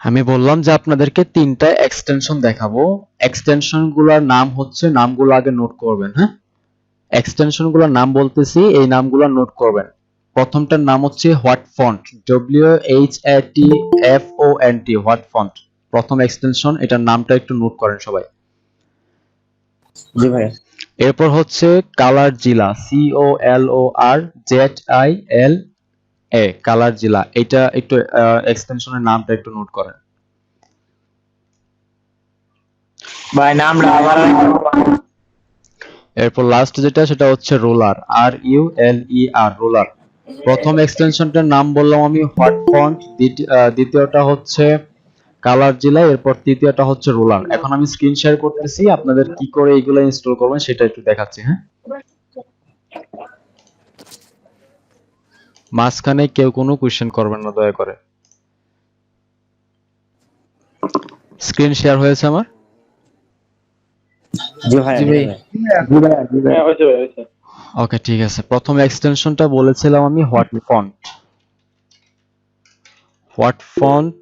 আমি বললাম যে আপনাদেরকে তিনটা এক্সটেনশন দেখাবো। এক্সটেনশনগুলোর নাম হচ্ছে, নামগুলো আগে নোট করবেন, হ্যাঁ? এক্সটেনশনগুলোর নাম বলতেছি, এই নামগুলো নোট করবেন। প্রথমটার নাম হচ্ছে what font, WHATFONT, what font. প্রথম এক্সটেনশন, এটার নামটা একটু নোট করেন সবাই। জি ভাই। এরপর হচ্ছে কালার জিলা, COLORZILA, কালার জিলা। এটা একটু এক্সটেনশনের নামটা একটু নোট করেন। ভাই নামটা আবার এরপর লাস্ট যেটা, সেটা হচ্ছে রোলার, RULER, রোলার। প্রথম এক্সটেনশনটার নাম বললাম আমি হোয়াট ফন্ট, দ্বিতীয়টা হচ্ছে কালার জিলা, এরপর তৃতীয়টা হচ্ছে রোলার। এখন আমি স্ক্রিন শেয়ার করতেছি, আপনাদের কি করে এগুলো ইনস্টল করবেন সেটা একটু দেখাচ্ছি, হ্যাঁ? মাঝখানে কেউ কোনো কোশ্চেন করবেন না দয়া করে। স্ক্রিন শেয়ার হয়েছে আমার? জি ভাই। জি ভাই। ওকে, ঠিক আছে। প্রথম এক্সটেনশনটা বলেছিলাম আমি what font. What font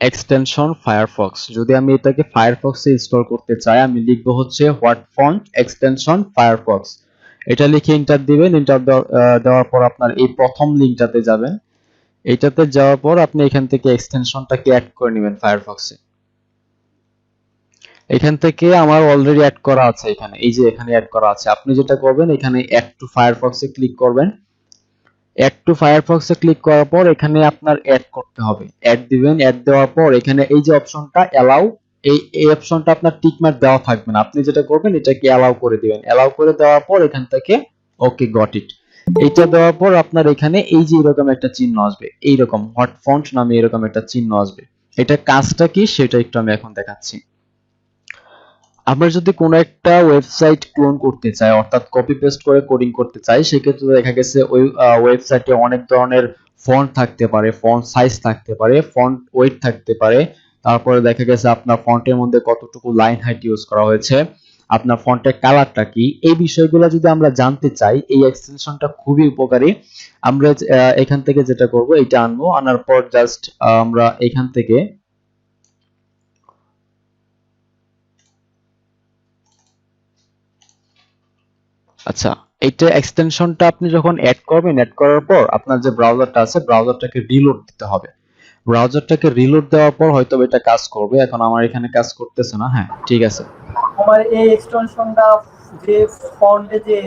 extension Firefox. যদি আমি এটাকে ফায়ারফক্সে ইনস্টল করতে চাই, আমি লিখবো হচ্ছে হোয়াট ফন্ট এক্সটেনশন ফায়ারফক্স। এটা লিখে এন্টার দিবেন। এন্টার দেওয়ার পর আপনার এই প্রথম লিঙ্কটাতে যাবেন। এইটাতে যাওয়ার পর আপনি এখান থেকে এক্সটেনশনটাকে অ্যাড করে নেবেন ফায়ারফক্সে। এখান থেকে আমার অলরেডি অ্যাড করা আছে, এখানে এই যে এখানে অ্যাড করা আছে। আপনি যেটা করবেন, এখানে অ্যাড টু ফায়ারফক্সে ক্লিক করবেন। অ্যাড টু ফায়ারফক্সে ক্লিক করার পর এখানে আপনার অ্যাড করতে হবে, অ্যাড দিবেন। অ্যাড দেওয়ার পর এখানে এই যে অপশনটা অ্যালাউ, এই অপশনটা আপনার টিক মার্ক দেওয়া থাকবে না। আপনি যেটা করবেন, এটাকে অ্যালাউ করে দিবেন। অ্যালাউ করে দেওয়ার পর এখান থেকে ওকে গট ইট, এইটা দেওয়ার পর আপনার এখানে এই যে এরকম একটা চিহ্ন আসবে, এইরকম হট ফন্ট নামে এরকম একটা চিহ্ন আসবে। এটা কাজটা কি সেটা একটু আমি এখন দেখাচ্ছি। আমরা যদি কোনো একটা ওয়েবসাইট ক্লোন করতে চাই, অর্থাৎ কপি পেস্ট করে কোডিং করতে চাই, সেক্ষেত্রে দেখা গেছে ওই ওয়েবসাইটে অনেক ধরনের ফন্ট থাকতে পারে, ফন্ট সাইজ থাকতে পারে, ফন্ট ওয়েট থাকতে পারে। তারপরে দেখা গেছে আপনার ফন্টের মধ্যে কতটুকু লাইন হাইট ইউজ করা হয়েছে, আপনার ফন্টের কালারটা কি, এই বিষয়গুলো যদি আমরা জানতে চাই, এই এক্সটেনশনটা খুবই উপকারী। আমরা এখান থেকে যেটা করব, এটা আনবো, আনার পর জাস্ট আমরা এখান থেকে আচ্ছা, এইটা এক্সটেনশনটা আপনি যখন অ্যাড করবেন, অ্যাড করার পর আপনার যে ব্রাউজারটা আছে, ব্রাউজারটাকে রিলোড দিতে হবে। ব্রাউজারটাকে রিলোড দেওয়ার পর হয়তো এটা কাজ করবে। এখন আমার এখানে কাজ করতেছে না। হ্যাঁ, ঠিক আছে। আমার এই এক্সটেনশনটা যে ফন্টে যে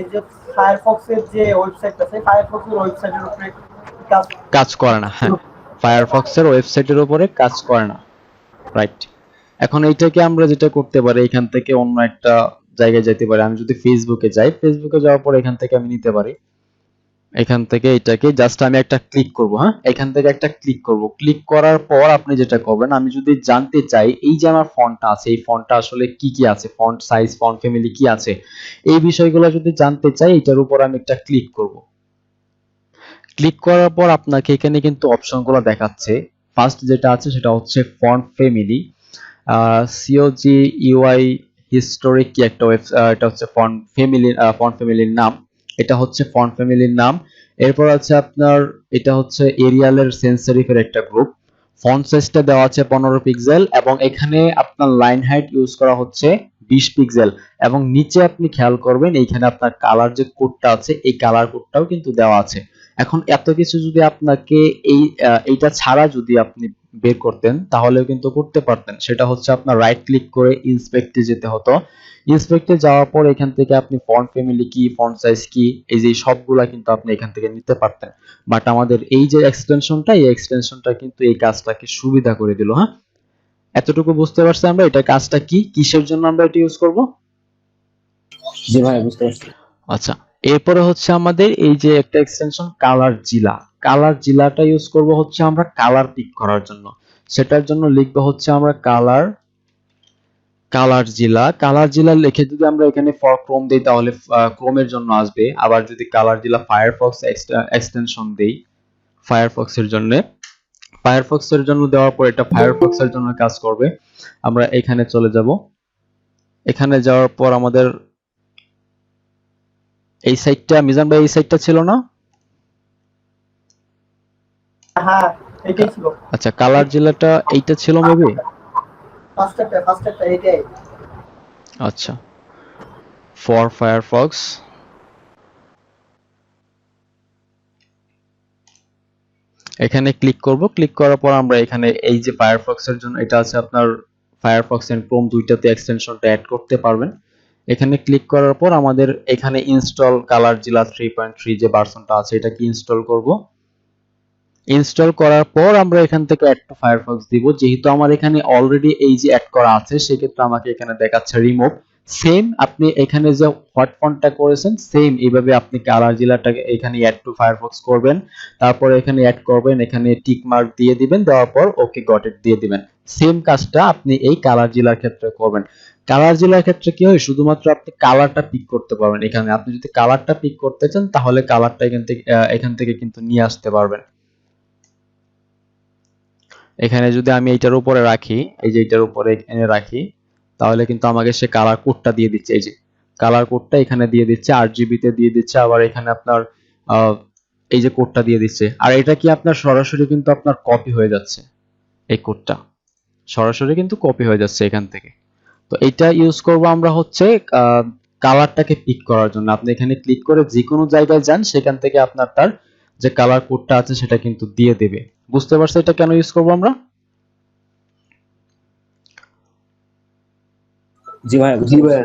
ফায়ারফক্সের যে ওয়েবসাইটটা আছে, ফায়ারফক্সের ওয়েবসাইটের উপরে কাজ কাজ করে না, হ্যাঁ। ফায়ারফক্সের ওয়েবসাইটের উপরে কাজ করে না, রাইট। এখন এইটাকে আমরা যেটা করতে পারি, এখান থেকে অন্য একটা জায়গায় যেতে পারি। আমি যদি ফেসবুকে যাই, ফেসবুকে যাওয়ার পর এখান থেকে আমি নিতে পারি। এখান থেকে এটাকে জাস্ট আমি একটা ক্লিক করব, হ্যাঁ? এখান থেকে একটা ক্লিক করব। ক্লিক করার পর আপনি যেটা করবেন, আমি যদি জানতে চাই এই যে আমার ফন্টটা আছে, এই ফন্টটা আসলে কি কি আছে, ফন্ট সাইজ, ফন্ট ফ্যামিলি কি আছে, এই বিষয়গুলো যদি জানতে চাই, এটার উপর আমি একটা ক্লিক করব। ক্লিক করার পর আপনাকে এখানে কিন্তু অপশনগুলো দেখাচ্ছে। ফার্স্ট যেটা আছে সেটা হচ্ছে ফন্ট ফ্যামিলি, COGUI হিস্টোরিক কি একটা এটা হচ্ছে ফন্ট ফ্যামিলির নাম। এটা হচ্ছে ফন্ট ফ্যামিলির নাম। এরপর আছে আপনার, এটা হচ্ছে এরিয়ালের সেন্স সেরিফের একটা গ্রুপ। ফন্ট সাইজটা দেওয়া আছে 15 পিক্সেল, এবং এখানে আপনার লাইন হাইট ইউজ করা হচ্ছে 20 পিক্সেল। এবং নিচে আপনি খেয়াল করবেন, এইখানে আপনার কালার যে কোডটা আছে, এই কালার কোডটাও কিন্তু দেওয়া আছে। এখন এত কিছু যদি আপনাকে এইটা ছাড়া যদি আপনি বের করতেন, তাহলেও কিন্তু করতে পারতেন। সেটা হচ্ছে আপনার রাইট ক্লিক করে ইন্সপেক্টে যেতে হতো। ইন্সপেক্টে যাওয়ার পর এখান থেকে আপনি ফন্ট ফ্যামিলি কি, ফন্ট সাইজ কি, এই যে সবগুলা কিন্তু আপনি এখান থেকে নিতে পারতেন। বাট আমাদের এই যে এক্সটেনশনটা, এই এক্সটেনশনটা কিন্তু এই কাজটাকে সুবিধা করে দিল, হ্যাঁ? এতটুকু বুঝতে পারছি আমরা এটা কাজটা কি, কিসের জন্য আমরা এটা ইউজ করব। জি ভাই, বুঝতে পারছি। আচ্ছা, এরপরে হচ্ছে আমাদের এই যে একটা এক্সটেনশন কালার জিলা। কালার জিলাটা ইউজ করব হচ্ছে আমরা কালার পিক করার জন্য। সেটার জন্য লিখবো হচ্ছে আমরা কালার জিলা লিখে যদি আমরা এখানে ফর ক্রোম দেই, তাহলে ক্রোমের জন্য আসবে। আবার যদি কালার জিলা ফায়ারফক্স এক্সটেনশন দেই, ফায়ারফক্সের জন্য দেওয়ার পর এটা ফায়ারফক্সের জন্য কাজ করবে। আমরা এখানে চলে যাব। এখানে যাওয়ার পর আমাদের মিজান ভাই, এই সাইটটা ছিল না? হ্যাঁ এটাই ছিল আচ্ছা, কালার জেলাটা এইটা ছিল মেবি। ফার্স্ট একটা এটাই। আচ্ছা, ফর ফায়ারফক্স। এখানে ক্লিক করব, ক্লিক করার পর আমরা এখানে এই যে ফায়ারফক্সের জন্য এটা আছে আপনার ফায়ারফক্স এন্ড ক্রোম দুইটাতে এক্সটেনশনটা অ্যাড করতে পারবেন। এখানে ক্লিক করার পর আমাদের এখানে ইনস্টল কালারজিলা 3.3 যে ভার্সনটা আছে এটাকে ইনস্টল করব। ইনস্টল করার পর আমরা এখান থেকে অ্যাড টু ফায়ারফক্স দিব। যেহেতু আমার এখানে অলরেডি এই যে অ্যাড করা আছে সেক্ষেত্রে আমাকে এখানে দেখাচ্ছে রিমুভ। সেম আপনি এখানে যে হোয়াট ফন্টটা করেছেন সেম এইভাবে আপনি কালারজিলাটাকে এখানে অ্যাড টু ফায়ারফক্স করবেন। তারপর এখানে অ্যাড করবেন, এখানে টিক মার্ক দিয়ে দিবেন, দেওয়ার পর ওকে গট ইট দিয়ে দিবেন। সেম কাজটা আপনি এই কালারজিলার ক্ষেত্রে করবেন। কালারজিলার ক্ষেত্রে কি হয়, শুধুমাত্র আপনি কালারটা পিক করতে পারবেন। এখানে আপনি যদি কালারটা পিক করতে চান তাহলে কালারটা এখান থেকে কিন্তু নিয়ে আসতে পারবেন। এখানে যদি আমি এইটার উপরে রাখি, এই যে এইটার উপরে এনে রাখি, তাহলে কিন্তু আমাকে সে কালার কোডটা দিয়ে দিচ্ছে। এই যে কালার কোডটা এখানে দিয়ে দিচ্ছে, আরজিবি তে দিয়ে দিচ্ছে, আবার এখানে আপনার এই যে কোডটা দিয়ে দিচ্ছে। আর এটা কি আপনার সরাসরি কিন্তু আপনার কপি হয়ে যাচ্ছে, এই কোডটা সরাসরি কিন্তু কপি হয়ে যাচ্ছে এখান থেকে। তো এটা ইউজ করব আমরা হচ্ছে কালারটাকে পিক করার জন্য। আপনি এখানে ক্লিক করে যে কোনো জায়গায় যান, সেখান থেকে আপনার তার যে কালার কোডটা আছে সেটা কিন্তু দিয়ে দেবে। বুঝতে পারছো এটা কেন ইউজ করব আমরা? জি ভাই, জি ভাই।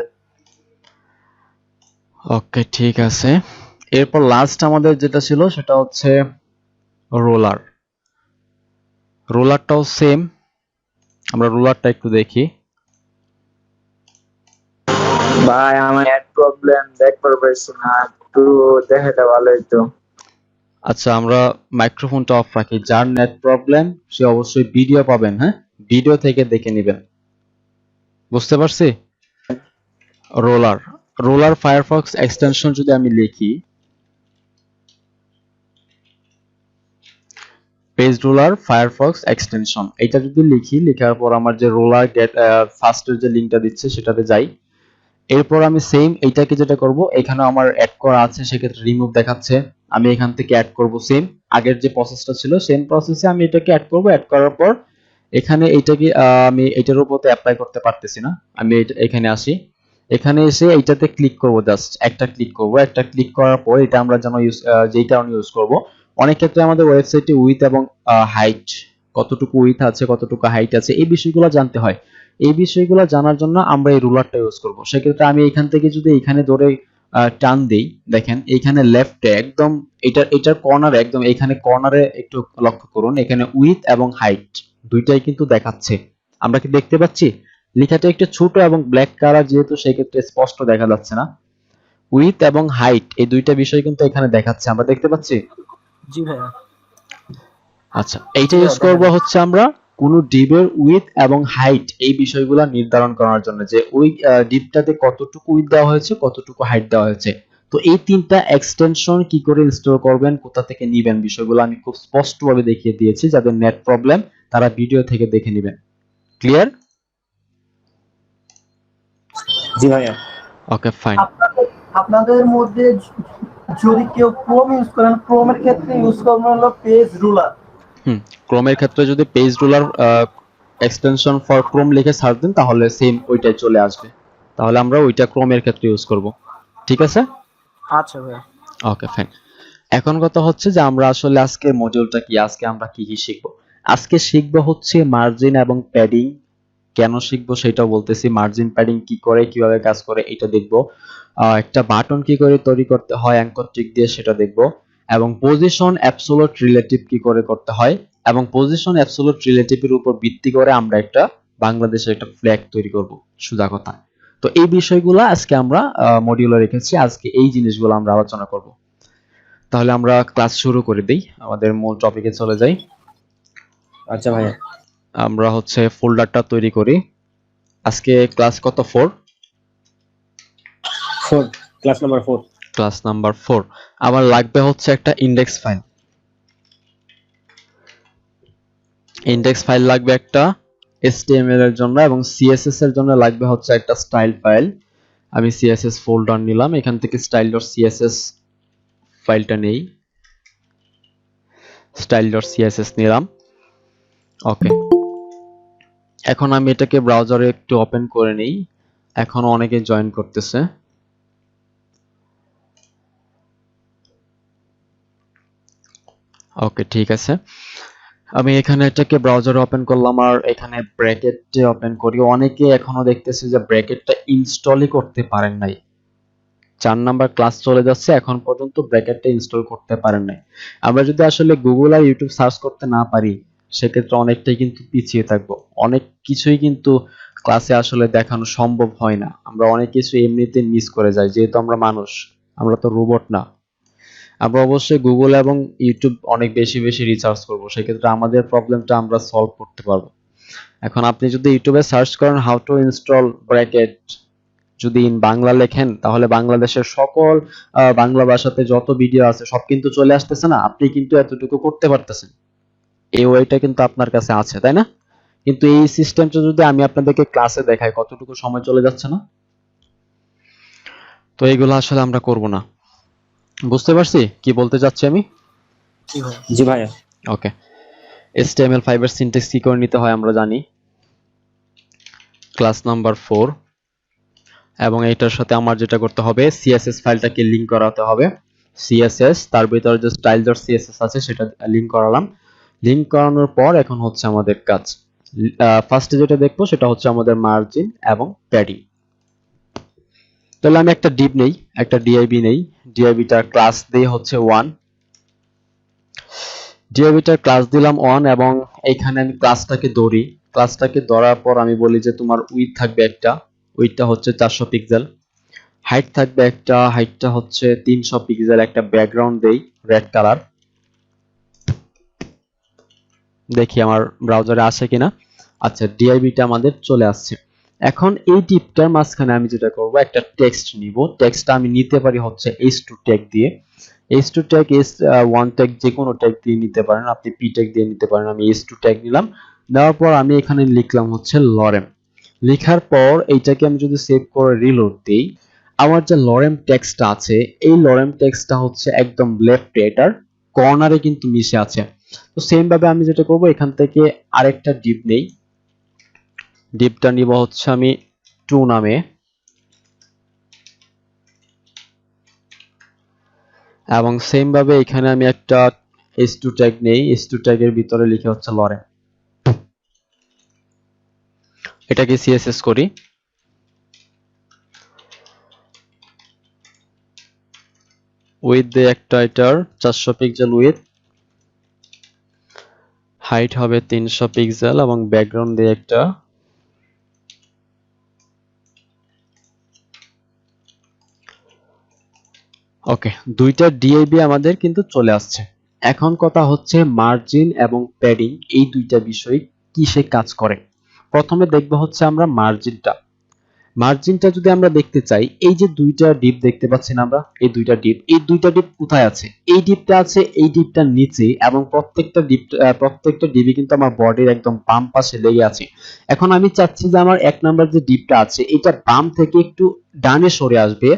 ওকে, ঠিক আছে। এরপর লাস্ট আমাদের যেটা ছিল সেটা হচ্ছে রোলার। রোলারটাও সেম, আমরা রোলারটা একটু দেখি। ভাই আমার নেট প্রবলেম দেখতে পারছি না, একটু দেখাটা ভালো হইতো। আচ্ছা, আমরা মাইক্রোফোনটা অফ রাখি। যার নেট প্রবলেম সে অবশ্যই ভিডিও পাবেন, হ্যাঁ, ভিডিও থেকে দেখে নেবেন। বুঝতে পারছি? রোলার, রোলার ফায়ারফক্স এক্সটেনশন যদি আমি লিখি, পেজ রোলার ফায়ারফক্স এক্সটেনশন, এটা যদি লিখি, লেখার পর আমার যে রোলার গেট ফার্স্টের যে লিংকটা দিচ্ছে সেটাতে যাই। এরপর আমি সেম এইটাকে যেটা করব, এখানে আমার অ্যাড করা আছে সেক্ষেত্রে রিমুভ দেখাচ্ছে, আমি এখান থেকে অ্যাড করব সেম আগের যে প্রসেসটা ছিল সেম প্রসেসে আমি এটাকে অ্যাড করব। অ্যাড করার পর এখানে এইটাকে আমি এটার উপরে অ্যাপ্লাই করতে পারতেছি না, আমি এখানে আসি, এখানে এসে এইটাতে ক্লিক করব, জাস্ট একটা ক্লিক করব। একটা ক্লিক করার পর এটা আমরা যেন যেই কারণে ইউজ করব, অনেক ক্ষেত্রে আমাদের ওয়েবসাইটে উইথ এবং হাইট, কতটুকু উইথ আছে কতটুকু হাইট আছে এই বিষয়গুলো জানতে হয়। এই বিষয়গুলো জানার জন্য আমরা এই রুলারটা ইউজ করব। সেক্ষেত্রে আমি এখান থেকে যদি এখানে ধরে টান দেই, দেখেন এইখানে লেফটে একদম এটার কর্নারে, একদম এইখানে কর্নারে একটু লক্ষ্য করুন, এখানে উইথ এবং হাইট দুইটাই কিন্তু দেখাচ্ছে। আমরা কি দেখতে পাচ্ছি? লেখাটা একটু ছোট এবং ব্ল্যাক কালার, যেহেতু সেই ক্ষেত্রে স্পষ্ট দেখা যাচ্ছে না। উইথ এবং হাইট এই দুইটা বিষয় কিন্তু এখানে দেখাচ্ছে, আমরা দেখতে পাচ্ছি। জি ভাইয়া। আচ্ছা, এইটা ইউজ করব হচ্ছে আমরা কোন ডিবের উইথ এবং হাইট এই বিষয়গুলো নির্ধারণ করার জন্য, যে ওই ডিবটাতে কতটুকু উইথ দেওয়া হয়েছে কতটুকু হাইট দেওয়া হয়েছে। তো এই তিনটা এক্সটেনশন কি করে ইনস্টল করবেন, কোথা থেকে নেবেন, বিষয়গুলো আমি খুব স্পষ্টভাবে দেখিয়ে দিয়েছি। যাদের নেট প্রবলেম তারা ভিডিও থেকে দেখে নেবেন। ক্লিয়ার? জি ভাইয়া। ওকে, ফাইন। আপনাদের মধ্যে যদি কেউ ক্রোম ইউজ করেন, ক্রোমের ক্ষেত্রে ইউজ করবেন হলো পেজ রুলার। ক্রোমের ক্ষেত্রে যদি page ruler extension for Chrome লিখে সার্চ দেন তাহলে সেম ওইটাই চলে আসবে। তাহলে আমরা ওইটা ক্রোমের ক্ষেত্রে ইউজ করব। ঠিক আছে? আচ্ছা ভাইয়া। ওকে, ফাইন। এখন কথা হচ্ছে যে আমরা আসলে আজকে মডিউলটা কি, আজকে আমরা কি কি শিখব। আজকে শিখব হচ্ছে মার্জিন এবং প্যাডিং। কেন শিখবো সেটাও বলতেছি। মার্জিন প্যাডিং কি করে, কিভাবে কাজ করে এটা দেখব। একটা বাটন কি করে তৈরি করতে হয় অ্যাঙ্কর টিক দিয়ে সেটা দেখব। এবং পজিশন অ্যাবসোলুট রিলেটিভ কি করে করতে হয়, এবং পজিশন অ্যাবসোলুট রিলেটিভের উপর ভিত্তি করে আমরা একটা বাংলাদেশের একটা ফ্ল্যাগ তৈরি করব, সোজা কথা। তো এই বিষয়গুলো আজকে আমরা মডিউলে রেখেছি, আজকে এই জিনিসগুলো আমরা আলোচনা করব। তাহলে আমরা ক্লাস শুরু করে দেই, আমাদের মূল টপিকে চলে যাই। আচ্ছা ভাইয়া। আমরা হচ্ছে ফোল্ডারটা তৈরি করি। আজকে ক্লাস কত? 4, 4, ক্লাস নাম্বার 4। Class number 4। আমার লাগবে হচ্ছে একটা ইন্ডেক্স ফাইল। ইন্ডেক্স ফাইল লাগবে একটা HTML এর জন্য, এবং CSS এর জন্য লাগবে হচ্ছে একটা স্টাইল ফাইল। আমি CSS ফোল্ডার নিলাম, এখান থেকে style.css ফাইলটা নেই, style.css নিলাম। ওকে, এখন আমি এটাকে ব্রাউজারে একটু ওপেন করে নিই। এখন অনেকে জয়েন করতেছে। ওকে, ঠিক আছে। আমি এখানে এটাকে ব্রাউজারে ওপেন করলাম আর এখানে ব্র্যাকেটে ওপেন করি। অনেকে এখনো দেখতেছে যে ব্র্যাকেটটা ইনস্টলই করতে পারেন নাই। 4 নাম্বার ক্লাস চলে যাচ্ছে, এখন পর্যন্ত ব্র্যাকেটটা ইনস্টল করতে পারেন নাই। আমরা যদি আসলে গুগল আর ইউটিউব সার্চ করতে না পারি, সেক্ষেত্রে অনেকটাই কিন্তু পিছিয়ে থাকবো। অনেক কিছুই কিন্তু ক্লাসে আসলে দেখানো সম্ভব হয় না। আমরা অনেক কিছু এমনিতে মিস করে যাই, যেহেতু আমরা মানুষ, আমরা তো রোবট না। আমরা অবশ্যই গুগল এবং ইউটিউব অনেক বেশি বেশি রিসার্চ করব, সেক্ষেত্রে আমাদের প্রবলেমটা আমরা সলভ করতে পারবো। এখন আপনি যদি ইউটিউবে সার্চ করেন হাউ টু ইনস্টল ব্র্যাকেট, যদি ইন বাংলা লেখেন, তাহলে বাংলাদেশের সকল বাংলা ভাষাতে যত ভিডিও আছে সব কিন্তু চলে আসতেছে না। আপনি কিন্তু এতটুকু করতে পারতেছেন, এই ওয়েটা কিন্তু আপনার কাছে আছে, তাই না? কিন্তু এই সিস্টেমটা যদি আমি আপনাদেরকে ক্লাসে দেখাই, কতটুকু সময় চলে যাচ্ছে না? তো এইগুলো আসলে আমরা করব না। বুঝতে পারছি কি বলতে চাচ্ছি আমি? জি ভাইয়া। ওকে, HTML5 এর সিনট্যাক্স কি করে নিতে হয় আমরা জানি, ক্লাস নাম্বার 4। এবং এইটার সাথে আমার যেটা করতে হবে, CSS ফাইলটাকে লিংক করাতে হবে। CSS, তার ভিতরে যে style.css আছে সেটা লিংক করালাম। লিংক করানোর পর এখন হচ্ছে আমাদের কাজ, ফার্স্টে যেটা দেখবো সেটা হচ্ছে আমাদের মার্জিন এবং প্যাডিং। তাহলে আমি একটা ডিভ নেই, একটা ডিআইবি নেই। ডিআইবিটার ক্লাস দিয়ে হচ্ছে 1, ডিআইবিটার ক্লাস দিলাম 1 এবং এইখানে আমি ক্লাসটাকে ধরি। ক্লাসটাকে ধরার পর আমি বলি যে তোমার উইথ থাকবে একটা, উইথটা হচ্ছে 400 পিক্সেল। হাইট থাকবে একটা, হাইটটা হচ্ছে 300 পিক্সেল। একটা ব্যাকগ্রাউন্ড দেই রেড কালার, দেখি আমার ব্রাউজারে আসে কিনা। আচ্ছা, ডিআইবিটা আমাদের চলে আসছে। এখন এই ডিপটার মাঝখানে আমি যেটা করব, একটা টেক্সট নিব। টেক্সটটা আমি নিতে পারি হচ্ছে h2 ট্যাগ দিয়ে। h2 ট্যাগ, h1 ট্যাগ, যে কোনো ট্যাগ দিয়ে নিতে পারেন, আপনি p ট্যাগ দিয়ে নিতে পারেন। আমি h2 ট্যাগ নিলাম, দেওয়ার পর আমি এখানে লিখলাম হচ্ছে লরেম। লেখার পর এইটাকে আমি যদি সেভ করে রিলোড দিই, আমার যে লরেম টেক্সটটা আছে, এই লরেম টেক্সটটা হচ্ছে একদম লেফট এটার কর্নারে কিন্তু মিশে আছে। তো সেম ভাবে আমি যেটা করব, এখান থেকে আরেকটা ডিপ নেই। ডিপটা নিব হচ্ছে আমি 2 নামে, এবং সেম ভাবে এখানে আমি একটা h2 ট্যাগ নেই। h2 ট্যাগের ভিতরে লিখে হচ্ছে লরেম। এটাকে CSS করি। উইথ দিয়ে একটা, এটার 400 পিক্সেল উইথ, হাইট হবে 300 পিক্সেল এবং ব্যাকগ্রাউন্ড দিয়ে একটা। ওকে, দুইটা ডিআইবি আমাদের কিন্তু চলে আসছে। এখন কথা হচ্ছে মার্জিন এবং প্যাডিং, এই দুইটা বিষয় কিসে কাজ করে। প্রথমে দেখব হচ্ছে আমরা মার্জিনটা। মার্জিনটা যদি আমরা দেখতে চাই, এই যে দুইটা ডিপ দেখতে পাচ্ছেন আমরা, এই দুইটা ডিপ, এই দুইটা ডিপ কোথায় আছে? এই ডিপটা আছে এই ডিপটার নিচে, এবং প্রত্যেকটা ডিপই কিন্তু আমার বডির একদম বাম পাশে লেগে আছে। এখন আমি চাচ্ছি যে আমার 1 নাম্বার যে ডিপটা আছে, এটা বাম থেকে একটু ডানে সরে আসবে,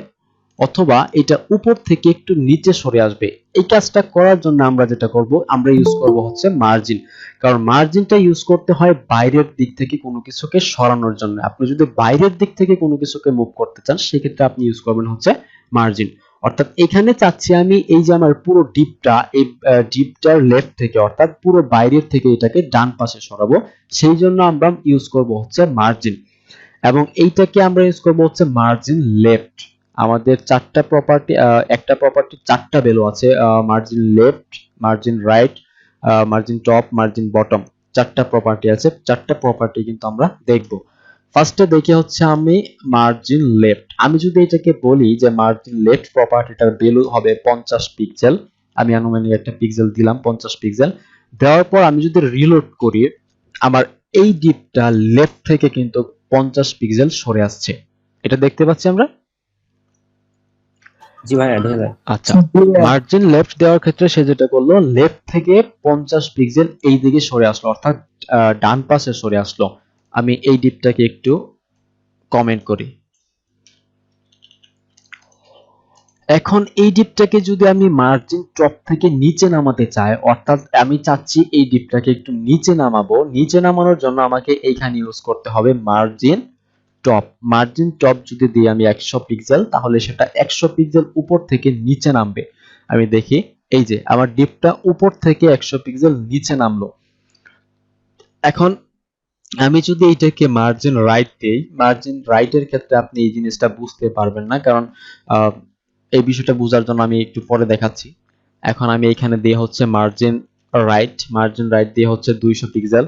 অথবা এটা উপর থেকে একটু নিচে সরে আসবে। এই কাজটা করার জন্য আমরা যেটা করব, আমরা ইউজ করব হচ্ছে মার্জিন। কারণ মার্জিনটা ইউজ করতে হয় বাইরের দিক থেকে কোনো কিছুকে সরানোর জন্য। আপনি যদি বাইরের দিক থেকে কোনো কিছুকে মুভ করতে চান, সেক্ষেত্রে আপনি ইউজ করবেন হচ্ছে মার্জিন। অর্থাৎ এখানে চাচ্ছি আমি এই যে আমার পুরো ডিপটা, এই ডিপটার লেফট থেকে, অর্থাৎ পুরো বাইরের থেকে এটাকে ডান পাশে সরাবো, সেই জন্য আমরা ইউজ করব হচ্ছে মার্জিন। এবং এইটাকে আমরা ইউজ করব হচ্ছে মার্জিন লেফট। আমাদের চারটা প্রপার্টি, একটা প্রপার্টি চারটা ভ্যালু আছে, margin left, margin right, margin top, margin bottom. চারটা প্রপার্টি আছে, চারটা প্রপার্টি কিন্তু আমরা দেখব। ফার্স্টে দেখি হচ্ছে আমি মার্জিন লেফট। আমি যদি এটাকে বলি যে মার্জিন লেফট প্রপার্টিটার ভ্যালু হবে 50 পিক্সেল, আমি আনুমানিক একটা পিক্সেল দিলাম, 50 পিক্সেল। দেওয়ার পর আমি যদি রিলোড করি, আমার এই ডিপটা লেফট থেকে কিন্তু 50 পিক্সেল সরে আসছে। এটা দেখতে পাচ্ছি আমরা। জি ভাইয়া, দেখা যায়। আচ্ছা, মার্জিন লেফট দেওয়ার ক্ষেত্রে সে যেটা করলো, লেফট থেকে 50 পিক্সেল এই দিকে সরে আসলো, অর্থাৎ ডান পাশে সরে আসলো। আমি এই ডিপটাকে একটু কমেন্ট করি। এখন এই ডিপটাকে যদি আমি মার্জিন টপ থেকে নিচে নামাতে চাই, অর্থাৎ আমি চাচ্ছি এই ডিপটাকে একটু নিচে নামাবো, নিচে নামানোর জন্য আমাকে এইখানে ইউজ করতে হবে মার্জিন টপ। মার্জিন টপ যদি দিই আমি 100 পিক্সেল, তাহলে সেটা 100 পিক্সেল উপর থেকে নিচে নামবে। আমি দেখি এই যে আমার ডিপটা উপর থেকে 100 পিক্সেল নিচে নামলো। এখন আমি যদি এইটাকে মার্জিন রাইট দেই, মার্জিন রাইটের ক্ষেত্রে আপনি এই জিনিসটা বুঝতে পারবেন না, কারণ এই বিষয়টা বোঝার জন্য আমি একটু পরে দেখাচ্ছি। এখন আমি এখানে দিয়ে হচ্ছে মার্জিন রাইট দিয়ে হচ্ছে 200 পিক্সেল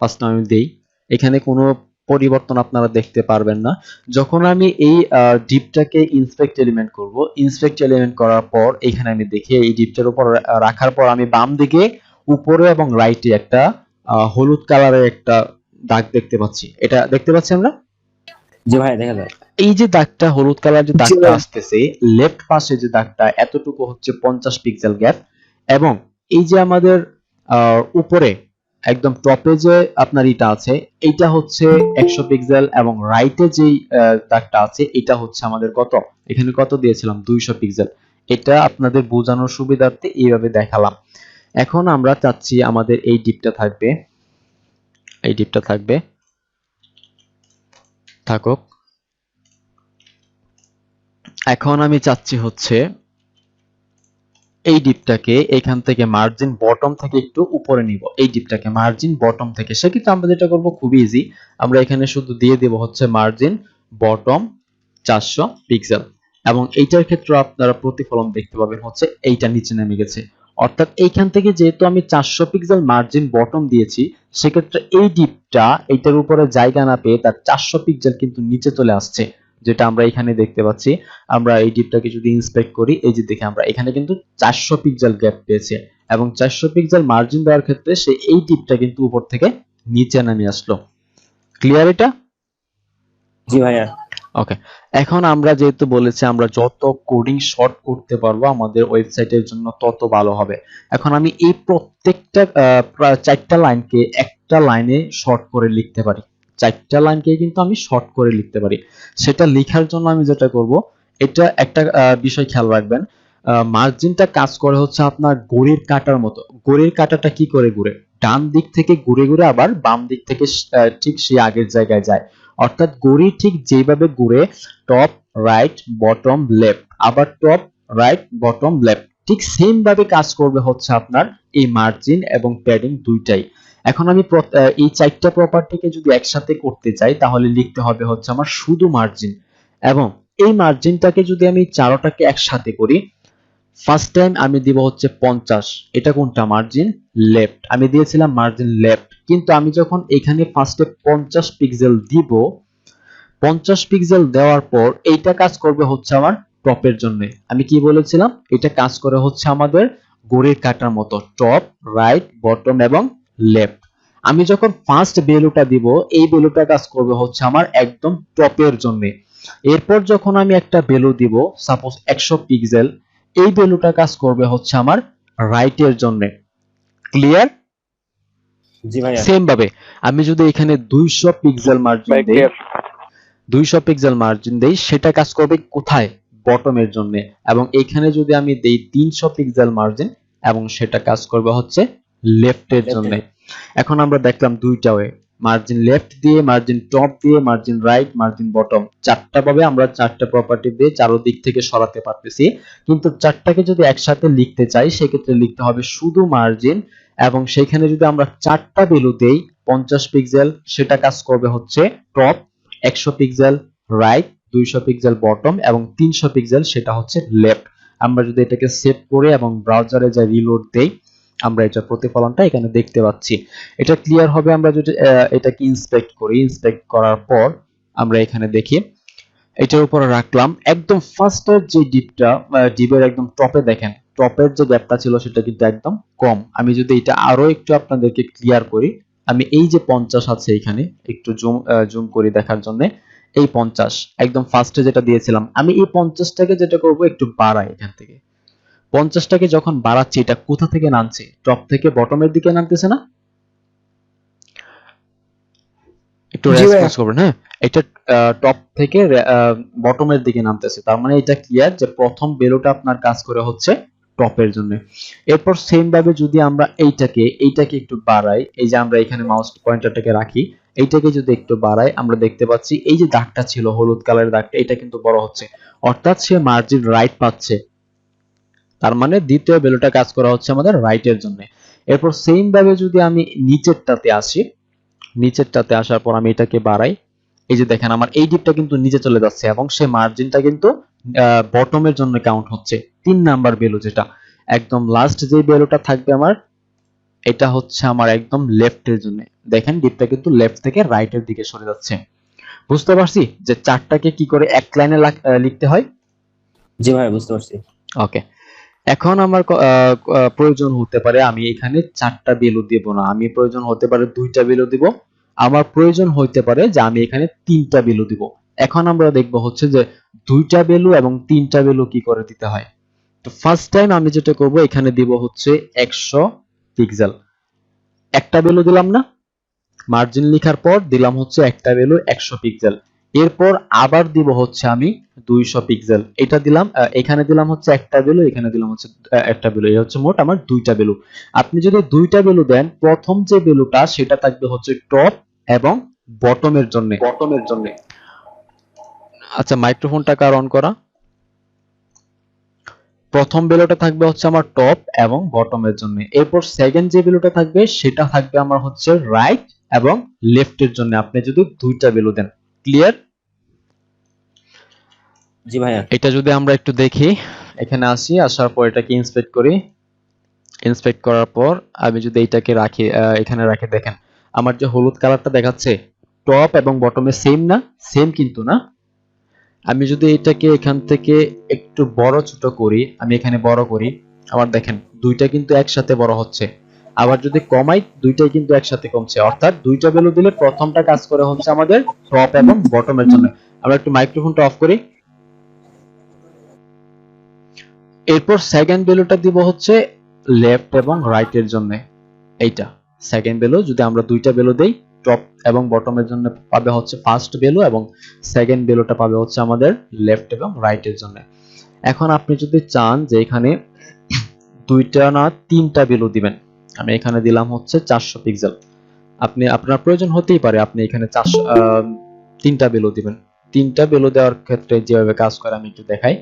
ফার্স্ট আমি দেই। এখানে কোনো পরিবর্তন আপনারা দেখতে পারবেন না। যখন আমি এই ডিপটাকে ইন্সপেক্ট এলিমেন্ট করব, ইন্সপেক্ট এলিমেন্ট করার পর এখানে আমি দেখি এই ডিপটার উপর রাখার পর আমি বাম দিকে উপরে এবং রাইটে একটা হলুদ কালারের একটা দাগ দেখতে পাচ্ছি। এটা দেখতে পাচ্ছি আমরা? জি ভাই দেখা যায়। এই যে দাগটা, হলুদ কালার যে দাগটা ভাই। আসতেছে, লেফট পাশে যে দাগটা, এতটুকু হচ্ছে 50 পিক্সেল গ্যাপ। এবং এই যে আমাদের উপরে একদম টপে যে আপনার এটা আছে, এইটা হচ্ছে 100 পিক্সেল, এবং রাইটে যেই দাগটা আছে এটা হচ্ছে আমাদের কত, এখানে কত দিয়েছিলাম 200 পিক্সেল। এটা আপনাদের বোঝানোর সুবিধার্থে এইভাবে দেখালাম। এখন আমরা চাচ্ছি আমাদের এই ডিপটা থাকবে, এই ডিপটা থাকবে, থাকুক। এখন আমি চাচ্ছি হচ্ছে এই ডিপটাকে এখান থেকে মার্জিন বটম থেকে একটু উপরে নিব, এই ডিপটাকে মার্জিন বটম থেকে। সেক্ষেত্রে আমরা যেটা করব খুবই ইজি, আমরা এখানে শুধু দিয়ে দেব হচ্ছে মার্জিন বটম 400 পিক্সেল, এবং এইটার ক্ষেত্রে আপনারা প্রতিফলন দেখতে পাবেন হচ্ছে এইটা নিচে নেমে গেছে। অর্থাৎ এইখান থেকে যেহেতু আমি 400 পিক্সেল মার্জিন বটম দিয়েছি, সেক্ষেত্রে এই ডিপটা এইটার উপরে জায়গা না পেয়ে তার 400 পিক্সেল কিন্তু নিচে চলে আসছে, যেটা আমরা এখানে দেখতে পাচ্ছি। আমরা এই ডিপটাকে যদি ইন্সপেক্ট করি, এই যে দেখে আমরা এখানে কিন্তু 400 পিক্সেল গ্যাপ পেয়েছে, এবং 400 পিক্সেল মার্জিন দেওয়ার ক্ষেত্রে সে এই ডিপটা কিন্তু উপর থেকে নিচে নামিয়ে আসলো। ক্লিয়ার এটা? জি ভাইয়া। ওকে, এখন আমরা যেহেতু বলেছি আমরা যত কোডিং শর্ট করতে পারবো আমাদের ওয়েবসাইটের জন্য তত ভালো হবে। এখন আমি এই প্রত্যেকটা প্রায় 4টা লাইনকে একটা লাইনে শর্ট করে লিখতে পারি, 4টা লাইনকে কিন্তু আমি শর্ট করে লিখতে পারি। সেটা লেখার জন্য আমি যেটা করব, এটা একটা বিষয় খেয়াল রাখবেন, মার্জিনটা কাজ করে হচ্ছে আপনার ঘড়ির কাঁটার মতো। ঘড়ির কাঁটাটা কি করে ঘুরে, ডান দিক থেকে ঘুরে ঘুরে আবার বাম দিক থেকে ঠিক সেই আগের জায়গায় যায়। অর্থাৎ ঘড়ি ঠিক যেভাবে ঘুরে টপ রাইট বটম লেফট, আবার টপ রাইট বটম লেফট, ঠিক সেম ভাবে কাজ করবে হচ্ছে আপনার এই মার্জিন এবং প্যাডিং দুইটাই। এখন আমি এই 4টা প্রপার্টিকে যদি একসাথে করতে চাই, তাহলে লিখতে হবে হচ্ছে আমার শুধু মার্জিন। এবং এই মার্জিনটাকে যদি আমি চারোটাকে একসাথে করি, ফার্স্ট টাইম আমি দিব হচ্ছে 50, এটা কোনটা মার্জিন লেফট, আমি দিয়েছিলাম মার্জিন লেফট। কিন্তু আমি যখন এখানে ফার্স্টে 50 পিক্সেল দিব, 50 পিক্সেল দেওয়ার পর এইটা কাজ করবে হচ্ছে আমার টপের জন্য। আমি কি বলেছিলাম, এটা কাজ করে হচ্ছে আমাদের ঘড়ির কাঁটার মতো, টপ রাইট বটম এবং লেফট। আমি যখন ফার্স্ট ভ্যালুটা দিব, এই ভ্যালুটা কাজ করবে হচ্ছে আমার একদম টপের জন্য। এরপর যখন আমি একটা ভ্যালু দিব, সাপোজ 100 পিক্সেল, এই ভ্যালুটা কাজ করবে হচ্ছে আমার রাইটের জন্য। ক্লিয়ার? জি ভাইয়া। সেম ভাবে আমি যদি এখানে 200 পিক্সেল মার্জিন দেই, 200 পিক্সেল মার্জিন দেই, সেটা কাজ করবে কোথায়, বটমের জন্য। এবং এখানে যদি আমি দেই 300 পিক্সেল মার্জিন, এবং সেটা কাজ করবে হচ্ছে লেফটের জন্য। এখন আমরা দেখলাম দুইটা ওয়ে, মার্জিন লেফট দিয়ে, মার্জিন টপ দিয়ে, মার্জিন রাইট, মার্জিন বটম, 4টা ভাবে আমরা 4টা প্রপার্টি দিয়ে চারদিক থেকে সরাতে পারতেছি। কিন্তু 4টাকে যদি একসাথে লিখতে চাই, সেক্ষেত্রে লিখতে হবে শুধু মার্জিন, এবং সেখানে যদি আমরা 4টা ভ্যালু দেই, 50 পিক্সেল সেটা কাজ করবে হচ্ছে top, 100 pixel right, 200 pixel bottom, এবং 300 পিক্সেল সেটা হচ্ছে লেফট। আমরা যদি এটাকে সেভ করে এবং ব্রাউজারে যা রিলোড দেই, আমরা এটা প্রতিফলনটা এখানে দেখতে পাচ্ছি। এটা ক্লিয়ার হবে আমরা যদি এটাকে ইন্সপেক্ট করি। ইন্সপেক্ট করার পর আমরা এখানে দেখি, এটার উপরে রাখলাম একদম ফার্স্টের যে ডিপটা, ডিপের একদম টপে দেখেন টপের যে গ্যাপটা ছিল সেটা কিন্তু একদম কম। আমি যদি এটা আরো একটু আপনাদেরকে ক্লিয়ার করি, আমি এই যে 50 আছে এখানে একটু জুম করি দেখার জন্য, এই 50 একদম ফার্স্টে যেটা দিয়েছিলাম, আমি এই 50টাকে যেটা করব একটু বাড়াই, এখান থেকে 50টাকে যখন বাড়াচ্ছি, এটা কোথা থেকে নামছে, টপ থেকে বটমের দিকে নামতেছে না? একটু রেসপন্স করবেন, হ্যাঁ। এটা টপ থেকে বটমের দিকে নামতেছে, তার মানে এটা ক্লিয়ার যে প্রথম বেলোটা আপনার কাজ করে হচ্ছে টপের জন্য। এরপর সেম ভাবে যদি আমরা এইটাকে একটু বাড়াই, এই যে আমরা এখানে মাউস পয়েন্টারটাকে রাখি, এইটাকে যদি একটু বাড়াই, আমরা দেখতে পাচ্ছি এই যে দাগটা ছিল হলুদ কালারের দাগটা, এটা কিন্তু বড় হচ্ছে, অর্থাৎ সে মার্জিন রাইট পাচ্ছে। তার মানে দ্বিতীয় বেলোটা কাজ করা হচ্ছে আমাদের রাইটের জন্য। এরপর সেম ভাবে যদি আমি নিচেরটাতে আসি, নিচেরটাতে আসার পর আমি এটাকে বাড়াই, এই যে দেখেন আমার এই ডিপটা কিন্তু নিচে চলে যাচ্ছে এবং সে মার্জিনটা কিন্তু বটমের জন্য কাউন্ট হচ্ছে। 3 নাম্বার বেলো যেটা একদম লাস্ট যে বেলোটা থাকবে আমার, এটা হচ্ছে আমার একদম লেফটের জন্য। দেখেন ডিপটা কিন্তু লেফট থেকে রাইটের দিকে সরে যাচ্ছে। বুঝতে পারছি যে চারটাকে কি করে এক লাইনে লিখতে হয়। জি ভাইয়া বুঝতে পারছি। ওকে, এখন আমার প্রয়োজন হতে পারে আমি এখানে 4টা বেলু দেব না, আমি প্রয়োজন হতে পারে 2টা বেলু দিব, আমার প্রয়োজন হতে পারে যে আমি এখানে 3টা বেলু দিব। এখন আমরা দেখব হচ্ছে যে 2টা বেলু এবং 3টা বেলু কি করে দিতে হয়। তো ফার্স্ট টাইম আমি যেটা করব এখানে দিব হচ্ছে 100 পিক্সেল, একটা বেলু দিলাম না, মার্জিন লেখার পর দিলাম হচ্ছে একটা বেলু 100 পিক্সেল, এরপর আবার দিব হচ্ছে আমি 200 পিক্সেল, এটা দিলাম, এখানে দিলাম হচ্ছে একটা বেলু, এখানে দিলাম হচ্ছে একটা বেলু, এই হচ্ছে মোট আমার 2টা বেলু। আপনি যদি 2টা বেলু দেন, প্রথম যে বেলুটা সেটা থাকবে হচ্ছে টপ এবং বটমের জন্য। আচ্ছা, মাইক্রোফোনটা কার অন করা? প্রথম বেলুটা থাকবে হচ্ছে আমার টপ এবং বটমের জন্য। এরপর সেকেন্ড যে বেলুটা থাকবে সেটা থাকবে আমার হচ্ছে রাইট এবং লেফটের জন্য, আপনি যদি 2টা বেলু দেন। ক্লিয়ার? জি ভাইয়া। এটা যদি আমরা একটু দেখি, এখানে আসি, আসার পর এটাকে ইন্সপেক্ট করি, ইন্সপেক্ট করার পর আমি যদি এইটাকে রাখি, এখানে রাখি, দেখেন আমার যে হলুদ কালারটা দেখাচ্ছে টপ এবং বটমে সেম না? সেম কিন্তু না। আমি যদি এটাকে এখান থেকে একটু বড় ছোট করি, আমি এখানে বড় করি, আবার দেখেন দুইটা কিন্তু একসাথে বড় হচ্ছে, আবার যদি কমাই দুইটাই কিন্তু একসাথে কমছে, অর্থাৎ 2টা ভ্যালু দিলে প্রথমটা কাজ করে হচ্ছে আমাদের টপ এবং বটমের জন্য। আমরা একটু মাইক্রোফোনটা অফ করি। এরপর সেকেন্ড ভ্যালুটা দিব হচ্ছে লেফট এবং রাইটের জন্য। এইটা সেকেন্ড ভ্যালু, যদি আমরা 2টা ভ্যালু দেই, টপ এবং বটমের জন্য পাবে হচ্ছে ফার্স্ট ভ্যালু এবং সেকেন্ড ভ্যালুটা পাবে হচ্ছে আমাদের লেফট এবং রাইটের জন্য। এখন আপনি যদি চান যে এখানে 2টা না 3টা ভ্যালু দিবেন, আমি এখানে দিলাম হচ্ছে 400 পিক্সেল, আপনার প্রয়োজন হতেই পারে আপনি এখানে 3টা ভ্যালু দিবেন। 3টা ভ্যালু দেওয়ার ক্ষেত্রে যেভাবে কাজ করে আমি একটু দেখাই।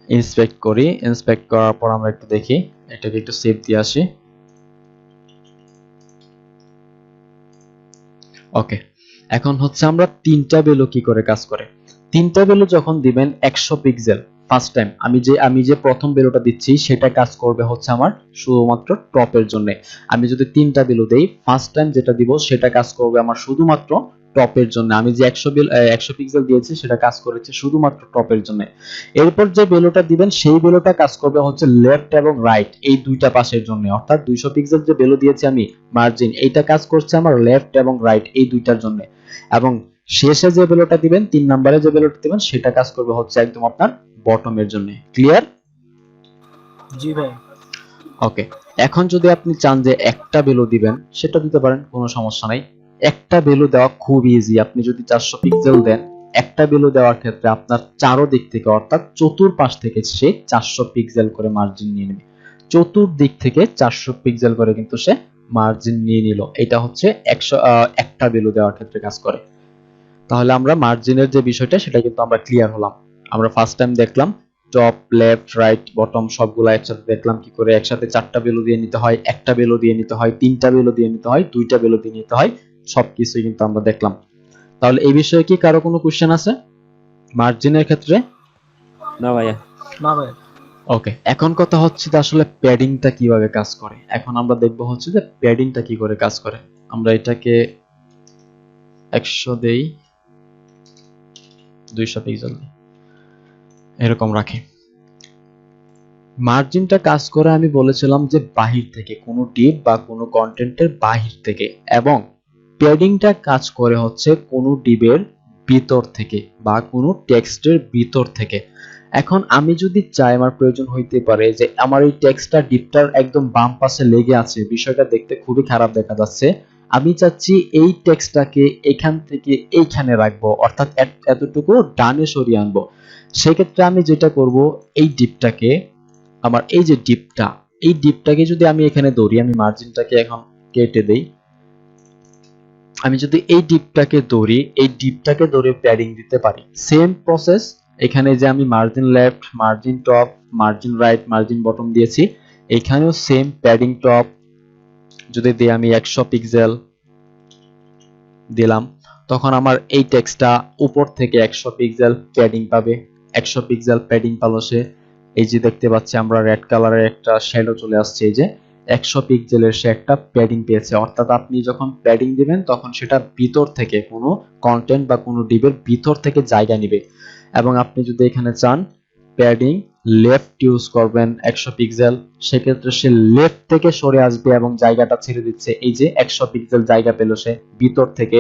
ইন্সপেক্ট করি, ইন্সপেক্ট করার পর আমরা একটু দেখি, এটাকে একটু সেভ দিয়ে আসি। ওকে, এখন হচ্ছে আমরা 3টা ভ্যালু কি করে কাজ করে। 3টা ভ্যালু যখন দিবেন 100 পিক্সেল ফার্স্ট টাইম, আমি যে প্রথম ভ্যালুটা দিচ্ছি সেটা কাজ করবে হচ্ছে আমার শুধুমাত্র টপের জন্য। আমি যদি 3টা ভ্যালু দেই, ফার্স্ট টাইম যেটা দিব সেটা কাজ করবে আমার শুধুমাত্র টপের জন্য। আমি যে 100 পিক্সেল দিয়েছি সেটা কাজ করেছে শুধুমাত্র টপের জন্য। এরপর যে ভ্যালুটা দিবেন সেই ভ্যালুটা কাজ করবে হচ্ছে লেফট এবং রাইট এই দুইটা পাশের জন্য, অর্থাৎ 200 পিক্সেল যে ভ্যালু দিয়েছি আমি মার্জিন, এইটা কাজ করছে আমার লেফট এবং রাইট এই দুইটার জন্য। এবং শেষে যে ভ্যালুটা দিবেন, 3 নম্বরে যে ভ্যালুটা দিবেন সেটা কাজ করবে হচ্ছে একদম আপনার বটমের জন্য। ক্লিয়ার? জি ভাই। ওকে, এখন যদি আপনি চান যে একটা ভ্যালু দিবেন সেটা দিতে পারেন, কোনো সমস্যা নাই। একটা ভ্যালু দেওয়া খুব ইজি। আপনি যদি 400 পিক্সেল দেন, একটা ভ্যালু দেওয়ার ক্ষেত্রে আপনার চারদিক থেকে অর্থাৎ চতুর্পাশ থেকে সে 400 পিক্সেল করে মার্জিন নিয়ে নেবে। চতুর্দিক থেকে 400 পিক্সেল করে কিন্তু সে মার্জিন নিয়ে নিল। এটা হচ্ছে একটা ভ্যালু দেওয়ার ক্ষেত্রে কাজ করে। তাহলে আমরা মার্জিনের যে বিষয়টা সেটা কিন্তু আমরা ক্লিয়ার হলাম। আমরা ফার্স্ট টাইম দেখলাম টপ, লেফট, রাইট, বটম সবগুলা একসাথে দেখলাম কি করে একসাথে 4টা ভ্যালু দিয়ে নিতে হয়, একটা ভ্যালু দিয়ে নিতে হয়, 3টা ভ্যালু দিয়ে নিতে হয়, 2টা ভ্যালু দিয়ে নিতে হয়, সবকিছুই কিন্তু আমরা দেখলাম। তাহলে এই বিষয়ে কি কারো কোনো কোশ্চেন আছে মার্জিনের ক্ষেত্রে? না ভাইয়া। না ভাই। ওকে, এখন কথা হচ্ছে যে আসলে প্যাডিংটা কিভাবে কাজ করে। এখন আমরা দেখব হচ্ছে যে প্যাডিংটা কি করে কাজ করে। আমরা এটাকে 100 দেই, 200 পিক্সেল এরকম রাখি। মার্জিনটা কাজ করে আমি বলেছিলাম যে বাহির থেকে, কোনো ডিপ বা কোনো কন্টেন্টের বাহির থেকে, এবং প্যাডিংটা কাজ করে হচ্ছে কোনো ডিপের ভিতর থেকে বা কোনো টেক্সটের ভিতর থেকে। এখন আমি যদি চাই, আমার প্রয়োজন হইতে পারে যে আমার এই টেক্সটটা ডিপটার একদম বাম পাশে লেগে আছে, বিষয়টা দেখতে খুবই খারাপ দেখা যাচ্ছে, আমি চাচ্ছি এই টেক্সটটাকে এখান থেকে এইখানে রাখবো, অর্থাৎ এতটুকু ডানে সরিয়ে আনবো। সেক্ষেত্রে আমি যেটা করব, এই ডিপটাকে, আমার এই যে ডিপটা, এই ডিপটাকে যদি আমি এখানে ধরি, আমি মার্জিনটাকে এখন কেটে দেই। আমি যদি এই ডিপটাকে ধরি, এই ডিপটাকে ধরে প্যাডিং দিতে পারি। সেম প্রসেস এখানে, যে আমি margin left, margin top, margin right, margin bottom দিয়েছি, এখানেও সেম প্যাডিং টপ যদি দিই আমি 100 পিক্সেল দিলাম, তখন আমার এই টেক্সটটা উপর থেকে 100 পিক্সেল প্যাডিং পাবে। 100 পিক্সেল প্যাডিং পালো সে। এই যে দেখতে পাচ্ছি আমরা রেড কালারের একটা শ্যাডো চলে আসছে, এই যে 100 পিক্সেলের সে একটা প্যাডিং পেয়েছে। অর্থাৎ আপনি যখন প্যাডিং দিবেন তখন সেটা ভিতর থেকে কোনো কন্টেন্ট বা কোনো ডিবের ভিতর থেকে জায়গা নেবে। এবং আপনি যদি এখানে চান প্যাডিং লেফট ইউজ করবেন 100 পিক্সেল, সেক্ষেত্রে সে লেফট থেকে সরে আসবে এবং জায়গাটা ছেড়ে দিচ্ছে। এই যে 100 পিক্সেল জায়গা পেল সে ভিতর থেকে।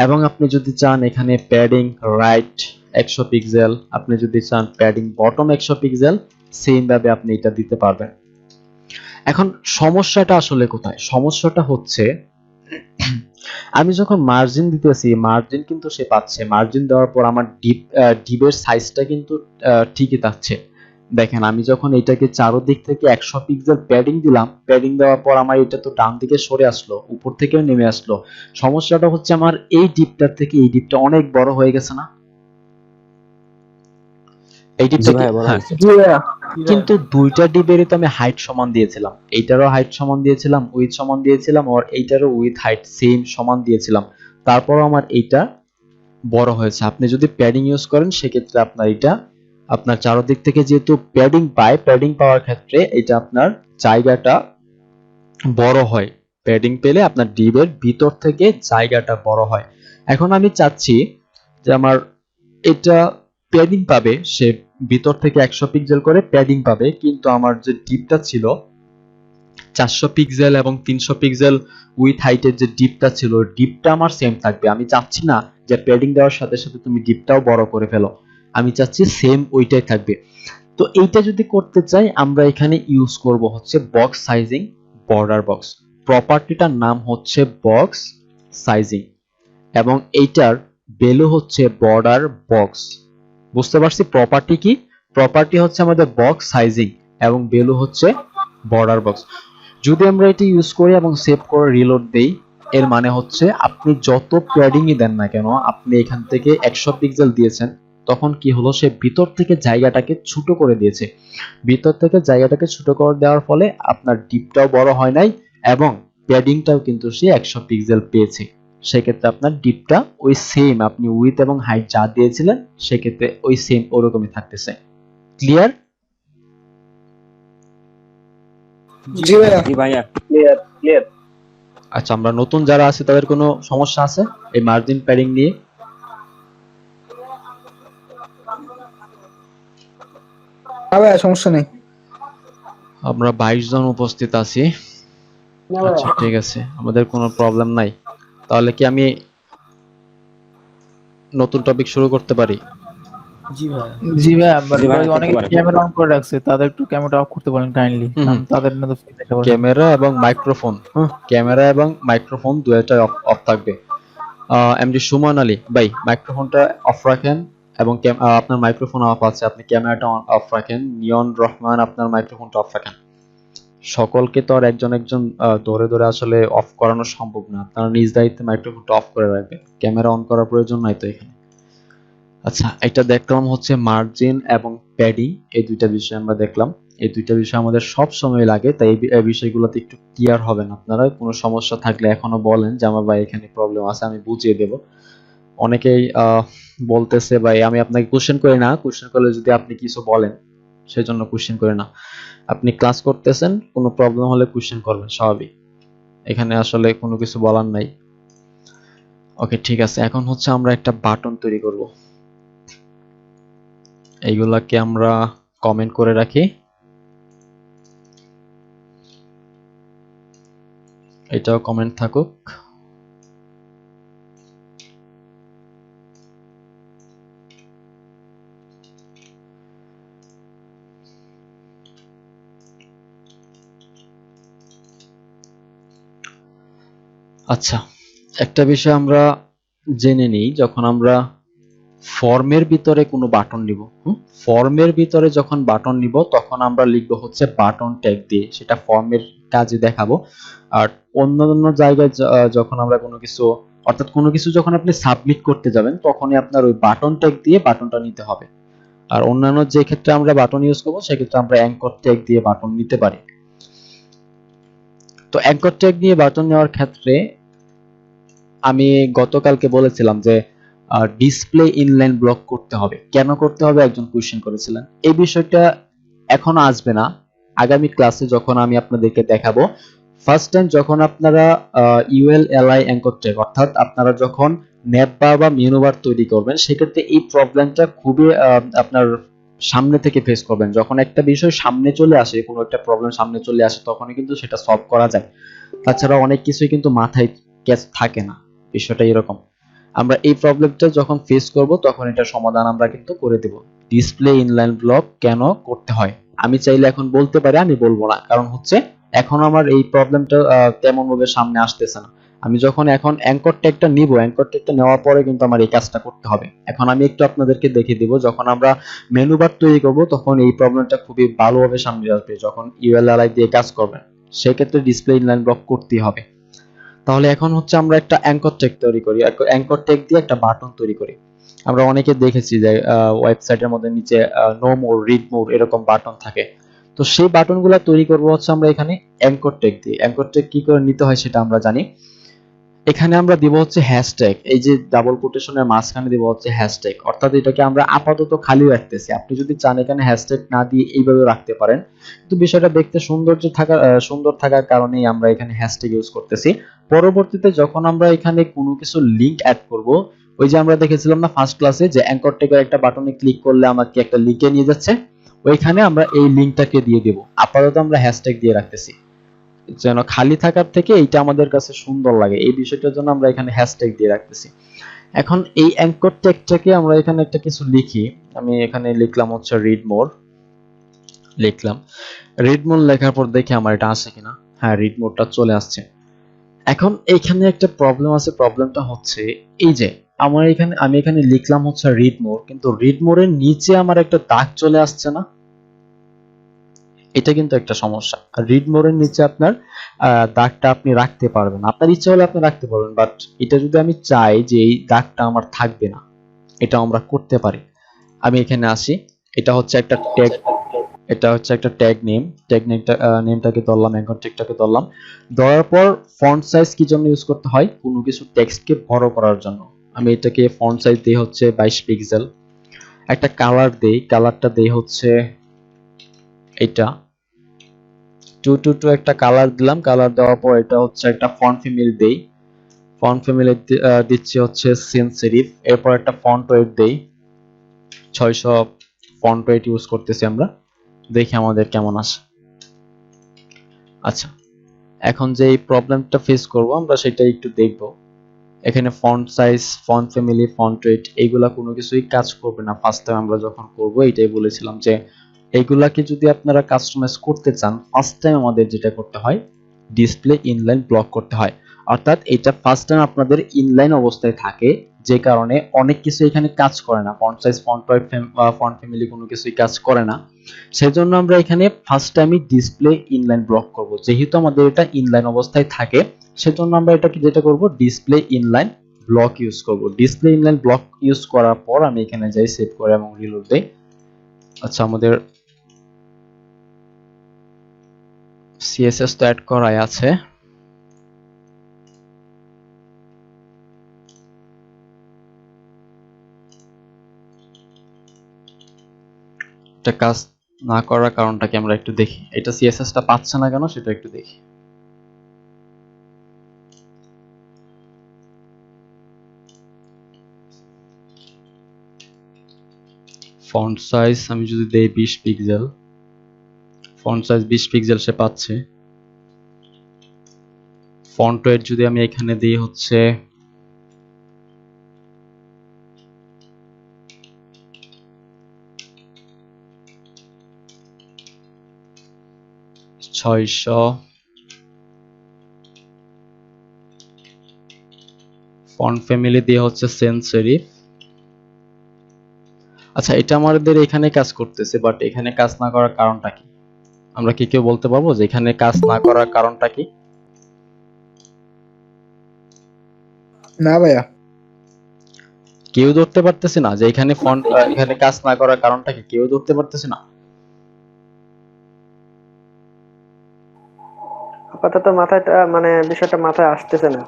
এবং আপনি যদি চান এখানে প্যাডিং রাইট 100 পিক্সেল, আপনি যদি চান প্যাডিং বটম 100 পিক্সেল, সেম ভাবে আপনি এটা দিতে পারবেন। এখন সমস্যাটা আসলে কোথায়? সমস্যাটা হচ্ছে আমি যখন মার্জিন দিতেছি, মার্জিন কিন্তু সে পাচ্ছে। মার্জিন দেওয়ার পর আমার ডিপের সাইজটা কিন্তু ঠিকই থাকছে। দেখেন আমি যখন এটাকে চারদিক থেকে 100 পিক্সেল প্যাডিং দিলাম, প্যাডিং দেওয়ার পর আমার এটা তো ডান দিকে সরে আসলো, উপর থেকেও নেমে আসলো। সমস্যাটা হচ্ছে আমার এই ডিপটার থেকে এই ডিপটা অনেক বড় হয়ে গেছে না? এই জি ডিপটা কি, ভাইয়া বড় হ্যাঁ, হয়েছে। জি ভাইয়া। কিন্তু দুইটা ডিবেরই তো আমি হাইট সমান দিয়েছিলাম। এইটারও হাইট সমান দিয়েছিলাম, উইথ সমান দিয়েছিলাম, আর এইটারও উইথ হাইট সেম সমান দিয়েছিলাম। তারপরও আমার এইটা বড় হয়েছে। আপনি যদি প্যাডিং ইউজ করেন সেক্ষেত্রে আপনার এটা, আপনার চারদিক থেকে যেহেতু প্যাডিং পায়, প্যাডিং পাওয়ার ক্ষেত্রে এটা আপনার জায়গাটা বড় হয়। প্যাডিং পেলে আপনার ডিবের ভিতর থেকে জায়গাটা বড় হয়। এখন আমি চাচ্ছি যে আমার এটা প্যাডিং পাবে, সে ভিতর থেকে 100 পিক্সেল করে প্যাডিং পাবে, কিন্তু আমার যে ডিপটা ছিল 400 পিক্সেল এবং 300 পিক্সেল উইথ হাইটের যে ডিপটা ছিল, ডিপটা আমার সেম থাকবে। আমি চাচ্ছি না যে প্যাডিং দেওয়ার সাথে সাথে তুমি ডিপটাও বড় করে ফেলো, আমি চাচ্ছি সেম ওইটাই থাকবে। তো এইটা যদি করতে চাই, আমরা এখানে ইউজ করব হচ্ছে বক্স সাইজিং, বর্ডার বক্স। প্রপার্টিটার নাম হচ্ছে বক্স সাইজিং এবং এইটার ভ্যালু হচ্ছে বর্ডার বক্স। বুঝতে পারছি প্রপার্টি কি? প্রপার্টি হচ্ছে আমাদের বক্স সাইজিং এবং ভ্যালু হচ্ছে বর্ডার বক্স। যদি আমরা এটি ইউজ করি এবং সেভ করে রিলোড দেই, এর মানে হচ্ছে আপনি যত প্যাডিংই দেন না কেন, আপনি এখান থেকে 100 পিক্সেল দিয়েছেন, তখন কি হলো, সে ভিতর থেকে জায়গাটাকে ছোট করে দিয়েছে। ভিতর থেকে জায়গাটাকে ছোট করে দেওয়ার ফলে আপনার ডিপটাও বড় হয় নাই এবং প্যাডিংটাও কিন্তু সে 100 পিক্সেল পেয়েছে। সেক্ষেত্রে আপনার ডিপটা ওই সেম, আপনি উইথ এবং হাইট যা দিয়েছিলেন সেক্ষেত্রে ওই সেম ওরকমই থাকতেছে। ক্লিয়ার? জি ভাইয়া। জি ভাইয়া। Clear clear. আচ্ছা, আমরা নতুন যারা আছে তাদের কোনো সমস্যা আছে এই মার্জিন প্যাডিং নিয়ে? না ভাইয়া সমস্যা নেই। আমরা 22 জন উপস্থিত আছি। আচ্ছা ঠিক আছে, আমাদের কোনো প্রবলেম নাই। তাহলে কি আমি নতুন টপিক শুরু করতে পারি? জি ভাইয়া। জি ভাইয়া, জি ভাইয়া, করতে অনেকে পারেন। ক্যামেরা অন করে রাখছে, তাদের একটু ক্যামেরা অফ করতে পারেন কাইন্ডলি, হুম, কারণ হুম। তাদের না তো ফ্রি দেখতে পারে। ক্যামেরা এবং মাইক্রোফোন, ক্যামেরা এবং মাইক্রোফোন দুইটাই অফ থাকবে। এমডি সুমন আলী ভাই, মাইক্রোফোনটা অফ রাখেন এবং আপনার মাইক্রোফোন অফ আছে, আপনি ক্যামেরাটা অফ রাখেন। নিয়ন রহমান, আপনার মাইক্রোফোনটা অফ রাখেন। সকলকে তো আর একজন একজন ধরে ধরে আসলে অফ করানো সম্ভব না, আপনারা নিজ দায়িত্বে মাইক্রোফোনটা অফ করে রাখবেন, ক্যামেরা অন করার প্রয়োজন নাই তো এখানে। আচ্ছা, এটা দেখলাম হচ্ছে মার্জিন এবং প্যাডিং, এই দুইটা বিষয় আমরা দেখলাম। এই দুইটা বিষয় আমাদের সব সময় লাগে, তাই এই বিষয়গুলোতে একটু ক্লিয়ার হবেন। আপনারা কোনো সমস্যা থাকলে এখনো বলেন যে আমার ভাই এখানে প্রবলেম আছে, আমি বুঝিয়ে দেব। অনেকেই বলতেছে ভাই আমি আপনাকে কোশ্চেন করি না, কোশ্চেন করলে যদি আপনি কিছু বলেন সেজন্য কোশ্চেন করি না। আপনি ক্লাস করতেছেন, কোনো প্রবলেম হলে কোশ্চেন করবেন, স্বাভাবিক। এখানে আসলে কোনো কিছু বলার নাই। ওকে ঠিক আছে, এখন হচ্ছে আমরা একটা বাটন তৈরি করব। এইগুলাকে আমরা কমেন্ট করে রাখি। এটাও কমেন্ট থাকুক। আচ্ছা, একটা বিষয় আমরা জেনে নিই, যখন আমরা ফর্মের ভিতরে কোনো বাটন নিব, ফর্মের ভিতরে যখন বাটন নিব তখন আমরা লিখবো হচ্ছে বাটন ট্যাগ দিয়ে, সেটা ফর্মের কাজে দেখাবো। আর অন্যান্য জায়গায় যখন আমরা কোনো কিছু, অর্থাৎ কোনো কিছু যখন আপনি সাবমিট করতে যাবেন তখনই আপনার ওই বাটন ট্যাগ দিয়ে বাটনটা নিতে হবে। আর অন্যান্য যে ক্ষেত্রে আমরা বাটন ইউজ করবো সেক্ষেত্রে আমরা অ্যাঙ্কর ট্যাগ দিয়ে বাটন নিতে পারি। তো অ্যাঙ্কর ট্যাগ দিয়ে বাটন নেওয়ার ক্ষেত্রে আমি গতকালকে বলেছিলাম যে ডিসপ্লে ইনলাইন ব্লক করতে হবে। কেন করতে হবে একজন কোয়েশ্চেন করেছিলেন। এই বিষয়টা এখনো আসবে না, আগামী ক্লাসে যখন আমি আপনাদেরকে দেখাবো। ফার্স্ট টাইম যখন আপনারা ইউএল এলআই অ্যাঙ্কর ট্যাগ, অর্থাৎ আপনারা যখন নেটবার বা মেনু বার তৈরি করবেন সেক্ষেত্রে এই প্রবলেমটা খুবই আপনার সামনে থেকে ফেস করবেন। যখন একটা বিষয় সামনে চলে আসে, কোনো একটা প্রবলেম সামনে চলে আসে, তখনই কিন্তু সেটা সলভ করা যায়। তাছাড়া অনেক কিছুই কিন্তু মাথায় ক্যাচ থাকে না, বিষয়টা এরকম। আমরা এই প্রবলেমটা যখন ফেস করব তখন এটার সমাধান আমরা কিন্তু করে দেব। ডিসপ্লে ইনলাইন ব্লক কেন করতে হয় আমি চাইলে এখন বলতে পারি, আমি বলবো না, কারণ হচ্ছে এখন আমার এই প্রবলেমটা তেমন ভাবে সামনে আসতেছে না। আমি যখন এখন অ্যাঙ্কর ট্যাগটা নিব, অ্যাঙ্কর ট্যাগটা নেওয়ার পরে কিন্তু আমার এই কাজটা করতে হবে। এখন আমি একটু আপনাদেরকে দেখিয়ে দিব, যখন আমরা মেনু বার তৈরি করব তখন এই প্রবলেমটা খুবই ভালোভাবে সামনে আসবে। যখন ইউএলআরআই দিয়ে কাজ করবেন সেক্ষেত্রে ডিসপ্লে ইনলাইন ব্লক করতেই হবে। তাহলে এখন হচ্ছে আমরা একটা অ্যাঙ্কর ট্যাগ তৈরি করি, অ্যাঙ্কর ট্যাগ দিয়ে একটা বাটন তৈরি করি। আমরা অনেকে দেখেছি যে ওয়েবসাইটের মধ্যে নিচে নো মোর, রিড মোর এরকম বাটন থাকে। তো সেই বাটনগুলো তৈরি করব হচ্ছে আমরা এখানে অ্যাঙ্কর ট্যাগ দিয়ে। অ্যাঙ্কর ট্যাগ কি করে নিতে হয় সেটা আমরা জানি। এখানে আমরা দিব হচ্ছে হ্যাশট্যাগ, এই যে ডাবল কোটেশনের মাঝখানে দিব হচ্ছে হ্যাশট্যাগ, অর্থাৎ এটাকে আমরা আপাতত খালি রাখতেছি। আপনি যদি চান এখানে হ্যাশট্যাগ না দিয়ে এইভাবে রাখতে পারেন, কিন্তু বিষয়টা দেখতে সুন্দর থাকার কারণেই আমরা এখানে হ্যাশট্যাগ ইউজ করতেছি। পরবর্তীতে যখন আমরা এখানে কোনো কিছু লিংক অ্যাড করব, ওই যে আমরা দেখেছিলাম না ফার্স্ট ক্লাসে যে অ্যাঙ্কর ট্যাগের একটা বাটনে ক্লিক করলে আমাকে একটা লিংকে নিয়ে যাচ্ছে, ওইখানে আমরা এই লিংকটাকে দিয়ে দেব। আপাতত আমরা হ্যাশট্যাগ দিয়ে রাখতেছি যেন খালি থাকার থেকে এইটা আমাদের কাছে সুন্দর লাগে, এই বিষয়টার জন্য আমরা এখানে হ্যাশট্যাগ দিয়ে রাখতেছি। এখন এই অ্যাঙ্কর ট্যাগটাকে আমরা এখানে একটা কিছু লিখি। আমি এখানে লিখলাম হচ্ছে রিড মোর, লিখলাম। রিড মোর লেখার পর দেখি আমার এটা আসে কিনা। হ্যাঁ, রিড মোরটা চলে আসছে। এখন এইখানে একটা প্রবলেম আছে, প্রবলেমটা হচ্ছে এই যে আমি এখানে লিখলাম হচ্ছে রিড মোর, কিন্তু রিড মোরের নিচে আমার একটা দাগ চলে আসছে না, এটা কিন্তু একটা সমস্যা। আর রিড মোরের নিচে আপনার দাগটা আপনি রাখতে পারবেন, আপনার ইচ্ছা হলে আপনি রাখতে পারবেন, বাট এটা যদি আমি চাই যে এই দাগটা আমার থাকবে না, এটা আমরা করতে পারি। আমি এখানে আসি, এটা হচ্ছে একটা ট্যাগ, এটা হচ্ছে একটা ট্যাগ নেম, ট্যাগ নেমটাকে ধরলাম, অ্যাঙ্কর ট্যাগটাকে ধরলাম। ধরার পর ফন্ট সাইজ কি জন্য ইউজ করতে হয়, কোনো কিছু টেক্সটকে বড় করার জন্য। আমি এটাকে ফন্ট সাইজ দেই হচ্ছে 22 পিক্সেল। একটা কালার দেই, কালারটা দেই হচ্ছে এটা 222 একটা কালার দিলাম। কালার দেওয়ার পর এটা হচ্ছে একটা ফন্ট ফ্যামিলি দেই, ফন্ট ফ্যামিলি দিচ্ছি হচ্ছে সেন্স সেরিফ। এরপর একটা ফন্ট ওয়েট দেই 600 ফন্ট ওয়েট ইউজ করতেছি আমরা, দেখি আমাদের কেমন আসে। আচ্ছা, এখন যে এই প্রবলেমটা ফেস করব আমরা সেটা একটু দেখব। এখানে font size, font family, font wait এগুলা কোনো কিছুই কাজ করবে না ফার্স্ট টাইম আমরা যখন করব। এটাই বলেছিলাম যে এইগুলাকে যদি আপনারা কাস্টমাইজ করতে চান ফার্স্ট টাইম আমাদের যেটা করতে হয় ডিসপ্লে ইনলাইন ব্লক করতে হয়। অর্থাৎ এটা ফার্স্ট টাইম আপনাদের ইনলাইন অবস্থায় থাকে, যে কারণে অনেক কিছু এখানে কাজ করে না, font size, font wait, font family কোনো কিছুই কাজ করে না। সেজন্য আমরা এখানে ফার্স্ট টাইমই ডিসপ্লে ইনলাইন ব্লক করব। যেহেতু আমাদের এটা ইনলাইন অবস্থায় থাকে সেজন্য আমরা এটাকে যেটা করব ডিসপ্লে ইনলাইন ব্লক ইউজ করব। ডিসপ্লে ইনলাইন ব্লক ইউজ করার পর আমি এখানে যাই, সেভ করে এবং রিলোড দেই। আচ্ছা, আমাদের সিএসএস তো অ্যাড করাই আছে। এটা কাজ না করার কারণটা কি আমরা একটু দেখি, এটা সিএসএস টা পাচ্ছে না কেন সেটা একটু দেখি। ফন্ট সাইজ আমি যদি দেই 20 পিক্সেল, ফন্ট সাইজ 20 পিক্সেল সে পাচ্ছে। ফন্ট ওয়েট যদি আমি এখানে দিই হচ্ছে 600, ফন্ট ফ্যামিলি দিয়ে হচ্ছে সেন্স সেরিফ। আচ্ছা, এটা আমাদের এখানে কাজ করতেছে, বাট এখানে কাজ না করার কারণটা কি? আমরা কি কেউ বলতে পারবো যে এখানে কাজ না করার কারণটা কি? না ভাইয়া, কেউ ধরতে পারতেছে না যে এখানে ফন্ট এখানে কাজ না করার কারণটা কি? কেউ ধরতে পারতেছে না। আপাতত মাথায় মানে বিষয়টা মাথায় আসতেছে না।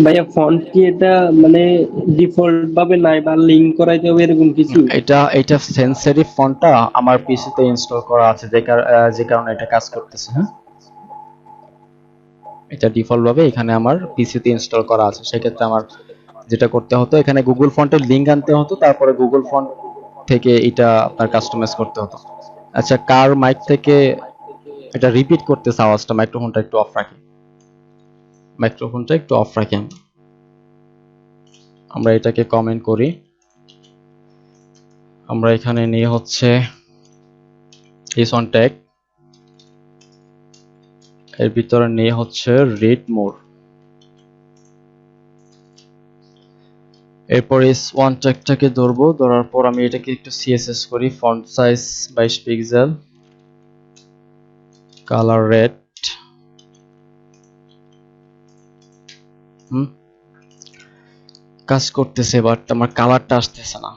ভাইয়া ফন্ট কি এটা মানে ডিফল্ট ভাবে নাই বা লিংক করাইতে হবে এরকম কিছু? এটা সেন্স সেরিফ ফন্টটা আমার পিসিতে ইনস্টল করা আছে, যে কারণে এটা কাজ করতেছে। হ্যাঁ, এটা ডিফল্ট ভাবে এখানে আমার পিসিতে ইনস্টল করা আছে। সেক্ষেত্রে আমার যেটা করতে হতো, এখানে গুগল ফন্টের লিংক আনতে হতো, তারপরে গুগল ফন্ট থেকে এটা আপনার কাস্টমাইজ করতে হতো। আচ্ছা, কার মাইক থেকে এটা রিপিট করতেছে আওয়াজটা? মাইক্রোফোনটা একটু অফ রাখি, আমরা এটাকে কমেন্ট করি। আমরা এখানে নিয়ে হচ্ছে ইসন ট্যাগ, এর ভিতরে নিয়ে হচ্ছে রিড মোর, এরপর S1 ট্যাগটাকে ধরবো। ধরার পর আমি এটাকে একটু সিএসএস করি, font size 22 pixel, colour red. কাজ করতেছে, বাট আমার কালারটা আসতেছে না।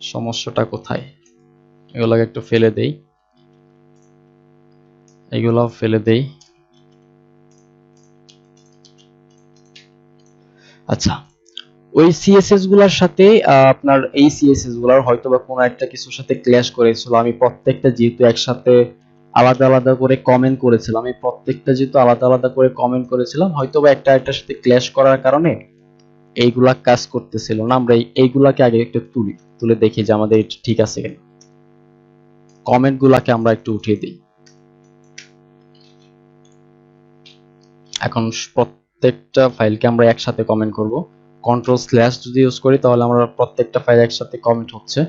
সমস্যাটা কোথায়? এগুলোকে একটু ফেলে দেই, এগুলাও ফেলে দেই। আচ্ছা, ওই সিএসএস গুলার সাথে আপনার এই সিএসএস গুলার হয়তোবা কোনো একটা কিছুর সাথে ক্ল্যাশ করেছিল। আমি প্রত্যেকটা যেহেতু একসাথে আলাদা আলাদা করে কমেন্ট করেছিলাম, হয়তোবা একটা একটার সাথে ক্ল্যাশ করার কারণে এইগুলা কাজ করতেছিল না। আমরা এইগুলাকে আগে একটু তুলে দেখি যে আমাদের এটা ঠিক আছে কিনা। কমেন্ট গুলাকে আমরা একটু উঠিয়ে দিই। এখন প্রত্যেকটা ফাইলকে আমরা একসাথে কমেন্ট করব। কন্ট্রোল স্ল্যাশ যদি ইউজ করি তাহলে আমরা প্রত্যেকটা ফাইল একসাথে কমেন্ট হচ্ছে।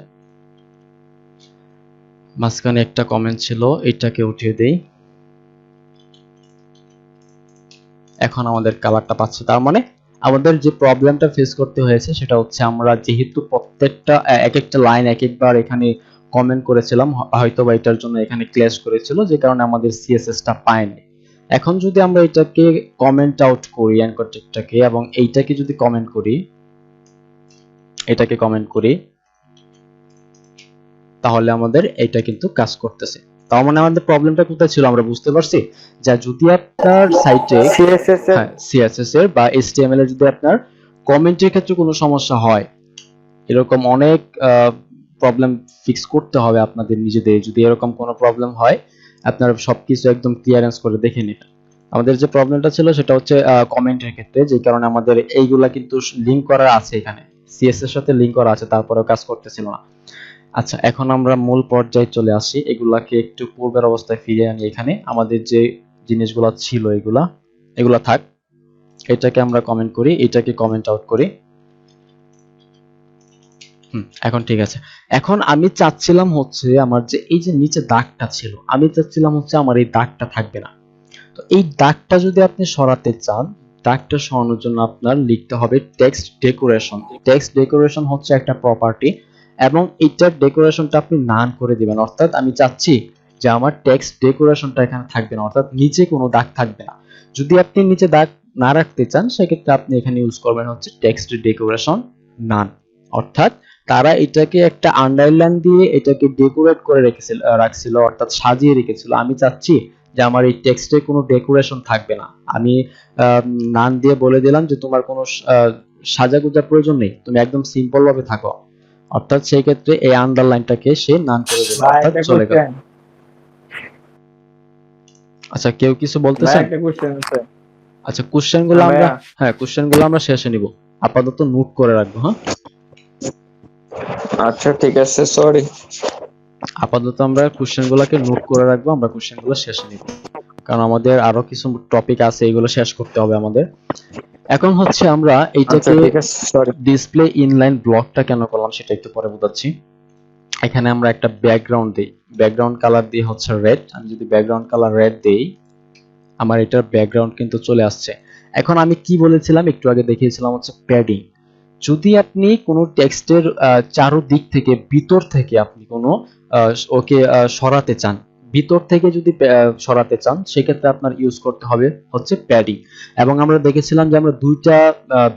মাঝখানে একটা কমেন্ট ছিল, এটাকে উঠিয়ে দেই। এখন আমাদের কালারটা পাচ্ছে। তার মানে আমাদের যে প্রবলেমটা ফেস করতে হয়েছে সেটা হচ্ছে, আমরা যেহেতু প্রত্যেকটা এক একটা লাইন এক একবার এখানে কমেন্ট করেছিলাম, হয়তো বা এটার জন্য এখানে ক্ল্যাশ করেছিল, যে কারণে আমাদের সিএসএসটা পায়নি। এখন যদি আমরা এটাকে কমেন্ট আউট করি অ্যাঙ্কর ট্যাগটাকে, এবং এইটাকে যদি কমেন্ট করি, তাহলে আমাদের এটা কিন্তু কাজ করতেছে। তার মানে আমাদের প্রবলেমটা কোথায় ছিল আমরা বুঝতে পারছি। যা যদি আপনার সাইটে সিএসএস এর বা এইচটিএমএল এর যদি আপনার কমেন্টের ক্ষেত্রে কোনো সমস্যা হয়, এরকম অনেক প্রবলেম ফিক্স করতে হবে আপনাদের নিজেদের। যদি এরকম কোনো প্রবলেম হয়, আপনারা সবকিছু একদম ক্লিয়ারেন্স করে দেখে নেবেন। আমাদের যে প্রবলেমটা ছিল সেটা হচ্ছে কমেন্টের ক্ষেত্রে, যে কারণে আমাদের এইগুলা কিন্তু লিংক করা আছে, এখানে সিএসএস এর সাথে লিংক করা আছে, তারপরেও কাজ করতেছিল না। আচ্ছা, এখন আমরা মূল পর্যায়ে চলে আসি। এগুলাকে একটু পূর্বের অবস্থায় ফিরিয়ে আনি। এখানে আমাদের যে জিনিসগুলো ছিল এগুলা থাক। এটাকে আমরা কমেন্ট করি, এটাকে কমেন্ট আউট করি। এখন ঠিক আছে। এখন আমি চাচ্ছিলাম হচ্ছে আমার যে এই যে নিচে দাগটা ছিল, আমি চাচ্ছিলাম হচ্ছে আমার এই দাগটা থাকবে না। তো এই দাগটা যদি আপনি সরাতে চান, দাগটা সরানোর জন্য আপনার লিখতে হবে টেক্সট ডেকোরেশন। টেক্সট ডেকোরেশন হচ্ছে একটা প্রপার্টি, এবং এইটার ডেকোরেশনটা আপনি নান করে দিবেন। অর্থাৎ আমি চাচ্ছি যে আমার টেক্সট ডেকোরেশনটা এখানে থাকবে না, অর্থাৎ নিচে কোনো দাগ থাকবে না। যদি আপনি নিচে দাগ না রাখতে চান, সেক্ষেত্রে আপনি এখানে ইউজ করবেন হচ্ছে টেক্সট ডেকোরেশন নান। অর্থাৎ তারা এটাকে একটা আন্ডারলাইন দিয়ে এটাকে ডেকোরেট করে রাখছিল, অর্থাৎ সাজিয়ে রেখেছিল। আমি চাচ্ছি যে আমার এই টেক্সটে কোনো ডেকোরেশন থাকবে না। আমি নান দিয়ে বলে দিলাম যে তোমার কোনো সাজাগুজার প্রয়োজন নেই, তুমি একদম সিম্পল ভাবে থাকো। অর্থাৎ সেই ক্ষেত্রে এই আন্ডারলাইনটাকে সে নান করে দিল, অর্থাৎ চলে গেল। আচ্ছা, কেউ কিছু বলতেছেন? আচ্ছা, কোশ্চেনগুলো আমরা শেষে নিব, আপাতত নোট করে রাখবো। হ্যাঁ, আচ্ছা ঠিক আছে, সরি। আপাতত আমরা কোশ্চেনগুলোকে নোট করে রাখবো, আমরা কোশ্চেনগুলো শেষে নিব, কারণ আমাদের আরো কিছু টপিক আছে, এগুলো শেষ করতে হবে আমাদের। এখন হচ্ছে আমরা এইটাকে ডিসপ্লে ইনলাইন ব্লকটা কেন করলাম সেটা একটু পরে বোঝাচ্ছি। এখানে আমরা একটা ব্যাকগ্রাউন্ড দেই, ব্যাকগ্রাউন্ড কালার দিয়ে হচ্ছে রেড। আমি যদি ব্যাকগ্রাউন্ড কালার রেড দেই, আমার এটার ব্যাকগ্রাউন্ড কিন্তু চলে আসছে। এখন আমি কি বলেছিলাম একটু আগে দেখিয়েছিলাম হচ্ছে প্যাডিং। যদি আপনি কোনো টেক্সটের চারদিক থেকে ভিতর থেকে আপনি কোনো ওকে সরাতে চান, ভিতর থেকে যদি সরাতে চান সেক্ষেত্রে আপনার ইউজ করতে হবে হচ্ছে প্যাডিং। এবং আমরা দেখেছিলাম যে আমরা দুইটা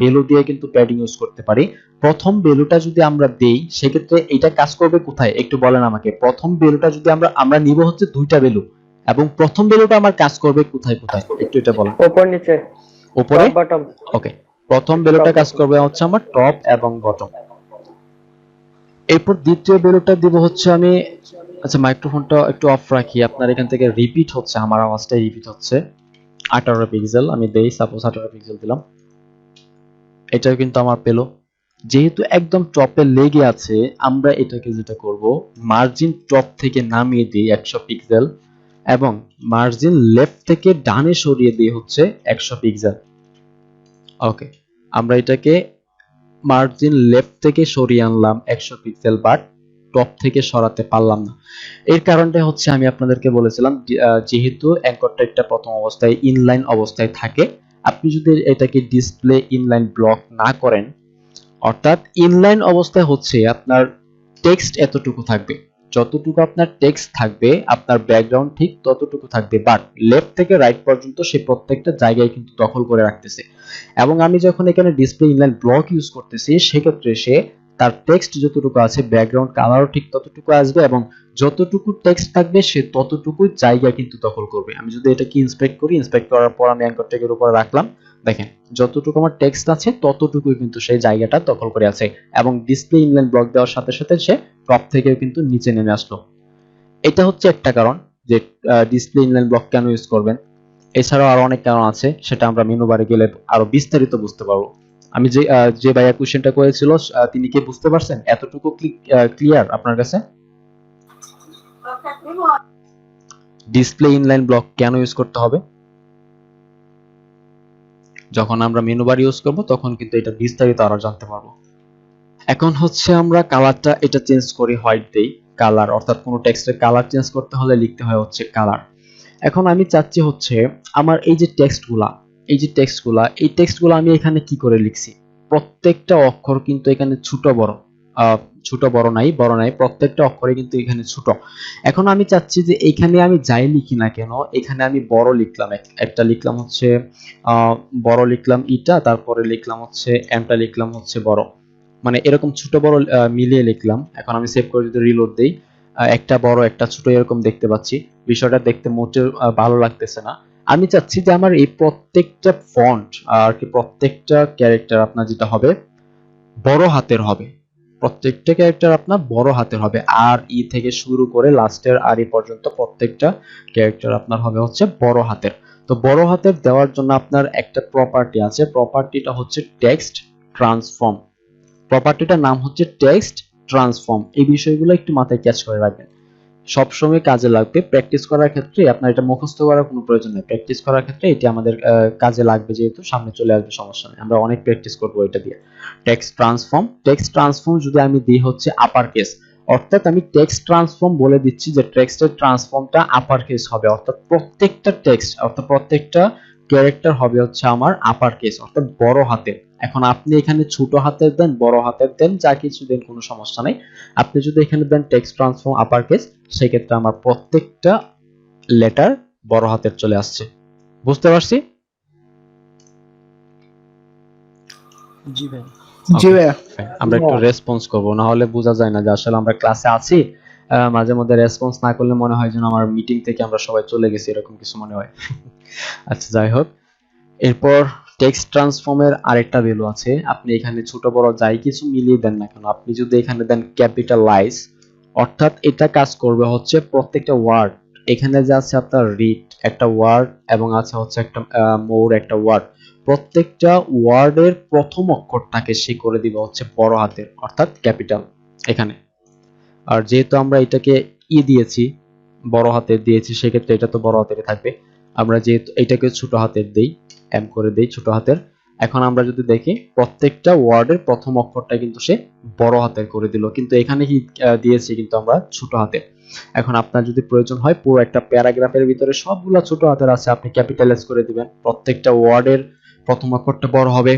ভ্যালু দিয়ে কিন্তু প্যাডিং ইউজ করতে পারি। প্রথম ভ্যালুটা যদি আমরা দেই সেক্ষেত্রে এটা কাজ করবে কোথায় একটু বলেন আমাকে। প্রথম ভ্যালুটা যদি আমরা নিব হচ্ছে দুইটা ভ্যালু, এবং প্রথম ভ্যালুটা আমার কাজ করবে কোথায় কোথায় একটু এটা বলেন। উপর নিচে, উপরে, বটম। ওকে। প্রথম ভ্যালুটা কাজ করবে হচ্ছে আমার টপ এবং বটম। এরপর দ্বিতীয় ভ্যালুটা দিব হচ্ছে আমি, আচ্ছা মাইক্রোফোনটা একটু অফ রাখি, আপনার এখান থেকে রিপিট হচ্ছে, আমার আওয়াজটাই রিপিট হচ্ছে। 18 পিক্সেল আমি দেই, সাপোজ 18 পিক্সেল দিলাম। এটাও কিন্তু আমার পেলো। যেহেতু একদম টপে লেগে আছে, আমরা এটাকে যেটা করব মার্জিন টপ থেকে নামিয়ে দিই 100 পিক্সেল, এবং মার্জিন লেফট থেকে ডানে সরিয়ে দিই হচ্ছে 100 পিক্সেল। ওকে, আমরা এটাকে মার্জিন লেফট থেকে সরিয়ে আনলাম 100 পিক্সেল, বাট টপ থেকে সরাতে পারলাম না। এর কারণটা হচ্ছে আমি আপনাদেরকে বলেছিলাম যেহেতু অ্যাঙ্কর ট্যাগটা প্রথম অবস্থায় ইনলাইন অবস্থায় থাকে, আপনি যদি এটাকে ডিসপ্লে ইনলাইন ব্লক না করেন, অর্থাৎ ইনলাইন অবস্থায় হচ্ছে আপনার টেক্সট এতটুকু থাকবে, যতটুকু আপনার টেক্সট থাকবে আপনার ব্যাকগ্রাউন্ড ঠিক ততটুকু থাকবে, বাট লেফট থেকে রাইট পর্যন্ত সে প্রত্যেকটা জায়গায় কিন্তু দখল করে রাখতেছে। এবং আমি যখন এখানে ডিসপ্লে ইনলাইন ব্লক ইউজ করতেছি সেক্ষেত্রে সে তার টেক্সট যতটুকু আছে ব্যাকগ্রাউন্ড কালারও ঠিক ততটুকু আসবে, এবং যতটুকু টেক্সট থাকবে সে ততটুকু জায়গা কিন্তু দখল করবে। আমি যদি এটাকে ইন্সপেক্ট করি, ইন্সপেক্ট করার পর আমি অ্যাঙ্কর ট্যাগের উপর রাখলাম, দেখেন যতটুকু আমার টেক্সট আছে ততটুকুই কিন্তু সেই জায়গাটা দখল করে আছে, এবং ডিসপ্লে ইনলাইন ব্লক দেওয়ার সাথে সাথে সে টপ থেকেও কিন্তু নিচে নেমে আসলো। এটা হচ্ছে একটা কারণ যে ডিসপ্লে ইনলাইন ব্লক কেন ইউজ করবেন। এছাড়াও আরো অনেক কারণ আছে, সেটা আমরা মেনু বারে গেলে আরো বিস্তারিত বুঝতে পারবো। আমি যে ভাইয়া কোশ্চেনটা করেছিল তিনি কি বুঝতে পারছেন? এতটুকু ক্লিয়ার আপনার কাছে? ডিসপ্লে ইনলাইন ব্লক কেন ইউজ করতে হবে? যখন আমরা মেনু বার ইউজ করব তখন কিন্তু এটা বিস্তারিত আরো জানতে পারবো। এখন হচ্ছে আমরা কালারটা এটা চেঞ্জ করি, হোয়াইট দেই, কালার, অর্থাৎ কোনো টেক্সটের কালার চেঞ্জ করতে হলে লিখতে হয় হচ্ছে কালার। এখন আমি চাচ্ছি হচ্ছে আমার এই যে টেক্সটগুলা, এই টেক্সটগুলো আমি এখানে কি করে লিখছি, প্রত্যেকটা অক্ষর কিন্তু এখানে ছোট বড় নাই, প্রত্যেকটা অক্ষরে কিন্তু এখানে ছোট। এখন আমি চাচ্ছি যে এখানে আমি যাই লিখি না কেন, এখানে আমি বড় লিখলাম, একটা লিখলাম হচ্ছে বড় লিখলাম ইটা, তারপরে লিখলাম হচ্ছে এমটা লিখলাম হচ্ছে বড়, মানে এরকম ছোট বড় মিলিয়ে লিখলাম। এখন আমি সেভ করে যদি রিলোড দেই, একটা বড় একটা ছোট এরকম দেখতে পাচ্ছি, বিষয়টা দেখতে মোটেও ভালো লাগতেছে না। আমি চাচ্ছি যে আমার এই প্রত্যেকটা ফন্ট আর কি প্রত্যেকটা ক্যারেক্টার আপনার যেটা হবে বড় হাতের হবে, প্রত্যেকটা ক্যারেক্টার আপনার বড় হাতের হবে, আর ই থেকে শুরু করে লাস্টের আর ই পর্যন্ত প্রত্যেকটা ক্যারেক্টার আপনার হবে হচ্ছে বড় হাতের। তো বড় হাতের দেওয়ার জন্য আপনার একটা প্রপার্টি আছে, প্রপার্টিটা হচ্ছে টেক্সট ট্রান্সফর্ম। প্রপার্টিটার নাম হচ্ছে টেক্সট ট্রান্সফর্ম। এই বিষয়গুলো একটু মাথায় ক্যাচ করে রাখবেন, সবসময় কাজে লাগবে। প্র্যাকটিস করার ক্ষেত্রে আপনার এটা মুখস্থ করার কোনো প্রয়োজন নেই, প্র্যাকটিস করার ক্ষেত্রে এটি আমাদের কাজে লাগবে, যেহেতু সামনে চলে আসবে, সমস্যা নেই, আমরা অনেক প্র্যাকটিস করবো এটা দিয়ে। টেক্সট ট্রান্সফর্ম যদি আমি দিই হচ্ছে আপার কেস, অর্থাৎ আমি টেক্সট ট্রান্সফর্ম বলে দিচ্ছি যে টেক্সটের ট্রান্সফর্মটা আপার কেস হবে, অর্থাৎ প্রত্যেকটা টেক্সট অর্থাৎ প্রত্যেকটা ক্যারেক্টার হবে হচ্ছে আমার আপার কেস, অর্থাৎ বড় হাতের। এখন আপনি এখানে ছোট হাতের দেন, বড় হাতের দেন, যা কিছু দেন, কোনো সমস্যা নেই। আপনি যদি এখানে দেন টেক্সট ট্রান্সফর্ম আপার কেস, সেক্ষেত্রে আমার প্রত্যেকটা লেটার বড় হাতের চলে আসছে। বুঝতে পারছি? জি ভাইয়া। আমরা একটু রেসপন্স করব, না হলে বোঝা যায় না যে আসলে আমরা ক্লাসে আছি। মাঝে মধ্যে রেসপন্স না করলে মনে হয় যেন আমার মিটিং থেকে আমরা সবাই চলে গেছি, এরকম কিছু মনে হয়। আচ্ছা, যাই হোক। এরপর টেক্সট ট্রান্সফর্মের আরেকটা ভ্যালু আছে, আপনি এখানে ছোট বড় যাই কিছু মিলিয়ে দেন না কেন, আপনি যদি এখানে দেন ক্যাপিটালাইজ, অর্থাৎ এটা কাজ করবে হচ্ছে প্রত্যেকটা ওয়ার্ড, এখানে যে আছে আপনার রিড একটা ওয়ার্ড এবং আছে হচ্ছে একটা মোর একটা ওয়ার্ড, প্রত্যেকটা ওয়ার্ডের প্রথম অক্ষরটাকে সে করে দিবে হচ্ছে বড় হাতের, অর্থাৎ ক্যাপিটাল এখানে। আর যেহেতু আমরা এটাকে ই দিয়েছি, বড় হাতের দিয়েছি, সেক্ষেত্রে এটা তো বড় হাতের থাকবে। আমরা যেহেতু এটাকে ছোট হাতের দেই, এম করে দেই ছোট হাতের, এখন আমরা যদি দেখি প্রত্যেকটা ওয়ার্ডের প্রথম অক্ষরটা কিন্তু সে বড় হাতের করে দিল, কিন্তু এখানে কি দিয়েছি কিন্তু আমরা ছোট হাতের। এখন আপনার যদি প্রয়োজন হয় পুরো একটা প্যারাগ্রাফের ভিতরে সবগুলা ছোট হাতের আছে, আপনি ক্যাপিটালাইজ করে দিবেন, প্রত্যেকটা ওয়ার্ডের প্রথম অক্ষরটা বড় হবে।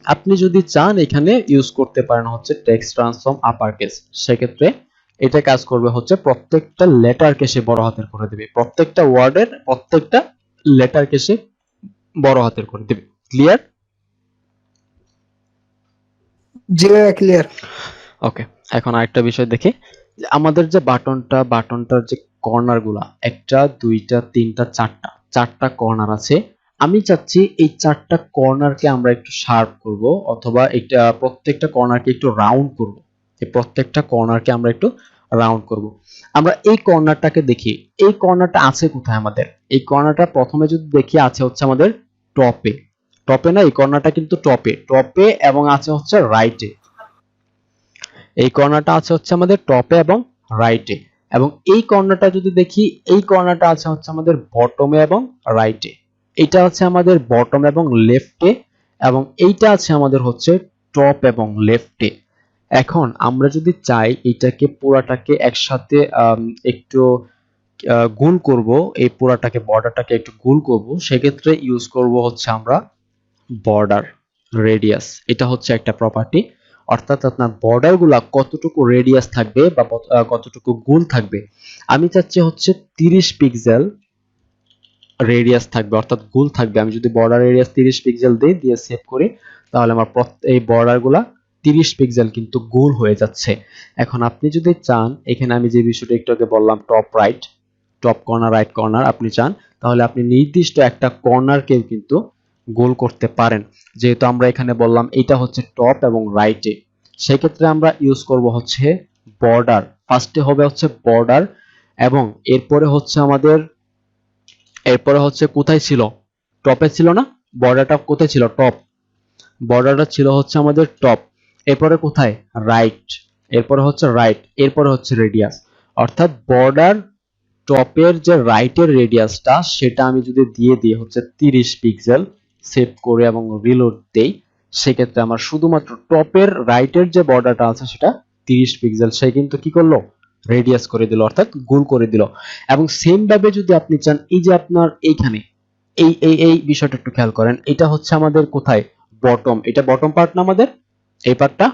আপনি যদি চান এখানে ইউজ করতে পারেন হচ্ছে টেক্সট ট্রান্সফর্ম আপার কেস, সেক্ষেত্রে এটা কাজ করবে হচ্ছে প্রত্যেকটা লেটারকে সে বড় হাতের করে দিবে, প্রত্যেকটা ওয়ার্ডের প্রত্যেকটা লেটারকে সে বড় হাতের করে দিবে। ক্লিয়ার? জি ভাইয়া ক্লিয়ার। ওকে, এখন আরেকটা বিষয় দেখি, যে আমাদের যে বাটনটার যে কর্নার গুলা, একটা দুইটা তিনটা চারটা কর্নার আছে। আমি চাচ্ছি এই চারটা কর্নারকে আমরা একটু শার্প করব, অথবা এটা প্রত্যেকটা কর্নারকে একটু রাউন্ড করব। এই প্রত্যেকটা কর্নারকে আমরা একটু রাউন্ড করব। আমরা এই কর্নারটাকে দেখি, এই কর্নারটা আছে কোথায় আমাদের? এই কর্নারটা প্রথমে যদি দেখি আছে হচ্ছে আমাদের টপে না, এই কর্নারটা কিন্তু টপে এবং আছে হচ্ছে রাইটে। এই কর্নারটা আছে হচ্ছে আমাদের টপে এবং রাইটে, এবং এই কর্নারটা যদি দেখি, এই কর্নারটা আছে হচ্ছে আমাদের বটমে এবং রাইটে। এটা আছে আমাদের বটম এবং লেফটে, এবং এইটা আছে আমাদের হচ্ছে টপ এবং লেফটে। এখন আমরা যদি চাই এটাকে পুরাটাকে একসাথে একটু গোল করব, এই পুরাটাকে বর্ডারটাকে একটু গোল করব, সেক্ষেত্রে ইউজ করব হচ্ছে আমরা বর্ডার রেডিয়াস। এটা হচ্ছে একটা প্রপার্টি, অর্থাৎ আপনার বর্ডার গুলা কতটুকু রেডিয়াস থাকবে বা কতটুকু গোল থাকবে। আমি চাচ্ছি হচ্ছে 30 পিক্সেল রেডিয়াস থাকবে, অর্থাৎ গোল থাকবে। আমি যদি বর্ডার রেডিয়াস 30 পিক্সেল দিয়ে সেভ করি, তাহলে আমার এই বর্ডার গুলা 30 পিক্সেল কিন্তু গোল হয়ে যাচ্ছে। এখন আপনি যদি চান, এখানে আমি যে বিষয়টা একটু আগে বললাম টপ কর্নার রাইট কর্নার, আপনি চান তাহলে আপনি নির্দিষ্ট একটা কর্নারকেও কিন্তু গোল করতে পারেন। যেহেতু আমরা এখানে বললাম এটা হচ্ছে টপ এবং রাইটে, সেক্ষেত্রে আমরা ইউজ করব হচ্ছে বর্ডার। ফার্স্টে হবে হচ্ছে বর্ডার, এবং এরপরে হচ্ছে কোথায় ছিল? টপে ছিল না? বর্ডারটা কোথায় ছিল? বর্ডারটা ছিল হচ্ছে আমাদের টপ। এরপরে কোথায়? রাইট। এরপরে হচ্ছে রাইট, এরপরে হচ্ছে রেডিয়াস। অর্থাৎ বর্ডার টপের যে রাইটের রেডিয়াসটা, সেটা আমি যদি দিয়ে হচ্ছে 30 পিক্সেল সেভ করে এবং রিলোড দেই, সেক্ষেত্রে আমার শুধুমাত্র টপের রাইটের যে বর্ডারটা আছে সেটা 30 পিক্সেল সে কিন্তু কি করলো? রেডিয়াস করে দিল, অর্থাৎ গোল করে দিল। এবং সেম ভাবে যদি আপনি চান, এই যে আপনার এইখানে এই বিষয়টা একটু খেয়াল করেন, এটা হচ্ছে আমাদের কোথায়? বটম। এটা বটম পার্ট না আমাদের? এই পার্টটা,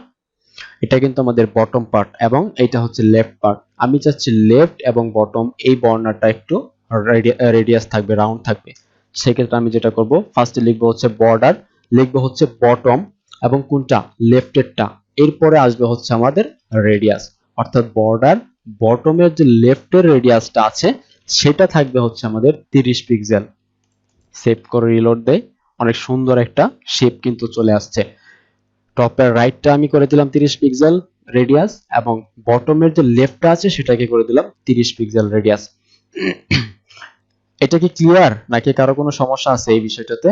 এটা কিন্তু আমাদের বটম পার্ট, এবং এটা হচ্ছে লেফট পার্ট। আমি চাচ্ছি লেফট এবং বটম এই বর্ডারটা একটু রেডিয়াস থাকবে, রাউন্ড থাকবে। সেক্ষেত্রে আমি যেটা করব, ফার্স্টে লিখবো হচ্ছে বর্ডার, লিখবো হচ্ছে বটম, এবং কোনটা? লেফটেরটা। এরপরে আসবে হচ্ছে আমাদের রেডিয়াস, অর্থাৎ বর্ডার বটমের যে লেফটের রেডিয়াসটা আছে সেটা থাকবে হচ্ছে আমাদের 30 পিক্সেল। সেভ করে রিলোড দেই, অনেক সুন্দর একটা শেপ কিন্তু চলে আসছে। টপের রাইটটা আমি করে দিলাম 30 পিক্সেল রেডিয়াস, এবং বটমের যে লেফটটা আছে সেটাকে করে দিলাম 30 পিক্সেল রেডিয়াস। এটা কি ক্লিয়ার, নাকি কারো কোনো সমস্যা আছে এই বিষয়টাতে?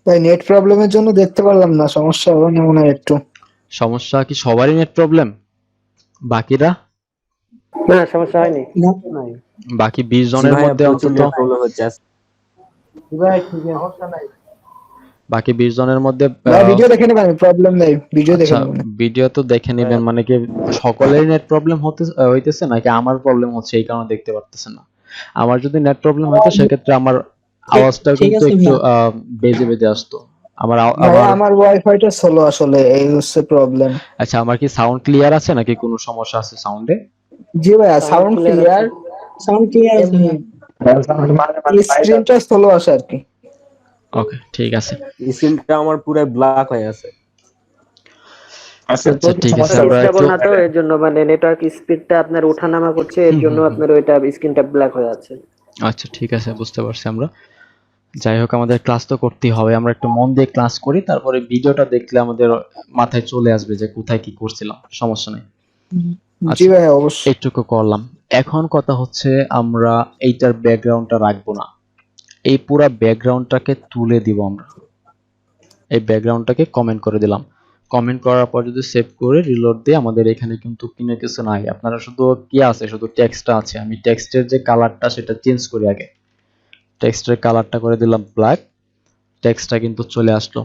ভাই নেট প্রবলেমের জন্য দেখতে পারলাম না, সমস্যা হবে না মনে হয় একটু। সমস্যা কি সবারই নেট প্রবলেম? বাকিরা? না সমস্যা হয়নি। বাকি 20 জনের মধ্যে অন্তত প্রবলেম হচ্ছে আজকে। ভাই ঠিক আছে, সমস্যা নাই। বাকি 20 জনের মধ্যে ভাই ভিডিও দেখে নেবেন, প্রবলেম নেই, ভিডিও দেখে আচ্ছা, নেবেন। ভিডিও তো দেখে নেবেন, মানে কি সকলেরই নেট প্রবলেম হইতেছে নাকি আমার প্রবলেম হচ্ছে এই কারণে দেখতে পারতেছেন না? আমার যদি নেট প্রবলেম হতো সেক্ষেত্রে আমার আওয়াজটা কিন্তু একটু বেজে আসতো। ভাই আমার ওয়াইফাইটা স্লো আসলে, এই হচ্ছে প্রবলেম। আচ্ছা, আমার কি সাউন্ড ক্লিয়ার আছে নাকি কোনো সমস্যা আছে সাউন্ডে? জি ভাইয়া সাউন্ড ক্লিয়ার, স্ক্রিনটা স্লো আসে আর কি। ওকে, ঠিক আছে। স্ক্রিনটা আমার পুরো ব্ল্যাক হয়ে আছে। আচ্ছা, ঠিক আছে। আমরা স্টেবল একটু না তো, এর জন্য মানে নেটওয়ার্ক স্পিডটা আপনার ওঠানামা করছে, এর জন্য আপনার ওইটা স্ক্রিনটা ব্ল্যাক হয়ে আছে। আচ্ছা, ঠিক আছে, বুঝতে পারছি আমরা। যাই হোক, আমাদের ক্লাস তো করতেই হবে, আমরা একটু মন দিয়ে ক্লাস করি, তারপরে ভিডিওটা দেখলে আমাদের মাথায় চলে আসবে যে কোথায় কি করছিলাম, সমস্যা নেই। জি ভাই অবশ্যই। এইটুকু করলাম। এখন কথা হচ্ছে, আমরা এইটার ব্যাকগ্রাউন্ডটা রাখবো না, এই পুরা ব্যাকগ্রাউন্ডটাকে তুলে দিব আমরা। এই ব্যাকগ্রাউন্ডটাকে কমেন্ট করে দিলাম। কমেন্ট করার পর যদি সেভ করে রিলোড দিই, আমাদের এখানে কিন্তু কোনো কিছু নাই। আপনারা শুধু কি আছে, শুধু টেক্সটটা আছে। আমি টেক্সটের যে কালারটা সেটা চেঞ্জ করি আগে। টেক্সটের কালারটা করে দিলাম ব্ল্যাক, টেক্সটটা কিন্তু চলে আসলো।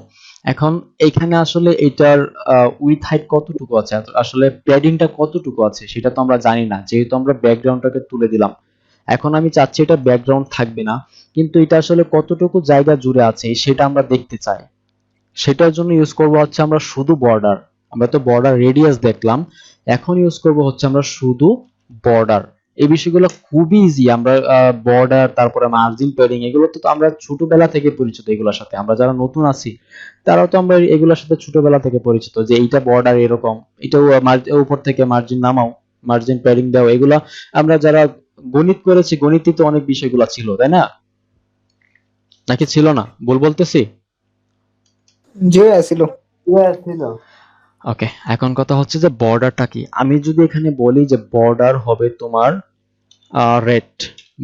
এখন এখানে আসলে এটার উইথ হাইট কতটুকু আছে, আসলে প্যাডিংটা কতটুকু আছে সেটা তো আমরা জানি না, যেহেতু আমরা ব্যাকগ্রাউন্ডটাকে তুলে দিলাম। এখন আমি চাচ্ছি এটা ব্যাকগ্রাউন্ড থাকবে না, কিন্তু এটা আসলে কতটুকু জায়গা জুড়ে আছে সেটা আমরা দেখতে চাই। সেটার জন্য ইউজ করব হচ্ছে আমরা শুধু বর্ডার। আমরা তো বর্ডার রেডিয়াস দেখলাম, এখন ইউজ করব হচ্ছে আমরা শুধু বর্ডার। এই বিষয়গুলো খুবই ইজি। আমরা বর্ডার, তারপরে মার্জিন, প্যাডিং, এগুলো তো আমরা ছোটবেলা থেকে পরিচিত। এগুলোর সাথে আমরা যারা নতুন আছি তারাও তো আমরা এগুলোর সাথে ছোটবেলা থেকে পরিচিত, যে এইটা বর্ডার এরকম, এটাও উপর থেকে মার্জিন নামাও, মার্জিন প্যাডিং দাও। এগুলা আমরা যারা গণিত করেছি, গণিতে তো অনেক বিষয়গুলো ছিল, তাই না? নাকি ছিল না? ভুল বলতেছি? জি ছিল। ওকে, এখন কথা হচ্ছে যে বর্ডারটা কি। আমি যদি এখানে বলি যে বর্ডার হবে তোমার রেড,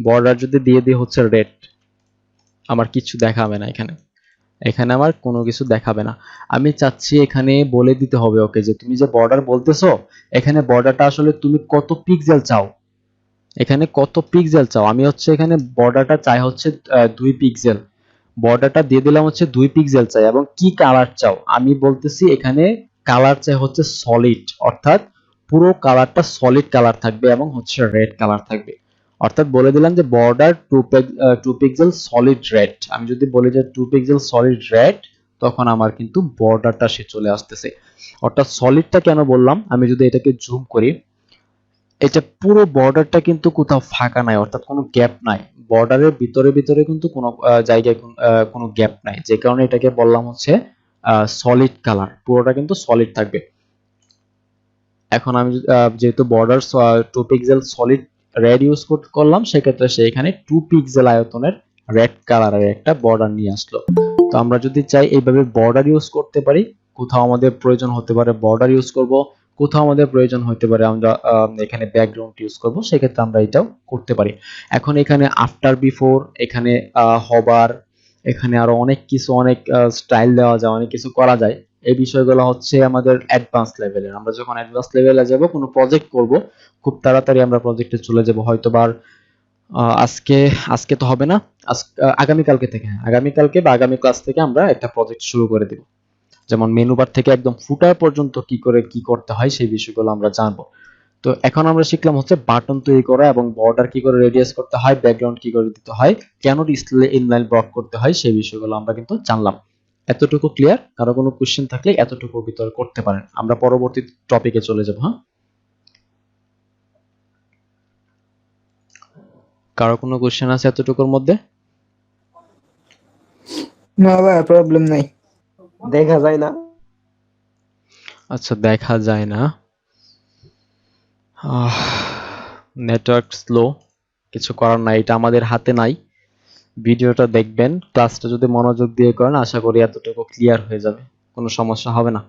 বর্ডার যদি দিয়ে দিই হচ্ছে রেড, আমার কিছু দেখাবে না এখানে, এখানে আমার কোনো কিছু দেখাবে না। আমি চাচ্ছি এখানে বলে দিতে হবে ওকে, যে তুমি যে বর্ডার বলতেছো, এখানে বর্ডারটা আসলে তুমি কত পিক্সেল চাও, এখানে কত পিক্সেল চাও। আমি হচ্ছে এখানে বর্ডারটা চাই হচ্ছে 2 পিক্সেল, বর্ডারটা দিয়ে দিলাম হচ্ছে 2 পিক্সেল চাই। এবং কি কালার চাও, আমি বলতেছি এখানে কালার চাই হচ্ছে সলিড, অর্থাৎ পুরো কালারটা সলিড কালার থাকবে এবং হচ্ছে রেড কালার থাকবে। অর্থাৎ বলে দিলাম যে বর্ডার 2 পিক্সেল সলিড রেড। আমি যদি বলি যে 2 পিক্সেল সলিড রেড, তখন আমার কিন্তু বর্ডারটা সে চলে আসতেছে। অর্থাৎ সলিডটা কেন বললাম, আমি যদি এটাকে জুম করি, এটা পুরো বর্ডারটা কিন্তু কোথাও ফাঁকা নাই, অর্থাৎ কোনো গ্যাপ নাই। বর্ডারের ভিতরে ভিতরে কিন্তু কোনো জায়গায় কোনো গ্যাপ নাই, যে কারণে এটাকে বললাম হচ্ছে সলিড কালার, পুরোটা কিন্তু সলিড থাকবে। এখন আমি যেহেতু border 2 pixel solid red use করলাম, সেক্ষেত্রে সে এখানে 2 পিক্সেল আয়তনের রেড কালারের একটা বর্ডার নিয়ে আসলো। তো আমরা যদি চাই এইভাবে বর্ডার ইউজ করতে পারি, কোথাও আমাদের প্রয়োজন হতে পারে বর্ডার ইউজ করব, কোথাও আমাদের প্রয়োজন হতে পারে আমরা এখানে ব্যাকগ্রাউন্ড ইউজ করব, সেক্ষেত্রে আমরা এটাও করতে পারি। এখন এখানে আফটার বিফোর, এখানে হবার, এখানে আরো অনেক কিছু, অনেক স্টাইল দেওয়া যায়, অনেক কিছু করা যায়। এই বিষয়গুলো হচ্ছে আমাদের অ্যাডভান্স লেভেলের। আমরা যখন অ্যাডভান্স লেভেলে যাব, কোনো প্রজেক্ট করব, খুব তাড়াতাড়ি আমরা প্রজেক্টে চলে যাব। হয়তোবা আজকে আজকে তো হবে না, আগামীকালকে থেকে, আগামীকালকে বা আগামী ক্লাস থেকে আমরা একটা প্রজেক্ট শুরু করে দেব। যেমন মেনু বার থেকে একদম ফুটার পর্যন্ত কি করে কি করতে হয় সেই বিষয়গুলো আমরা জানবো। তো এখন আমরা শিখলাম হচ্ছে বাটন তৈরি করা এবং বর্ডার কি করে রেডিয়াস করতে হয়, ব্যাকগ্রাউন্ড কি করে দিতে হয়, কেন ডিসপ্লে ইনলাইন ব্লক করতে হয়, সেই বিষয়গুলো আমরা কিন্তু জানলাম। এতটুকু ক্লিয়ার? কারো কোনো কোশ্চেন থাকলে এতটুকুর ভিতরে করতে পারেন। আমরা পরবর্তী টপিকে চলে যাব। হ্যাঁ, কারো কোনো কোশ্চেন আছে এতটুকুর মধ্যে? না ভাই, প্রবলেম নাই। দেখা যায় না। আচ্ছা, দেখা যায় না, নেটওয়ার্ক স্লো, কিছু করার নাই, এটা আমাদের হাতে নাই। ভিডিওটা দেখবেন, ক্লাসটা যদি মনোযোগ দিয়ে করেন, আশা করি এতটুকু ক্লিয়ার হয়ে যাবে, কোনো সমস্যা হবে না।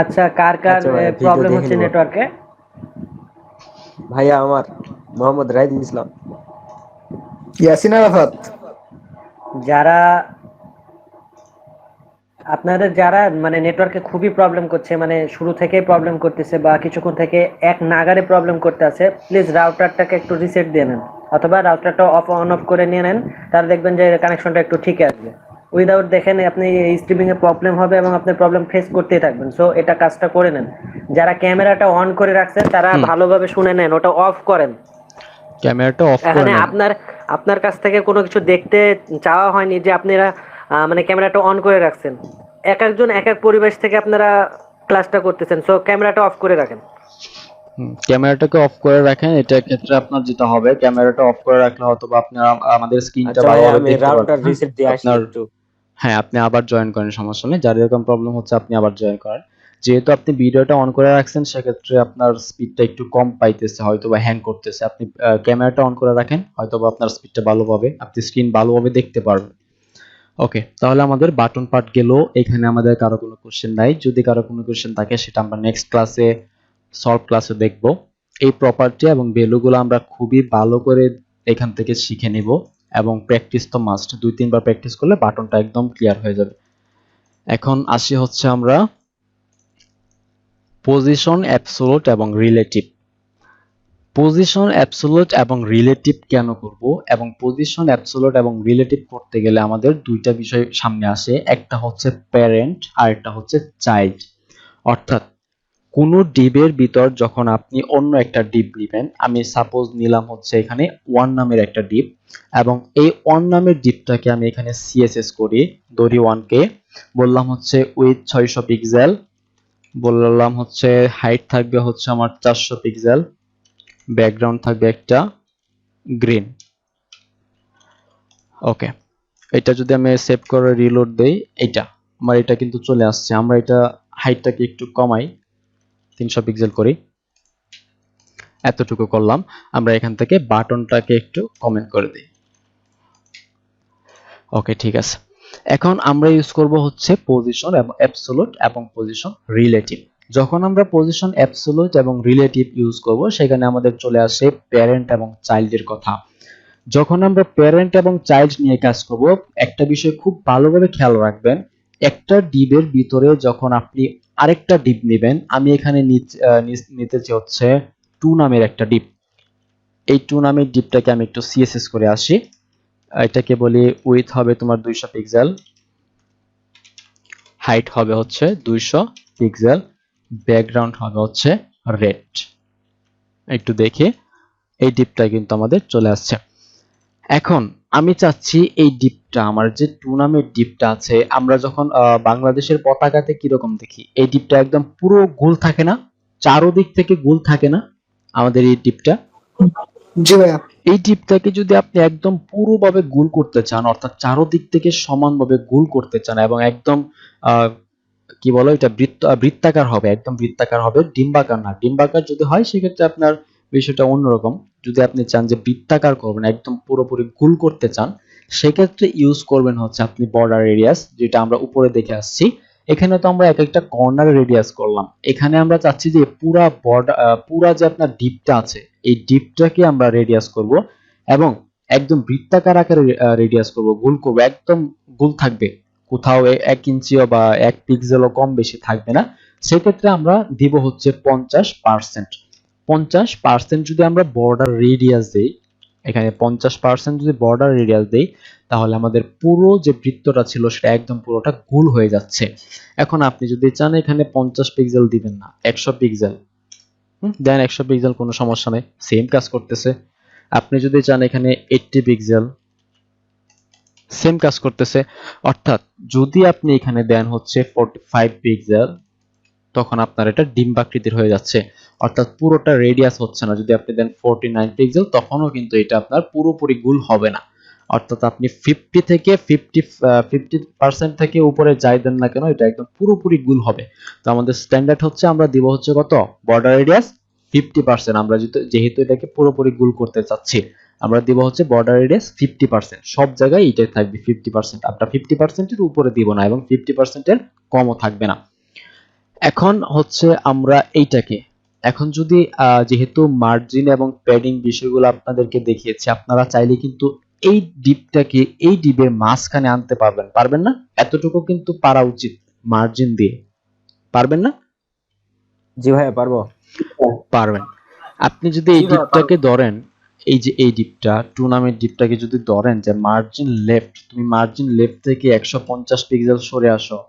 আচ্ছা, কার কার আচ্ছা ভাইয়া, ভিডিও প্রবলেম দেখে হচ্ছে নিবো। নেটওয়ার্কে? ভাইয়া আমার মোহাম্মদ রাইদ ইসলাম। ইয়াসিন আরাফাত। যারা আপনাদের যারা মানে নেটওয়ার্কে খুবই প্রবলেম করছে, মানে শুরু থেকেই প্রবলেম করতেছে বা কিছুক্ষণ থেকে এক নাগারে প্রবলেম করতে আছে, প্লিজ রাউটারটাকে একটু রিসেট দিয়ে নেন, অথবা রাউটারটা অন অফ করে নিয়ে নেন, তাহলে দেখবেন যে কানেকশনটা একটু ঠিক আসবে। উইদাউট দেখেন আপনি এই স্ট্রিমিং এ প্রবলেম হবে এবং আপনি প্রবলেম ফেস করতেই থাকবেন। সো এটা কাজটা করে নেন। যারা ক্যামেরাটা অন করে রাখছেন তারা ভালোভাবে শুনে নেন, ওটা অফ করেন। ক্যামেরাটা অফ করে এখানে নেন। আপনার কাছ থেকে কোনো কিছু দেখতে চাওয়া হয়নি যে আপনারা মানে ক্যামেরাটা অন করে রাখছেন। এক একজন এক এক পরিবেশ থেকে আপনারা ক্লাসটা করতেছেন, সো ক্যামেরাটা অফ করে রাখেন। ক্যামেরাটাকে অফ করে রাখেন। এটার ক্ষেত্রে আপনার যেটা হবে, ক্যামেরাটা অফ করে রাখলে হয়তো আপনারা আমাদের স্ক্রিনটা আচ্ছা ভাইয়া, ভালোভাবে আমি দেখতে রাউটার পারবেন। রিসেট দিয়ে আসি আপনার একটু। হ্যাঁ, আপনি আবার জয়েন করেন, সমস্যা নেই। যার এরকম প্রবলেম হচ্ছে আপনি আবার জয়েন করেন। যেহেতু আপনি ভিডিওটা অন করে রাখছেন, সেক্ষেত্রে আপনার স্পিডটা একটু কম পাইতেছে, হয়তোবা হ্যাং করতেছে। আপনি ক্যামেরাটা অন করে রাখেন, হয়তোবা আপনার স্পিডটা ভালো পাবে, আপনি স্ক্রিন ভালোভাবে দেখতে পারবেন। ওকে, তাহলে আমাদের বাটন পার্ট গেল। এখানে আমাদের কারো কোনো কোশ্চেন নাই। যদি কারো কোনো কোশ্চেন থাকে, সেটা আমরা নেক্সট ক্লাসে, সলভ ক্লাসে দেখব। এই প্রপার্টি এবং ভ্যালুগুলো আমরা খুবই ভালো করে এখান থেকে শিখে নিব, এবং প্র্যাকটিস তো মাস্ট। 2-3 বার প্র্যাকটিস করলে বাটনটা একদম ক্লিয়ার হয়ে যাবে। এখন আসি হচ্ছে আমরা পজিশন, অ্যাবসোলুট এবং রিলেটিভ। পজিশন অ্যাবসোলিউট এবং রিলেটিভ কেন করব, এবং পজিশন অ্যাবসোলিউট এবং রিলেটিভ করতে গেলে আমাদের দুইটা বিষয় সামনে আসে, একটা হচ্ছে প্যারেন্ট আর একটা হচ্ছে চাইল্ড। অর্থাৎ কোনো ডিবের ভিতর যখন আপনি অন্য একটা ডিপ নেবেন, আমি সাপোজ নিলাম হচ্ছে এখানে 1 নামের একটা ডিপ, এবং এই 1 নামের ডিপটাকে আমি এখানে সিএসএস করি, ধরি 1 কে, বললাম হচ্ছে উইথ 600 পিক্সেল, বললাম হচ্ছে হাইট থাকবে হচ্ছে আমার 400 পিক্সেল, ব্যাকগ্রাউন্ড থাকবে একটা গ্রিন। ওকে, এটা যদি আমি সেভ করে রিলোড দেই, এটা আমার এটা কিন্তু চলে আসছে। আমরা এটা হাইটটাকে একটু কমাই, 300 পিক্সেল করি, এতটুকু করলাম। আমরা এখান থেকে বাটনটাকে একটু কমেন্ট করে দিই। ওকে, ঠিক আছে। এখন আমরা ইউজ করব হচ্ছে পজিশন এবং অ্যাবসোলিউট এবং পজিশন রিলেটিভ। যখন আমরা পজিশন অ্যাবসোলিউট এবং রিলেটিভ ইউজ করব, সেখানে আমাদের চলে আসে প্যারেন্ট এবং চাইল্ডের কথা। যখন আমরা প্যারেন্ট এবং চাইল্ড নিয়ে কাজ করব, একটা বিষয় খুব ভালোভাবে খেয়াল রাখবেন, একটা ডিবের ভিতরে যখন আপনি আরেকটা ডিপ নেবেন, আমি এখানে নিতেছি হচ্ছে 2 নামের একটা ডিপ। এই 2 নামের ডিপটাকে আমি একটু সিএসএস করে আসি, এটাকে বলি উইথ হবে তোমার 200 পিক্সেল, হাইট হবে হচ্ছে 200 পিক্সেল, ব্যাকগ্রাউন্ড হবে হচ্ছে রেড। একটু দেখে এই ডিপটা কিন্তু আমাদের চলে আসছে। এখন আমি চাচ্ছি এই ডিপটা, আমার যে 2 নামের ডিপটা আছে, আমরা যখন বাংলাদেশের পতাকাতে কিরকম দেখি, এই ডিপটা একদম পুরো গোল থাকে না, চারোদিক থেকে গোল থাকে না আমাদের এই ডিপটা। জি ভাইয়া। এই ডিপটাকে যদি আপনি একদম পুরোভাবে গোল করতে চান, অর্থাৎ চারোদিক থেকে সমানভাবে গোল করতে চান এবং একদম কি বলো, এটা বৃত্তাকার হবে, একদম বৃত্তাকার হবে, ডিম্বাকার না। ডিম্বাকার যদি হয় সেক্ষেত্রে আপনার বিষয়টা অন্যরকম। যদি আপনি চান যে বৃত্তাকার করবেন, একদম পুরোপুরি গোল করতে চান, সেক্ষেত্রে ইউজ করবেন হচ্ছে আপনি বর্ডার রেডিয়াস, যেটা আমরা উপরে দেখে আসছি। এখানে তো আমরা এক একটা কর্নার রেডিয়াস করলাম, এখানে আমরা চাচ্ছি যে পুরা বর্ডার, পুরা যে আপনার ডিপটা আছে, এই ডিপটাকে আমরা রেডিয়াস করব এবং একদম বৃত্তাকার আকারে রেডিয়াস করব, গোল করব, একদম গোল থাকবে, কোথাও 1 ইঞ্চিও বা 1 পিক্সেলও কম বেশি থাকবে না। সেক্ষেত্রে আমরা দিব হচ্ছে 50%। 50% যদি আমরা বর্ডার রেডিয়াস দেই, এখানে 50% যদি বর্ডার রেডিয়াস দেই, তাহলে আমাদের পুরো যে বৃত্তটা ছিল সেটা একদম পুরোটা গোল হয়ে যাচ্ছে। এখন আপনি যদি চান এখানে 50 পিক্সেল দিবেন না, 100 পিক্সেল দেন, 100 পিক্সেল কোনো সমস্যা নেই, সেম কাজ করতেছে। আপনি যদি চান এখানে 80 পিক্সেল, সেম কাজ করতেছে। অর্থাৎ যদি আপনি এখানে দেন হচ্ছে 45 পিক্সেল, তখন আপনার এটা ডিম্বাকৃতির হয়ে যাচ্ছে, অর্থাৎ পুরোটা রেডিয়াস হচ্ছে না। যদি আপনি দেন 49 পিক্সেল, তখনও কিন্তু এটা আপনার পুরোপুরি গোল হবে না। অর্থাৎ আপনি 50% থেকে উপরে যাই দেন না কেন, এটা একদম পুরোপুরি গোল হবে। তো আমাদের স্ট্যান্ডার্ড হচ্ছে আমরা দিব হচ্ছে কত, বর্ডার রেডিয়াস 50%। আমরা যেহেতু এটাকে পুরোপুরি গোল করতে চাচ্ছি, আমরা দিব হচ্ছে বর্ডার রেডিয়াস 50%। সব জায়গায় এটাই থাকবে 50%, আমরা 50% এর উপরে দিব না এবং 50% এর কমও থাকবে না। এখন হচ্ছে আমরা এইটাকে, এখন যদি যেহেতু মার্জিন এবং প্যাডিং বিষয়গুলো আপনাদেরকে দেখিয়েছি, আপনারা চাইলে কিন্তু এই ডিপটাকে এই ডিপের মাঝখানে আনতে পারবেন না? এতটুকু কিন্তু পারা উচিত, মার্জিন দিয়ে। পারবেন না? জি ভাইয়া পারবো। পারবেন। আপনি যদি এই ডিপটাকে ধরেন, এই যে এই ডিপটা, 2 নামের ডিপটাকে যদি ধরেন যে মার্জিন লেফট, তুমি মার্জিন লেফট থেকে 150 পিক্সেল সরে আসো,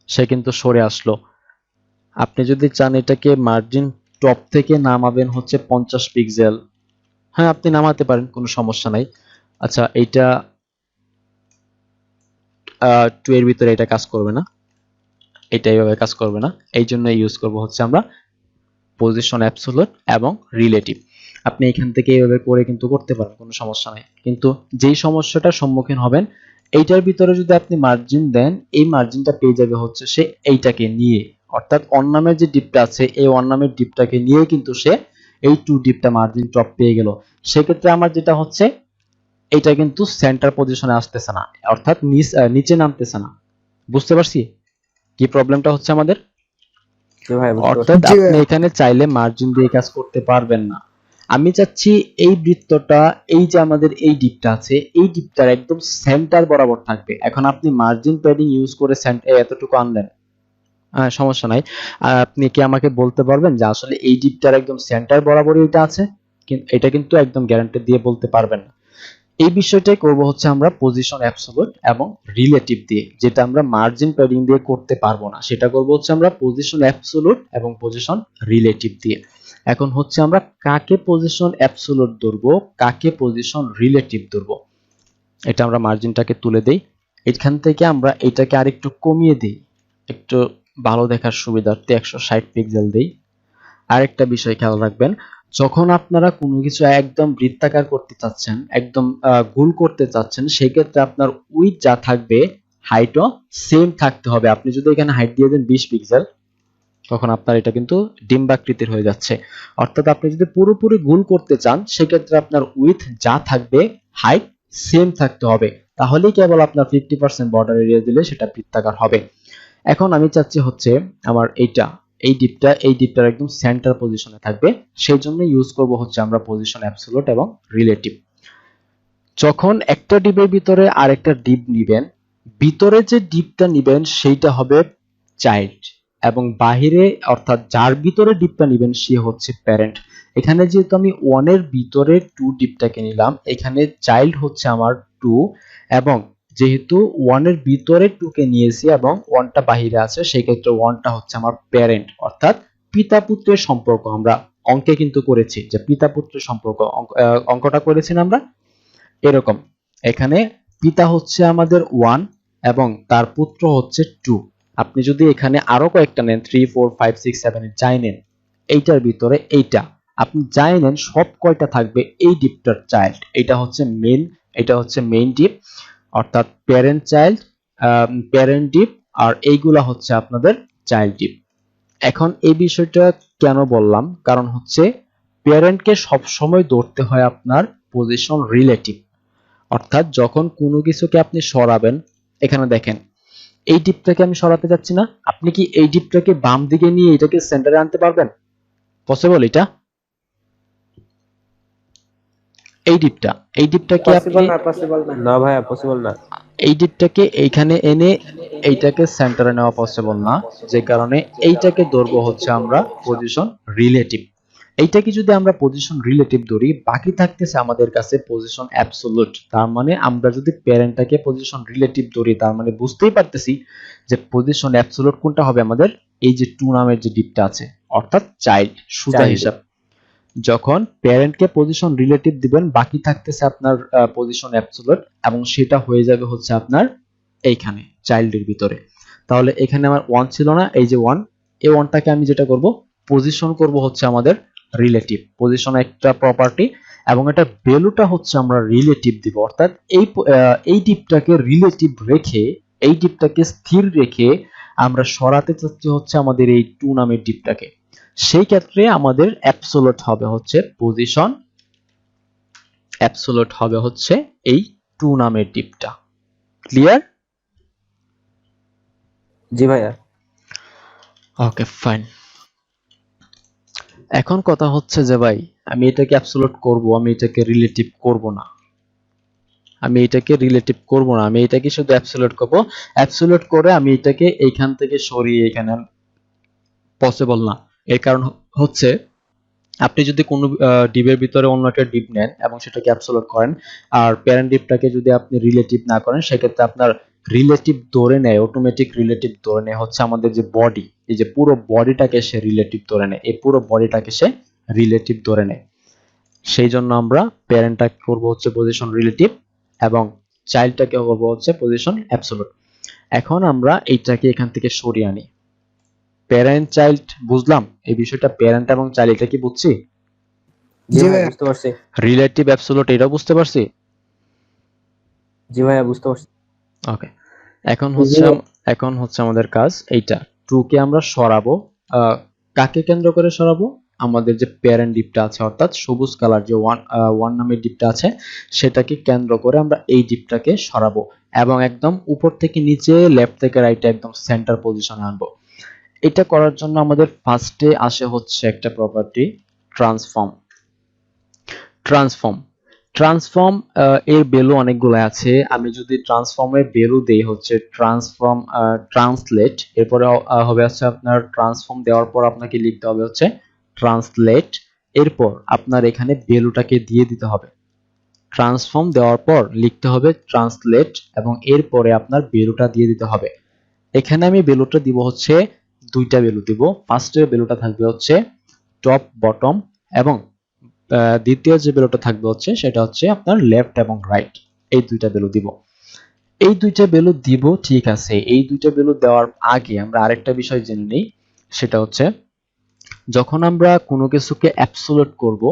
সে কিন্তু সরে আসলো। আপনি যদি চান এটাকে মার্জিন টপ থেকে নামাবেন হচ্ছে 50 পিক্সেল, হ্যাঁ আপনি নামাতে পারেন, কোনো সমস্যা নাই। আচ্ছা, এইটা 2 এর ভিতরে এটা কাজ করবে না, এটা এইভাবে কাজ করবে না, এই জন্য ইউজ করব হচ্ছে আমরা পজিশন অ্যাবসোলিউট এবং রিলেটিভ। আপনি এখান থেকে এইভাবে করে কিন্তু করতে পারেন, কোনো সমস্যা নাই। কিন্তু যেই সমস্যাটার সম্মুখীন হবেন, এইটার ভিতরে যদি আপনি মার্জিন দেন, এই মার্জিনটা পেয়ে যাবে হচ্ছে সে এইটাকে নিয়ে, অর্থাৎ অন্নামের যে ডিপটা আছে, এই অন্নামের ডিপটাকে নিয়ে কিন্তু সে এই 2 ডিপটা মার্জিন টপ পেয়ে গেল। সেক্ষেত্রে আমার যেটা হচ্ছে, এটা কিন্তু সেন্টার পজিশনে আসতেছে না, অর্থাৎ নিচে নামতেছে না। বুঝতে পারছি কি প্রবলেমটা হচ্ছে আমাদের? জি ভাই বুঝতে পারছি। অর্থাৎ আপনি এখানে চাইলে মার্জিন দিয়ে কাজ করতে পারবেন না। আমি চাচ্ছি এই বৃত্তটা, এই যে আমাদের এই ডিপটা আছে, এই ডিপটার একদম সেন্টার বরাবর থাকবে। এখন আপনি মার্জিন প্যাডিং ইউজ করে এতটুকু আনলেন, সমস্যা নাই। আপনি কি আমাকে বলতে পারবেন যে আসলে এই ডিপটার একদম সেন্টার বরাবরই এটা আছে? এটা কিন্তু একদম গ্যারান্টি দিয়ে বলতে পারবেন না। এই বিষয়টাই করব হচ্ছে আমরা পজিশন অ্যাবসলিউট এবং রিলেটিভ দিয়ে, যেটা আমরা মার্জিন প্যাডিং দিয়ে করতে পারবো না, সেটা করব হচ্ছে আমরা পজিশন অ্যাবসলিউট এবং পজিশন রিলেটিভ দিয়ে। এখন হচ্ছে আমরা কাকে পজিশন অ্যাবসলিউট ধরবো, কাকে পজিশন রিলেটিভ ধরবো, এটা আমরা মার্জিনটাকে তুলে দেই। এখান থেকে আমরা এটাকে আরেকটু কমিয়ে দিই, একটু ভালো দেখার সুবিধার্থে 160 পিক্সেল দেই। আরেকটা বিষয় খেয়াল রাখবেন, যখন আপনারা কোনো কিছু একদম বৃত্তাকার করতে চাচ্ছেন, একদম গোল করতে চাচ্ছেন, সেই ক্ষেত্রে আপনার উইডথ যা থাকবে হাইটও সেম থাকতে হবে। আপনি যদি এখানে হাইট দিয়ে দেন 20 পিক্সেল, তখন আপনার এটা কিন্তু ডিম্বাকৃতির হয়ে যাচ্ছে। অর্থাৎ আপনি যদি পুরোপুরি গোল করতে চান, সেক্ষেত্রে আপনার উইডথ যা থাকবে হাইট সেম থাকতে হবে, তাহলেই কেবল আপনার 50% বর্ডার এরিয়া দিলে সেটা বৃত্তাকার হবে। এখন আমি চাচ্ছি হচ্ছে আমার এই ডিপটার একদম সেন্টার পজিশনে থাকবে, সেই জন্য ইউজ করব হচ্ছে আমরা পজিশন অ্যাবসলিউট এবং রিলেটিভ। যখন একটা ডিপের ভিতরে আরেকটা ডিপ নিবেন, ভিতরে যে ডিপটা নিবেন সেইটা হবে চাইল্ড, এবং বাহিরে অর্থাৎ যার ভিতরে ডিপটা নিবেন সে হচ্ছে প্যারেন্ট। এখানে যেহেতু আমি 1 এর ভিতরে 2 ডিপটাকে নিলাম, এখানে চাইল্ড হচ্ছে আমার 2, এবং যেহেতু 1 এর ভিতরে 2 কে নিয়েছি এবং 1টা বাহিরে আছে, সেই ক্ষেত্রে 1টা হচ্ছে আমার প্যারেন্ট, অর্থাৎ পিতা পুত্রের সম্পর্ক। আমরা অঙ্কে কিন্তু করেছি যে পিতা পুত্রের সম্পর্ক, অঙ্কটা করেছি না আমরা এরকম। এখানে পিতা হচ্ছে আমাদের 1 এবং তার পুত্র হচ্ছে 2। আপনি যদি এখানে আরো কয়েকটা নেন 3 4 5 6 7 যাই নেন, এইটার ভিতরে এইটা আপনি যাই নেন, সব কয়টা থাকবে এই ডিপটার চাইল্ড। এটা হচ্ছে মেইন ডিপ, অর্থাৎ প্যারেন্ট ডিপ, আর এইগুলা হচ্ছে আপনাদের চাইল্ড ডিপ। এখন এই বিষয়টা কেন বললাম, কারণ হচ্ছে প্যারেন্টকে সব সময় ধরতে হয় আপনার পজিশন রিলেটিভ, অর্থাৎ যখন কোনো কিছুকে আপনি সরাবেন, এখানে দেখেন এই ডিপটাকে আমি সরাতে যাচ্ছি না, আপনি কি এই ডিপটাকে বাম দিকে নিয়ে এটাকে সেন্টারে আনতে পারবেন? পসিবল এটা? এই ডিপটাকে আপনি পসিবল না। না ভাইয়া পসিবল না। এই ডিপটাকে এইখানে এনে এইটাকে সেন্টারে নেওয়া পসিবল না, যে কারণে এইটাকে ধরবো হচ্ছে আমরা পজিশন রিলেটিভ। এইটাকে যদি আমরা পজিশন রিলেটিভ ধরি, বাকি থাকতেছে আমাদের কাছে পজিশন অ্যাবসলিউট। তার মানে আমরা যদি প্যারেন্টটাকে পজিশন রিলেটিভ ধরি, তার মানে বুঝতেই পারতেছি যে পজিশন অ্যাবসলিউট কোনটা হবে আমাদের, এই যে 2 নামের যে ডিপটা আছে, অর্থাৎ চাইল্ড। সোজা হিসাব, যখন প্যারেন্টকে পজিশন রিলেটিভ দিবেন, বাকি থাকতেছে আপনার পজিশন অ্যাবসলিউট, এবং সেটা হয়ে যাবে হচ্ছে আপনার এইখানে চাইল্ডের ভিতরে। তাহলে এখানে আমার 1 ছিল না, এই যে 1, এই 1টাকে আমি যেটা করব পজিশন করব হচ্ছে আমাদের রিলেটিভ। পজিশন একটা প্রপার্টি, এবং এটা ভ্যালুটা হচ্ছে আমরা রিলেটিভ দিব, অর্থাৎ এই ডিপটাকে রিলেটিভ রেখে, এই ডিপটাকে স্থির রেখে আমরা সরাতে চাচ্ছি হচ্ছে আমাদের এই 2 নামের ডিপটাকে। সেই ক্ষেত্রে আমাদের অ্যাবসলিউট হবে হচ্ছে পজিশন অ্যাবসলিউট হবে হচ্ছে এই 2 নামের ডিপটা। ক্লিয়ার? জি ভাইয়া। Okay fine. এখন কথা হচ্ছে যে ভাই আমি এটাকে অ্যাবসলিউট করব, আমি এটাকে রিলেটিভ করব না, আমি এটাকে শুধু অ্যাবসলিউট করব। অ্যাবসলিউট করে আমি এটাকে এইখান থেকে সরিয়ে এখানে পসিবল না। এর কারণ হচ্ছে আপনি যদি কোনো ডিপের ভিতরে অন্য একটা ডিপ নেন এবং সেটাকে অ্যাবসলিউট করেন, আর প্যারেন্ট ডিপটাকে যদি আপনি রিলেটিভ না করেন, সেক্ষেত্রে আপনার রিলেটিভ ধরে নেয়, অটোমেটিক রিলেটিভ ধরে নেয় হচ্ছে আমাদের যে বডি, এই যে পুরো বডিটাকে সে রিলেটিভ ধরে নেয়, এই পুরো বডিটাকে সে রিলেটিভ ধরে নেয়। সেই জন্য আমরা প্যারেন্টটাকে করব হচ্ছে পজিশন রিলেটিভ এবং চাইল্ডটাকে করব হচ্ছে পজিশন অ্যাবসলিউট। এখন আমরা এইটাকে এখান থেকে সরিয়ে আনি। প্যারেন্ট চাইল্ড বুঝলাম, এই বিষয়টা প্যারেন্ট এবং চাইল্ড এটা কি বুঝছি? জি জি ভাইয়া ভাইয়া। বুঝতে পারছি। রিলেটিভ অ্যাবসলিউট এটাও বুঝতে পারছি। জি ভাইয়া বুঝতে পারছি। ওকে, এখন হচ্ছে আমাদের কাজ এইটা 2 কে আমরা সরাবো। কাকে কেন্দ্র করে সরাবো? আমাদের যে প্যারেন্ট ডিপটা আছে, অর্থাৎ সবুজ কালার যে 1 নামের ডিপটা আছে, সেটাকে কেন্দ্র করে আমরা এই ডিপটাকে সরাবো, এবং একদম উপর থেকে নিচে, লেফট থেকে রাইটে একদম সেন্টার পজিশনে আনবো। এটা করার জন্য আমাদের ফার্স্টে আসে হচ্ছে একটা প্রপার্টি ট্রান্সফর্ম। ট্রান্সফর্ম এর ভ্যালু অনেকগুলো আছে। আমি যদি ট্রান্সফর্মের ভ্যালু দেই হচ্ছে ট্রান্সফর্ম ট্রান্সলেট, এরপরে হবে হচ্ছে আপনার ট্রান্সফর্ম দেওয়ার পর আপনাকে লিখতে হবে হচ্ছে ট্রান্সলেট, এরপর আপনার এখানে ভ্যালুটাকে দিয়ে দিতে হবে। ট্রান্সফর্ম দেওয়ার পর লিখতে হবে ট্রান্সলেট এবং এরপরে আপনার ভ্যালুটা দিয়ে দিতে হবে। এখানে আমি ভ্যালুটা দিব হচ্ছে দুইটা ভ্যালু দিব। ফার্স্টের ভ্যালুটা থাকবে হচ্ছে টপ বটম এবং দ্বিতীয় যে ভ্যালুটা থাকবে হচ্ছে সেটা হচ্ছে আপনার লেফট এবং রাইট, এই দুইটা ভ্যালু দিব। এই দুইটা ভ্যালু দিব, ঠিক আছে। এই দুইটা ভ্যালু দেওয়ার আগে আমরা আরেকটা বিষয় জেনে নিই, সেটা হচ্ছে যখন আমরা কোনো কিছুকে অ্যাবসোলিউট করব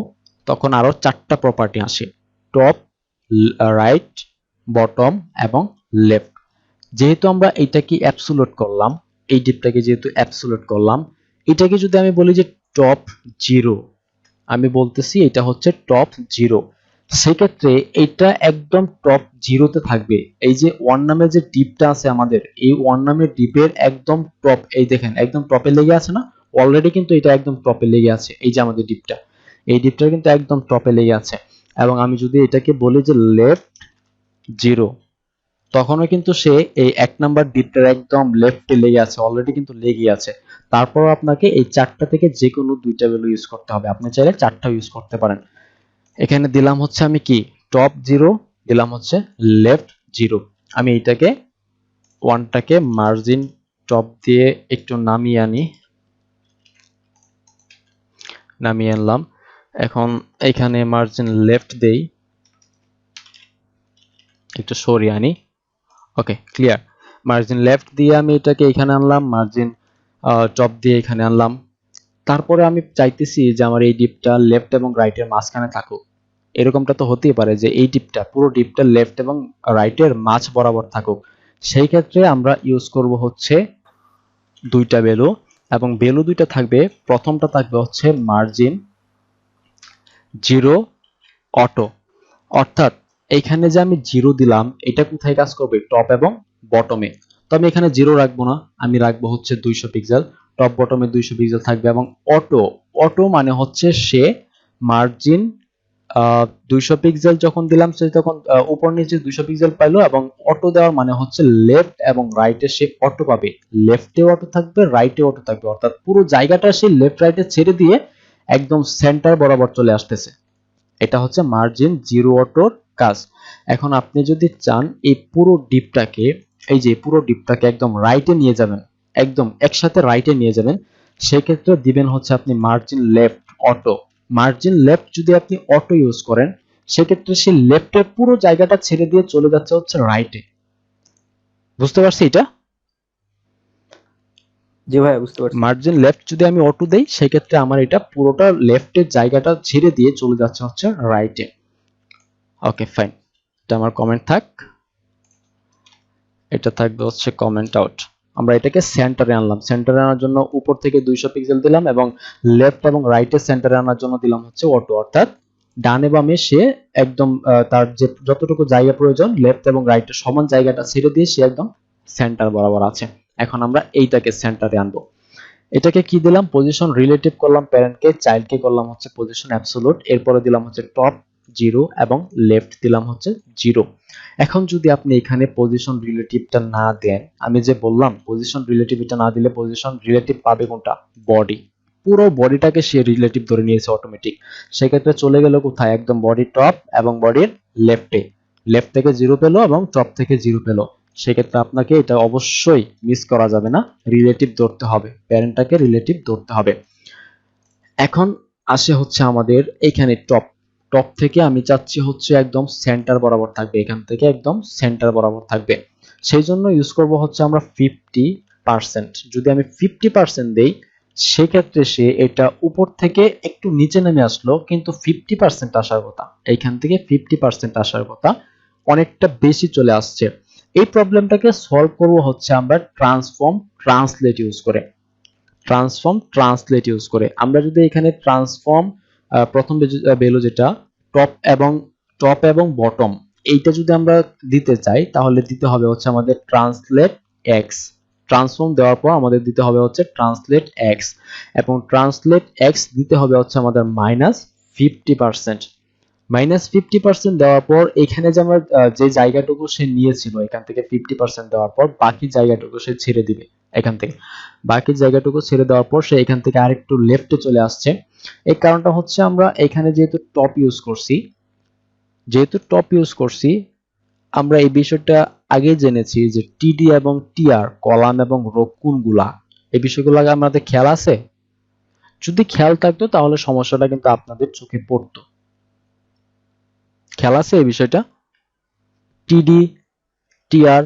তখন আরো চারটা প্রপার্টি আসে, টপ, রাইট, বটম এবং লেফট। যেহেতু আমরা এইটাকে অ্যাবসোলিউট করলাম, এই ডিপটাকে যেহেতু অ্যাবসোলিউট করলাম, এটাকে যদি আমি বলি যে টপ জিরো, আমি বলতেছি এটা হচ্ছে টপ জিরো, সেক্ষেত্রে এটা একদম টপ জিরোতে থাকবে। এই যে ওয়ান নামের যে ডিপটা আছে আমাদের, এই ওয়ান নামের ডিপের একদম টপ, এই দেখেন একদম টপে লেগে আছে না, অলরেডি কিন্তু এটা একদম টপে লেগে আছে। এই যে আমাদের ডিপটা, এই ডিপটা কিন্তু একদম টপে লেগে আছে। এবং আমি যদি এটাকে বলি যে লেফট জিরো, তখনও কিন্তু সে এই এক নাম্বার ডিপটার একদম লেফটে লেগে আছে, অলরেডি কিন্তু লেগে আছে। তারপর আপনাকে এই চারটা থেকে যে কোনো দুইটা ভ্যালু ইউজ করতে হবে, আপনি চাইলে চারটা ইউজ করতে পারেন। এখানে দিলাম হচ্ছে আমি কি টপ জিরো, দিলাম হচ্ছে লেফট জিরো। আমি এইটাকে ওয়ানটাকে মার্জিন টপ দিয়ে একটু নামিয়ে আনলাম। এখন এখানে মার্জিন লেফট দেই, একটু সরিয়ে আনি। ওকে, ক্লিয়ার। মার্জিন লেফট দিয়ে আমি এটাকে এখানে আনলাম, মার্জিন টপ দিয়ে এখানে আনলাম। তারপরে আমি চাইতেছি যে আমার এই ডিপটা লেফট এবং রাইটের মাঝখানে থাকুক। এরকমটা তো হতেই পারে যে এই ডিপটা, পুরো ডিপটা লেফট এবং রাইটের মাঝ বরাবর থাকুক। সেই ক্ষেত্রে আমরা ইউজ করব হচ্ছে দুইটা ভ্যালু, এবং ভ্যালু দুইটা থাকবে। প্রথমটা থাকবে হচ্ছে মার্জিন জিরো অটো, অর্থাৎ এইখানে যে আমি জিরো দিলাম, এটা কোথায় কাজ করবে, টপ এবং বটমে। তো আমি এখানে জিরো রাখবো না, আমি রাখবো হচ্ছে 200 পিক্সেল, টপ বটমে 200 পিক্সেল থাকবে। এবং অটো, অটো মানে হচ্ছে সে মার্জিন 200 পিক্সেল যখন দিলাম সে তখন উপর নিচে 200 পিক্সেল পাইলো, এবং অটো দেওয়ার মানে হচ্ছে লেফট এবং রাইটে সে অটো পাবে, লেফটে অটো থাকবে, রাইটে অটো থাকবে, অর্থাৎ পুরো জায়গাটা সে লেফট রাইটে ছেড়ে দিয়ে একদম সেন্টার বরাবর চলে আসতেছে। এটা হচ্ছে মার্জিন জিরো অটোর কাজ। এখন আপনি যদি চান এই পুরো ডিপটাকে, এই যে পুরো ডিপটাকে একদম রাইটে নিয়ে যাবেন, একদম একসাথে রাইটে নিয়ে যাবেন, সেক্ষেত্রে দিবেন হচ্ছে আপনি margin left auto. Margin left যদি আপনি অটো ইউজ করেন, সেক্ষেত্রে সে লেফটের পুরো জায়গাটা ছেড়ে দিয়ে চলে যাচ্ছে হচ্ছে রাইটে। বুঝতে পারছি এটা? জি ভাইয়া বুঝতে পারছি। মার্জিন লেফট যদি আমি অটো দেই, সেক্ষেত্রে আমার এটা পুরোটা লেফটের জায়গাটা ছেড়ে দিয়ে চলে যাচ্ছে হচ্ছে রাইটে। ওকে ফাইন, এটা আমার কমেন্ট থাক, এটা থাকবে হচ্ছে কমেন্ট আউট। আমরা এটাকে সেন্টারে আনলাম, সেন্টারে আনার জন্য উপর থেকে 200 পিক্সেল দিলাম, এবং লেফট এবং রাইটে সেন্টারে আনার জন্য দিলাম হচ্ছে অটো, অর্থাৎ ডানে বামে সে একদম তার যে যতটুকু জায়গা প্রয়োজন লেফট এবং রাইটের সমান জায়গাটা ছেড়ে দিয়ে সে একদম সেন্টার বরাবর আছে। এখন আমরা এইটাকে সেন্টারে আনবো। এটাকে কি দিলাম, পজিশন রিলেটিভ করলাম প্যারেন্টকে, চাইল্ডকে করলাম হচ্ছে পজিশন অ্যাবসোলুট, এরপরে দিলাম হচ্ছে টপ জিরো এবং লেফট দিলাম হচ্ছে জিরো। এখন যদি আপনি এখানে পজিশন রিলেটিভটা না দেন, আমি যে বললাম পজিশন রিলেটিভ এটা না দিলে পজিশন রিলেটিভ পাবে কোনটা, বডি, পুরো বডিটাকে সে রিলেটিভ ধরে নিয়েছে অটোমেটিক। সেক্ষেত্রে চলে গেল কোথায়, একদম বডি টপ এবং বডির লেফটে, লেফট থেকে জিরো পেলো এবং টপ থেকে জিরো পেলো। সেক্ষেত্রে আপনাকে এটা অবশ্যই মিস করা যাবে না, রিলেটিভ ধরতে হবে, প্যারেন্টটাকে রিলেটিভ ধরতে হবে। এখন আসে হচ্ছে আমাদের এখানে টপ, টপ থেকে আমি চাচ্ছি হচ্ছে একদম সেন্টার বরাবর থাকবে, এখান থেকে একদম সেন্টার বরাবর থাকবে। সেই জন্য ইউজ করব হচ্ছে আমরা 50%। যদি আমি 50% দেই, সেক্ষেত্রে সে এটা উপর থেকে একটু নিচে নেমে আসলো, কিন্তু 50% আসার কথা, এইখান থেকে 50% আসার কথা, অনেকটা বেশি চলে আসছে। এই প্রবলেমটাকে সলভ করব হচ্ছে আমরা ট্রান্সফর্ম ট্রান্সলেট ইউজ করে। ট্রান্সফর্ম ট্রান্সলেট ইউজ করে আমরা যদি এখানে ট্রান্সফর্ম প্রথম ভ্যালু যেটা টপ এবং বটম, এইটা যদি আমরা দিতে চাই, তাহলে দিতে হবে হচ্ছে আমাদের ট্রান্সলেট এক্স। ট্রান্সফর্ম দেওয়ার পর আমাদের দিতে হবে হচ্ছে ট্রান্সলেট এক্স, এবং ট্রান্সলেট এক্স দিতে হবে হচ্ছে আমাদের -50%। -50% দেওয়ার পর এখানে যে আমরা যে জায়গাটুকু সে নিয়েছিল এখান থেকে 50% দেওয়ার পর বাকি জায়গাটুকু সে ছেড়ে দিবে এখান থেকে। বাকি জায়গাটুকু ছেড়ে দেওয়ার পর সে এখান থেকে আরেকটু লেফটে চলে আসছে। এই কারণটা হচ্ছে আমরা এখানে যেহেতু টপ ইউজ করছি আমরা এই বিষয়টা আগে জেনেছি যে টিডি এবং টিআর কলাম এবং রো কোনগুলা, এই বিষয়গুলো আগে আমাদের খেয়াল আছে। যদি খেয়াল থাকতো তাহলে সমস্যাটা কিন্তু আপনাদের চোখে পড়তো। খেয়াল আছে এই বিষয়টা? টিডি টিআর,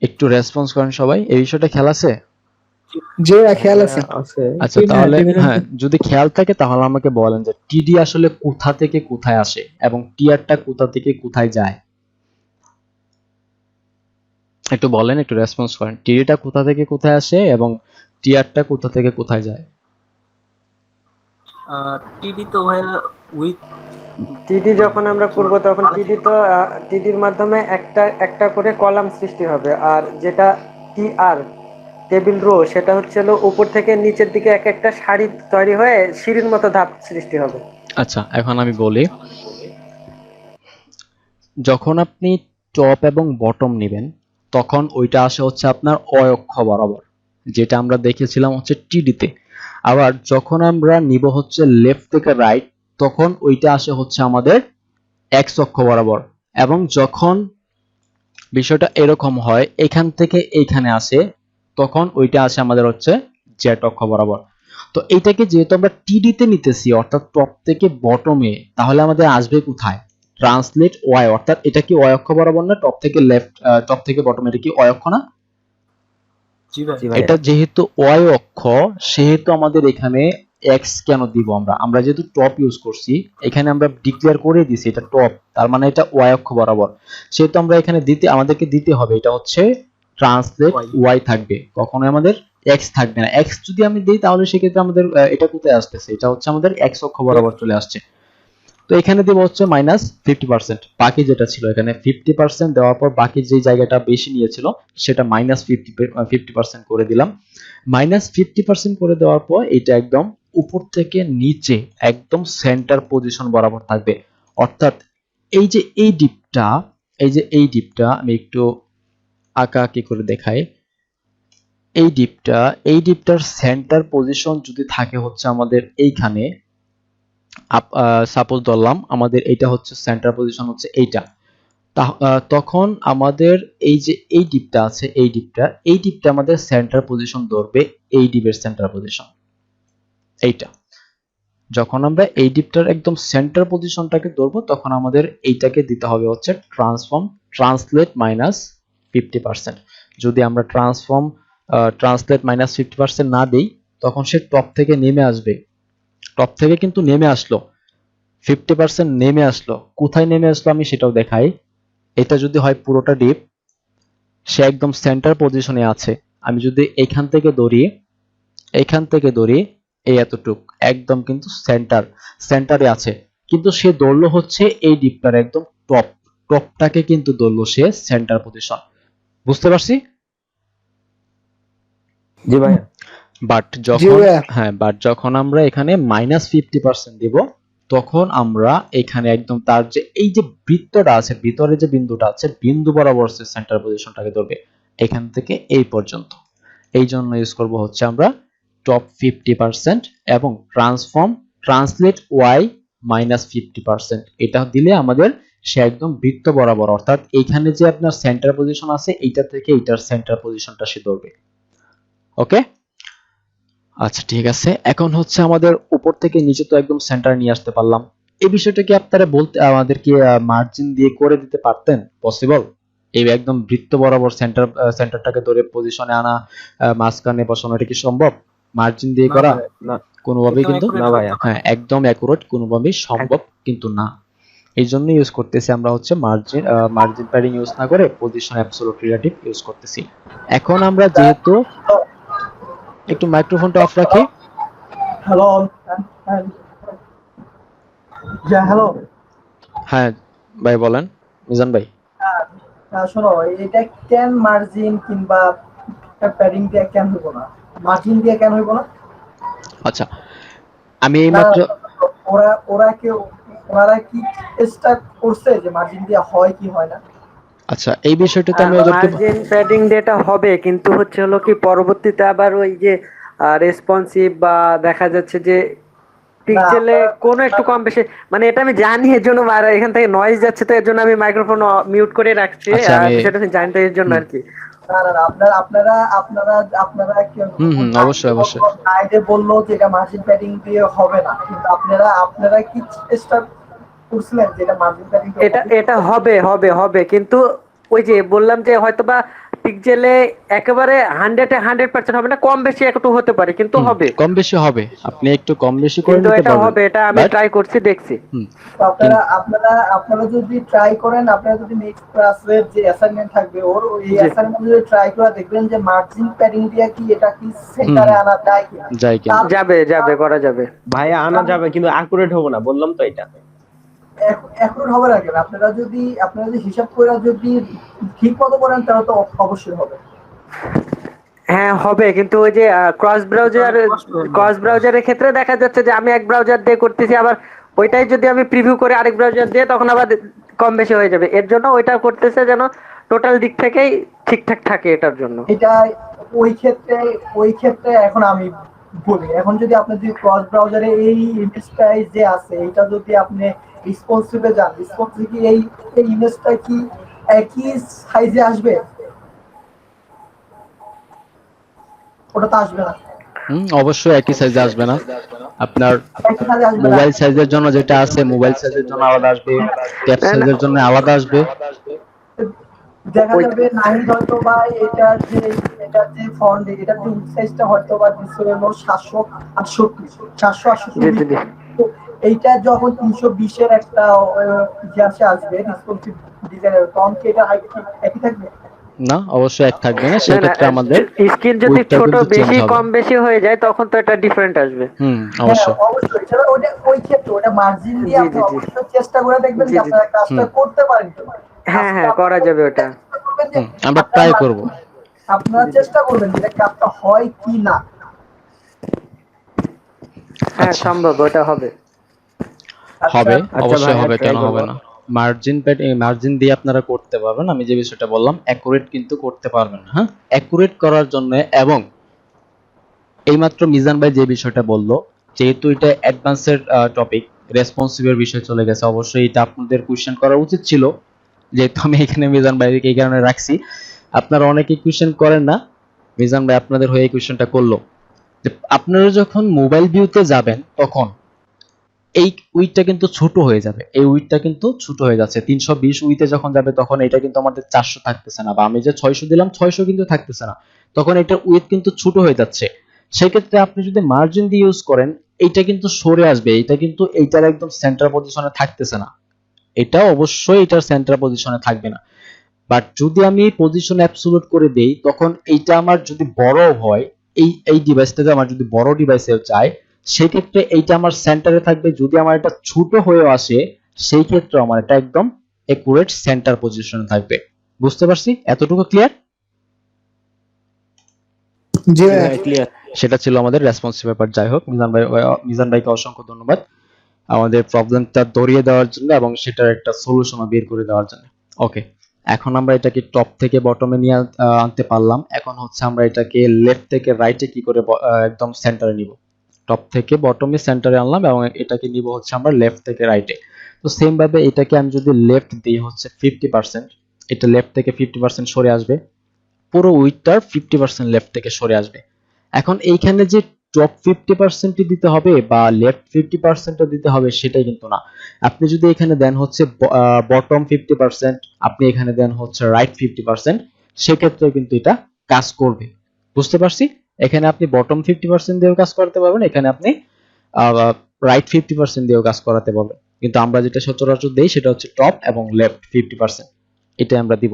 একটু রেসপন্স করেন সবাই, এই বিষয়টা খেয়াল আছে? জি ভাইয়া খেয়াল আছে। আছে। আচ্ছা তাহলে হ্যাঁ, যদি খেয়াল থাকে তাহলে আমাকে বলেন যে টিডি আসলে কোথা থেকে কোথায় আসে এবং টিআরটা কোথা থেকে কোথায় যায়। একটু বলেন, একটু রেসপন্স করেন, টিডিটা কোথা থেকে কোথায় আসে এবং টিআরটা কোথা থেকে কোথায় যায়। টিডি তো ভাইয়া উইথ টিডি যখন আমরা করব তখন টিডির মাধ্যমে একটা একটা করে কলাম সৃষ্টি হবে, আর যেটা টিআর টেবিল রো সেটা হচ্ছে হলো উপর থেকে নিচের দিকে এক একটা সারি তৈরি হয়ে সিঁড়ির মতো ধাপ সৃষ্টি হবে। আচ্ছা এখন আমি বলি, যখন আপনি টপ এবং বটম নেবেন তখন ওইটা আসে হচ্ছে আপনার অক্ষ বরাবর, যেটা আমরা দেখেছিলাম হচ্ছে টিডিতে। আবার যখন আমরা নিব হচ্ছে লেফট থেকে রাইট তখন ওইটা আসে হচ্ছে আমাদের এক্স অক্ষ বরাবর। এবং যখন বিষয়টা এরকম হয় এখান থেকে এইখানে আসে তখন ওইটা আসে আমাদের হচ্ছে জেড অক্ষ বরাবর। তো এইটাকে যেহেতু আমরা টিডিতে নিতেছি অর্থাৎ টপ থেকে বটমে, তাহলে আমাদের আসবে কোথায়? ট্রান্সলেট ওয়াই, অর্থাৎ এটা কি ওয়াই অক্ষ বরাবর না? টপ থেকে লেফট, টপ থেকে বটম, এটা কি ওয়াই অক্ষ না? জি ভাই জি ভাইয়া। এটা যেহেতু ওয়াই অক্ষ সেহেতু আমাদের এখানে এক্স কেন দিব? আমরা যেহেতু টপ ইউজ করছি এখানে আমরা ডিক্লেয়ার করে দিছি এটা টপ, তার মানে এটা ওয়াই অক্ষ বরাবর, সেহেতু আমরা এখানে আমাদেরকে দিতে হবে এটা হচ্ছে ট্রান্সলেট ওয়াই থাকবে, কখনোই আমাদের এক্স থাকবে না। এক্স যদি আমি দিই তাহলে সেক্ষেত্রে আমাদের এটা কোথায় আসতেছে? এটা হচ্ছে আমাদের এক্স অক্ষ বরাবর চলে আসছে। তো এখানে দেব হচ্ছে -50%, বাকি যেটা ছিল এখানে 50% দেওয়ার পর বাকি যে জায়গাটা বেশি নিয়েছিল সেটা -50% করে দিলাম। -50% করে দেওয়ার পর এটা একদম উপর থেকে নিচে একদম সেন্টার পজিশন বরাবর থাকবে। অর্থাৎ এই যে এই ডিপটা আমি একটু আঁকাআঁকি করে দেখাই। এই ডিপটার সেন্টার পজিশন যদি থাকে হচ্ছে আমাদের এইখানে, সাপোজ ধরলাম আমাদের এটা হচ্ছে সেন্টার পজিশন হচ্ছে এইটা, তখন আমাদের এই যে এই ডিপটা আছে এই ডিপটা আমাদের সেন্টার পজিশন ধরবে, এই ডিপের সেন্টার পজিশন এইটা। যখন আমরা এই ডিপটার একদম সেন্টার পজিশনটাকে ধরবো তখন আমাদের এইটাকে দিতে হবে হচ্ছে ট্রান্সলেট -50%। যদি আমরা ট্রান্সলেট -50% না দেই তখন সে টপ থেকে নেমে আসবে, টপ থেকে কিন্তু নেমে আসলো, 50% নেমে আসলো। কোথায় নেমে আসলো আমি সেটাও দেখাই। এটা যদি হয় পুরোটা ডিপ, সে একদম সেন্টার পজিশনে আছে। আমি যদি এখান থেকে ধরি এই এতটুক একদম কিন্তু সেন্টারে আছে, কিন্তু সে ধরলো হচ্ছে এই ডিপটার একদম টপটাকে কিন্তু ধরলো সে সেন্টার পজিশন। বুঝতে পারছি? জি ভাইয়া। বাট যখন আমরা এখানে -50% দিব তখন আমরা এখানে একদম তার যে এই যে বৃত্তটা আছে, ভিতরে যে বিন্দুটা আছে বিন্দু বরাবর সেন্টার পজিশনটাকে ধরবে এখান থেকে এই পর্যন্ত। এই জন্য ইউজ করব হচ্ছে আমরা টপ 50% এবং ট্রান্সলেট ওয়াই -50%। এটা দিলে আমাদের সে একদম বৃত্ত বরাবর, অর্থাৎ এইখানে যে আপনার সেন্টার পজিশন আছে এইটা থেকে এইটার সেন্টার পজিশনটা সে ধরবে। ওকে, আচ্ছা ঠিক আছে। এখন হচ্ছে আমাদের উপর থেকে নিচে তো একদম সেন্টার নিয়ে আসতে পারলাম। এই বিষয়টা কি আপনারা আমাদেরকে মার্জিন দিয়ে করে দিতে পারতেন? পসিবল? এই একদম বৃত্ত বরাবর সেন্টারটাকে ধরে পজিশনে আনা, মাঝখানে বসানো, এটা কি সম্ভব মার্জিন দিয়ে করা? না কোনোভাবেই কিন্তু না ভাইয়া। হ্যাঁ, একদম অ্যাকুরেট কোনোভাবেই সম্ভব কিন্তু না। এই জন্য ইউজ করতেছি আমরা হচ্ছে মার্জিন প্যাডিং ইউজ না করে পজিশন অ্যাবসলিউট রিলেটিভ ইউজ করতেছি। এখন আমরা যেহেতু একটু মাইক্রোফোনটা অফ রাখি। Hello, hello. হ্যাঁ ভাই বলেন, মিজান ভাই। শোনো, এটা কেন মার্জিন কিংবা প্যাডিং দিয়ে কেন হইব না? মার্জিন দিয়ে কেন হইব না? আচ্ছা আমি এইমাত্র ওনারা কি চেষ্টা করছে যে মার্জিন দিয়ে হয় কি হয় না? আচ্ছা, এই বিষয়টাতে আমি ওদেরকে মার্জিন প্যাডিং ডেটা হবে, কিন্তু হচ্ছে হলো কি পরবর্তীতে আবার ওই যে রেসপন্সিভ বা দেখা যাচ্ছে যে পিক্সেলে কোনো একটু কম বেশি, মানে এটা আমি জানি, এর জন্য এখান থেকে নয়েজ যাচ্ছে, তো এর জন্য আমি মাইক্রোফোন মিউট করে রাখছি। আচ্ছা, আমি সেটা আমি জানি তো, এর জন্য আর কি। আপনারা কি অবশ্যই অবশ্যই আইডে বললো যে এটা মার্জিন প্যাডিং দিয়ে হবে না, কিন্তু আপনারা কি চেষ্টা করছিলেন যে এটা মার্জিন প্যাডিং এটা হবে হবে হবে, কিন্তু ওই যে বললাম যে হয়তোবা পিক্সেলে একেবারে 100% হবে না, কম বেশি একটু হতে পারে, কিন্তু হবে, কম বেশি হবে, আপনি একটু কম বেশি করে কিন্তু নিতে এটা হবে, পারবেন। এটা আমি ট্রাই করছি, দেখছি। আপনারা যদি ট্রাই করেন, আপনারা যদি নেক্সট ক্লাসের যে অ্যাসাইনমেন্ট থাকবে ওর ওই অ্যাসাইনমেন্ট যদি ট্রাই করে দেখবেন যে মার্জিন প্যাডিং দিয়ে কি এটা কি সেন্টারে আনা যায় কিনা। যায় কিনা। যাবে করা যাবে ভাইয়া আনা যাবে, কিন্তু অ্যাকুরেট হবে না, বললাম তো এটা। এখন হবে না কেন? আপনারা যদি হিসাব করে যদি ঠিক মতো করেন তাহলে তো অবশ্যই হবে। হ্যাঁ হবে, কিন্তু ওই যে ক্রস ব্রাউজারের ক্ষেত্রে দেখা যাচ্ছে যে আমি এক ব্রাউজার দিয়ে করতেছি, আবার ওইটাই যদি আমি প্রিভিউ করে আরেক ব্রাউজার দিয়ে, তখন আবার কম বেশি হয়ে যাবে। এর জন্য ওইটা করতেছে যেন টোটাল দিক থেকেই ঠিকঠাক থাকে, এটার জন্য। এটা ওই ক্ষেত্রে এখন আমি বলি, এখন যদি আপনি যদি ক্রস ব্রাউজারে এই ইমেজটা যে আছে এটা যদি আপনি রেসপন্সিভে যান, রেসপন্সিভ কি এই ইমেজটা কি একই সাইজে আসবে? ওটা তো আসবে না। অবশ্যই একই সাইজে আসবে না। আপনার একই সাইজে আসবে না। মোবাইল সাইজের জন্য যেটা আছে, মোবাইল সাইজের জন্য আলাদা আসবে, ট্যাব সাইজের জন্য আলাদা আসবে। দেখা যাবে নাহিদ হয়তো বা এটার যে ফন্ট এটার যে সাইজটা হয়তো বা দিচ্ছে হলো 768 তো এইটা যখন 320 এর একটা ইতিহাসে আসবে রেসপন্সিভ ডিজাইনের, তখন কি এটা একই থাকবে? না, অবশ্যই এক থাকবে না। সেক্ষেত্রে আমাদের স্ক্রিন যদি ছোট বেশি কম বেশি হয়ে যায়, তখন তো এটা ডিফারেন্ট আসবে। অবশ্যই অবশ্যই ওই ক্ষেত্রে ওটা মার্জিন দিয়ে আপনি অবশ্যই চেষ্টা করে দেখবেন যে আপনারা কাজটা করতে পারেন। হ্যাঁ করা যাবে ওটা। আমরা ট্রাই করব। আপনারা চেষ্টা করবেন যে কাজটা হয় কি না। হ্যাঁ সম্ভব, ওটা হবে। হবে, অবশ্যই ভাই, হবে, try কেন করবো। হবে না। মার্জিন দিয়ে আপনারা করতে পারবেন। আমি যে বিষয়টা বললাম, অ্যাকুরেট কিন্তু করতে পারবেন না। হ্যাঁ, অ্যাকুরেট করার জন্য, এবং এইমাত্র মিজান ভাই যে বিষয়টা বললো, যেহেতু এটা অ্যাডভান্সের টপিক, রেসপন্সিভের বিষয় চলে গেছে, অবশ্যই এটা আপনাদের কোশ্চেন করা উচিত ছিল, যেহেতু আমি এখানে মিজান ভাইকে এই কারণে রাখছি। আপনারা অনেকেই কোশ্চেন করেন না, মিজান ভাই আপনাদের হয়ে এই কোশ্চেনটা করলো। আপনারা যখন মোবাইল ভিউতে যাবেন, তখন এই উইডটা কিন্তু ছোট হয়ে যাবে, এই উইডটা কিন্তু ছোট হয়ে যাচ্ছে। 320 উইডে যখন যাবে, তখন এটা কিন্তু আমাদের 400 থাকতেছে না, বা আমি যে 600 দিলাম 600 কিন্তু থাকতেছে না, তখন এটার উইড কিন্তু ছোট হয়ে যাচ্ছে। সেক্ষেত্রে আপনি যদি মার্জিন দিয়ে ইউজ করেন, এইটা কিন্তু সরে আসবে, এটা কিন্তু এইটার একদম সেন্টার পজিশনে থাকতেছে না, এটা অবশ্যই এটার সেন্টার পজিশনে থাকবে না। বাট যদি আমি পজিশন অ্যাবসলিউট করে দেই, তখন এইটা আমার যদি বড় হয়, এই ডিভাইসটাতে আমার যদি বড় ডিভাইসে যায়, সেই ক্ষেত্রে এইটা আমার সেন্টারে থাকবে। যদি আমার এটা ছোট হয়ে আসে, সেই ক্ষেত্রে আমার এটা একদম একুরেট সেন্টার পজিশনে থাকবে। বুঝতে পারছি? এতটুকু ক্লিয়ার? জি ক্লিয়ার। সেটা ছিল আমাদের রেসপন্সিভ ব্যাপার। যাই হোক, মিজান ভাইকে অসংখ্য ধন্যবাদ আমাদের প্রবলেমটা ধরিয়ে দেওয়ার জন্য এবং সেটার একটা সলিউশন বের করে দেওয়ার জন্য। ওকে, এখন আমরা এটাকে টপ থেকে বটমে নিয়ে আনতে পারলাম। এখন হচ্ছে আমরা এটাকে লেফট থেকে রাইটে কি করে একদম সেন্টারে নিব। টপ থেকে বটমে সেন্টারে আনলাম এবং এটাকে নিব হচ্ছে আমরা লেফট থেকে রাইটে। তো সেম ভাবে এটাকে আমি যদি লেফট দিই হচ্ছে 50%, এটা লেফট থেকে 50% সরে আসবে, পুরো উইডটার 50% লেফট থেকে সরে আসবে। এখন এইখানে যে টপ 50% দিতে হবে বা লেফট 50% দিতে হবে, সেটাই কিন্তু না। আপনি যদি এখানে দেন হচ্ছে বটম 50%, আপনি এখানে দেন হচ্ছে রাইট 50%, সেক্ষেত্রে কিন্তু এটা কাজ করবে। বুঝতে পারছি? এখানে আপনি বটম 50% দিয়েও কাজ করতে পারবেন, এখানে আপনি রাইট 50% দিয়েও কাজ করাতে পারবেন। কিন্তু আমরা যেটা সচরাচর দেই সেটা হচ্ছে টপ এবং লেফট 50%, এটাই আমরা দিব।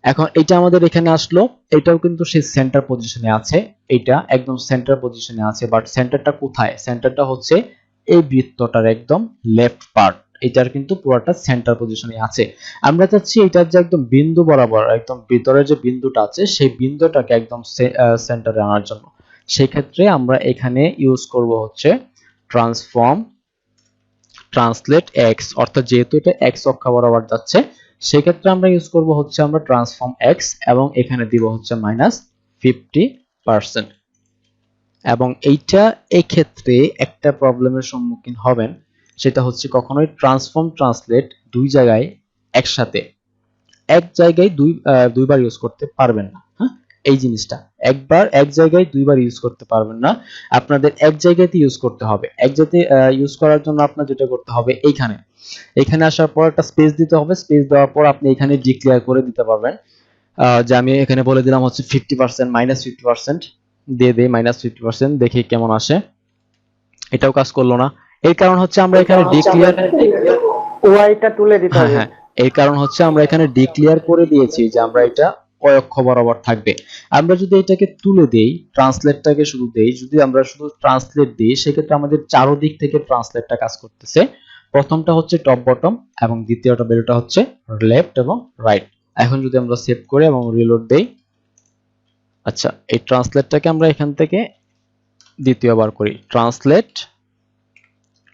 এখন এটা আমাদের এখানে আসলো, এটাও কিন্তু সেই সেন্টার পজিশনে আছে, এটা একদম সেন্টার পজিশনে আছে। বাট সেন্টারটা কোথায়? সেন্টারটা হচ্ছে এই বৃত্তটার একদম লেফট পার্ট, এটার কিন্তু পুরোটা সেন্টার পজিশনে আছে। আমরা চাচ্ছি এটার যে একদম বিন্দু বরাবর, একদম ভিতরে যে বিন্দুটা আছে, সেই বিন্দুটাকে একদম সেন্টারে আনার জন্য। সেই ক্ষেত্রে আমরা এখানে ইউজ করব হচ্ছে ট্রান্সফর্ম ট্রান্সলেট এক্স, অর্থাৎ যেহেতু এটা এক্স অক্ষ বরাবর যাচ্ছে সেক্ষেত্রে আমরা ইউজ করব হচ্ছে আমরা ট্রান্সফর্ম এক্স এবং এখানে দিব হচ্ছে -50%। এবং এইটা এই ক্ষেত্রে একটা প্রবলেমের সম্মুখীন হবেন, সেটা হচ্ছে কখনোই ট্রান্সফর্ম ট্রান্সলেট দুই জায়গায় একসাথে এক জায়গায় দুইবার ইউজ করতে পারবেন না। হ্যাঁ, এই জিনিসটা একবার এক জায়গায় দুইবার ইউজ করতে পারবেন না, আপনাদের এক জায়গাতে ইউজ করতে হবে। এক জায়গাতে ইউজ করার জন্য আপনার যেটা করতে হবে, এখানে আসার পর একটা স্পেস দিতে হবে। স্পেস দেওয়ার পর আপনি এখানে ডিক্লেয়ার করে দিতে পারবেন যে আমি এখানে বলে দিলাম হচ্ছে 50% -50% দিয়ে দেই -50%, দেখি কেমন আসে। এটাও কাজ করলো না, এর কারণ হচ্ছে আমরা এখানে ডিক্লেয়ার ওয়াইটা তুলে দিতে হবে। হ্যাঁ, এর কারণ হচ্ছে আমরা এখানে ডিক্লেয়ার করে দিয়েছি যে আমরা এটা অক্ষ বরাবর থাকবে। আমরা যদি এটাকে তুলে দেই, ট্রান্সলেটটাকে শুধু দেই, যদি আমরা শুধু ট্রান্সলেট দিই সেক্ষেত্রে আমাদের চারদিক থেকে ট্রান্সলেটটা কাজ করতেছে। প্রথমটা হচ্ছে টপ বটম এবং দ্বিতীয়টা বেলটা হচ্ছে লেফট এবং রাইট। এখন যদি আমরা সেভ করি এবং রিলোড দেই, আচ্ছা এই ট্রান্সলেটটাকে আমরা এখান থেকে দ্বিতীয়বার করি, ট্রান্সলেট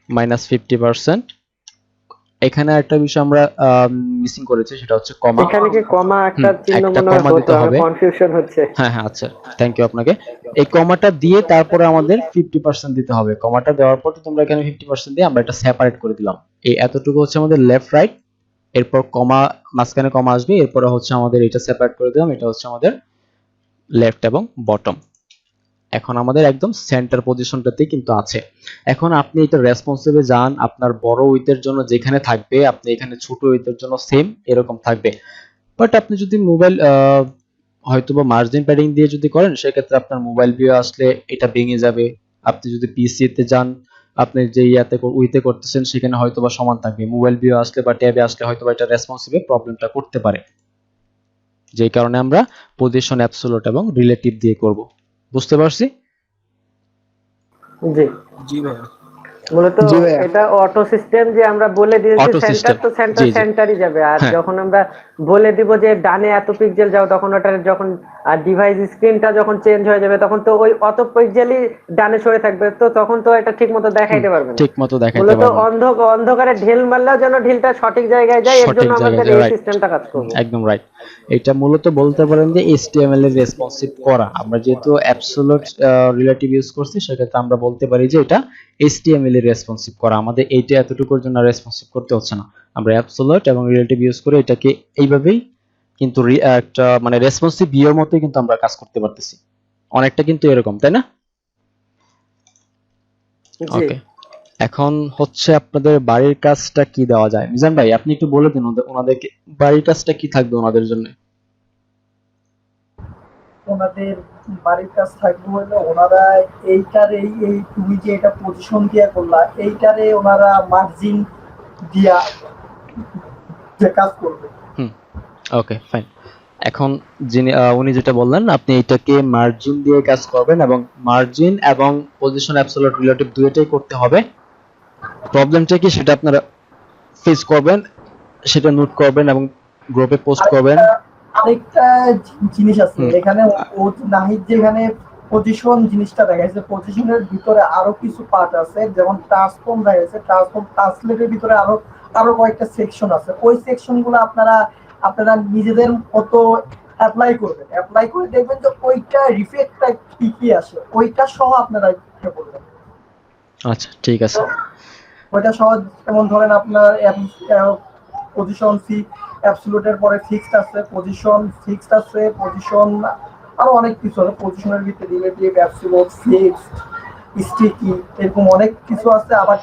-50%। এখানে একটা বিষয় আমরা মিসিং করেছি, সেটা হচ্ছে কমা। এখানে কি কমা একটা চিহ্ন একটা মনে হয় কমা দিতে হবে, কনফিউশন হচ্ছে। হ্যাঁ হ্যাঁ, আচ্ছা থ্যাংক ইউ আপনাকে। এই কমাটা দিয়ে তারপরে আমাদের 50% দিতে হবে। কমাটা দেওয়ার পর তোমরা এখানে 50% দিয়ে আমরা এটা সেপারেট করে দিলাম। এই এতটুকু হচ্ছে আমাদের লেফট রাইট, এরপর কমা, মাঝখানে কমা আসবে, এরপরে হচ্ছে আমাদের এটা সেপারেট করে দিলাম, এটা হচ্ছে আমাদের লেফট এবং বটম। এখন আমাদের একদম সেন্টার পজিশনটাতে কিন্তু আছে। এখন আপনি এটা রেসপন্সিভে যান, আপনার বড় উইথের জন্য যেখানে থাকবে আপনি এখানে ছোট উইথের জন্য সেম এরকম থাকবে। বাট আপনি যদি মোবাইল হয়তোবা মার্জিন প্যাডিং দিয়ে যদি করেন সেক্ষেত্রে আপনার মোবাইল ভিউ আসলে এটা ভেঙে যাবে। আপনি যদি পিসি তে যান, আপনি যে ইয়াতে উইথে করতেছেন সেখানে হয়তোবা সমান থাকবে, মোবাইল ভিউ আসলে বা ট্যাবে আসলে হয়তোবা এটা রেসপন্সিভে প্রবলেমটা করতে পারে। যেই কারণে আমরা পজিশন অ্যাবসোলুট এবং রিলেটিভ দিয়ে করব। বুঝতে পারছি? জি জি ভাইয়া। মূলত জি ভাইয়া। এটা অটো সিস্টেম যে আমরা বলে দিয়েছি Auto সেন্টার system, তো সেন্টার জি, জি। সেন্টারই যাবে। আর হ্যাঁ। যখন আমরা বলে দিব যে ডানে এত পিক্সেল যাও, তখন ওটার যখন ডিভাইস স্ক্রিনটা যখন চেঞ্জ হয়ে যাবে তখন তো ওই অত পিক্সেলই ডানে সরে থাকবে, তো তখন তো এটা ঠিক মতো দেখাইতে পারবে না। ঠিক মতো দেখাইতে মূলত পারবো না। অন্ধকারে ঢিল মারলেও যেন ঢিলটা সঠিক জায়গায় যায়, এর সঠিক জন্য আমাদের জায়গায় এই রাইট, সিস্টেমটা কাজ করবে। একদম রাইট। এটা মূলত বলতে পারেন যে HTML এর রেসপন্সিভ করা। আমরা যেহেতু অ্যাবসোলুট রিলেটিভ ইউজ করছি সেক্ষেত্রে আমরা বলতে পারি যে এটা HTML এর রেসপন্সিভ করা। আমাদের এইটা এতটুকুর জন্য রেসপন্সিভ করতে হচ্ছে না, আমরা অ্যাবসোলুট এবং রিলেটিভ ইউজ করে এটাকে এইভাবেই কিন্তু একটা মানে রেসপন্সিভ ভিউর মতোই কিন্তু আমরা কাজ করতে পারতেছি। অনেকটা কিন্তু এরকম, তাই না? জি ওকে, এখন হচ্ছে আপনাদের বাড়ির কাজটা কি দেওয়া যায়? মিজান ভাই আপনি একটু বলে দিন ওনাদেরকে বাড়ির কাজটা কি থাকবে ওনাদের জন্য। ওনাদের বাড়ির কাজ থাকবে হলো ওনারা এইটার এই তুমি যে এটা পজিশন দিয়া করলা, এইটারে ওনারা মার্জিন দিয়া যে কাজ করবে। Okay fine. এখন যিনি উনি যেটা বললেন আপনি এটাকে মার্জিন দিয়ে কাজ করবেন এবং মার্জিন এবং পজিশন অ্যাবসোলুট রিলেটিভ দুইটাই করতে হবে। প্রবলেমটা কি সেটা আপনারা ফেস করবেন, সেটা নোট করবেন এবং গ্রুপে পোস্ট করবেন। আরেকটা জিনিস আছে হুম। এখানে, ও নাহিদ যেখানে পজিশন জিনিসটা দেখাইছে, পজিশনের ভিতরে আরো কিছু পার্ট আছে, যেমন ট্রান্সফর্ম দেখাইছে, ট্রান্সফর্ম ট্রান্সলেটের ভিতরে আরো কয়েকটা সেকশন আছে। ওই সেকশন গুলো আপনারা নিজেদের মতো অ্যাপ্লাই করবেন, অ্যাপ্লাই করে দেখবেন যে ওইটা রিফেক্টটা কি কি আসে, ওইটা সহ আপনারা ইয়ে করবেন। আচ্ছা ঠিক আছে। ওইটা সহজ, যেমন ধরেন আপনার পজিশন সি অ্যাবসলিউটের পরে ফিক্সড আছে, পজিশন ফিক্সড আছে, পজিশন আরো অনেক কিছু আছে, পজিশনের ভিতরে রিলেটিভ, অ্যাবসলিউট, ফিক্সড, স্টিকি, এরকম অনেক কিছু আছে। আবার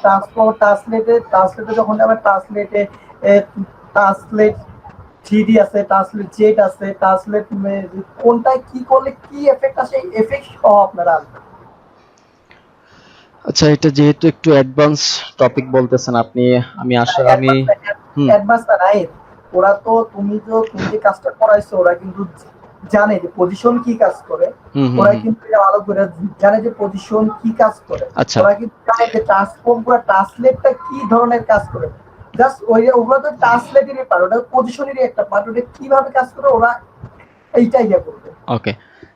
ট্রান্সলেটে যখন আবার ট্রান্সলেট 3D আছে, ট্রান্সলেট জেড আছে, ট্রান্সলেট কোনটায় কি করলে কি এফেক্ট আসে, এফেক্ট সহ আপনারা আনবেন। আচ্ছা এটা যেহেতু একটু অ্যাডভান্স টপিক বলতেছেন আপনি, আমি অ্যাডভান্স না নাই, ওরা তো তুমি যে কাজটা করাইছো ওরা কিন্তু জানে যে পজিশন কি কাজ করে, ওরা কিন্তু এটা ভালো করে জানে যে পজিশন কি কাজ করে। আচ্ছা। ওরা কিন্তু জানে যে ট্রান্সফর্ম করা ট্রান্সলেটটা কি ধরনের কাজ করে। জাস্ট ওগুলো তো ট্রান্সলেটেরই পার্ট, ওটা পজিশনেরই একটা পার্ট, ওটা কিভাবে কাজ করে ওরা এইটাই করবে। ওকে,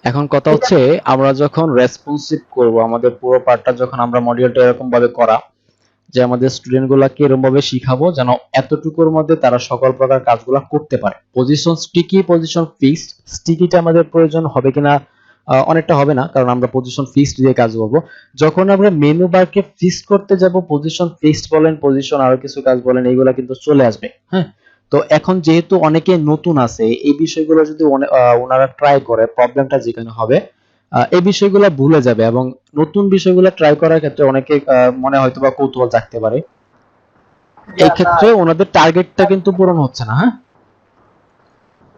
এখন কথা হচ্ছে আমরা যখন রেসপন্সিভ করব, আমাদের পুরো পার্টটা যখন আমরা মডিউলটা এরকম ভাবে করা যে আমাদের স্টুডেন্ট গুলাকে এরকম ভাবে শিখাবো যেন এতটুকুর মধ্যে তারা সকল প্রকার কাজগুলো করতে পারে। Position sticky, position fixed. স্টিকিটা আমাদের প্রয়োজন হবে কিনা, অনেকটা হবে না, কারণ আমরা পজিশন ফিক্সড দিয়ে কাজ করব। যখন আমরা মেনু বারকে ফিক্সড করতে যাব, পজিশন ফিক্সড বলেন, পজিশন আরো কিছু কাজ বলেন, এইগুলা কিন্তু চলে আসবে। হ্যাঁ, তো এখন যেহেতু অনেকে নতুন আছে, এই বিষয়গুলো যদি ওনারা ট্রাই করে, প্রবলেমটা যেখানে হবে এই বিষয়গুলো ভুলে যাবে, এবং নতুন বিষয়গুলো ট্রাই করার ক্ষেত্রে অনেকে মনে হয়তো বা কৌতূহল জাগতে পারে। এই ক্ষেত্রে ওনাদের টার্গেটটা কিন্তু পূরণ হচ্ছে না। হ্যাঁ,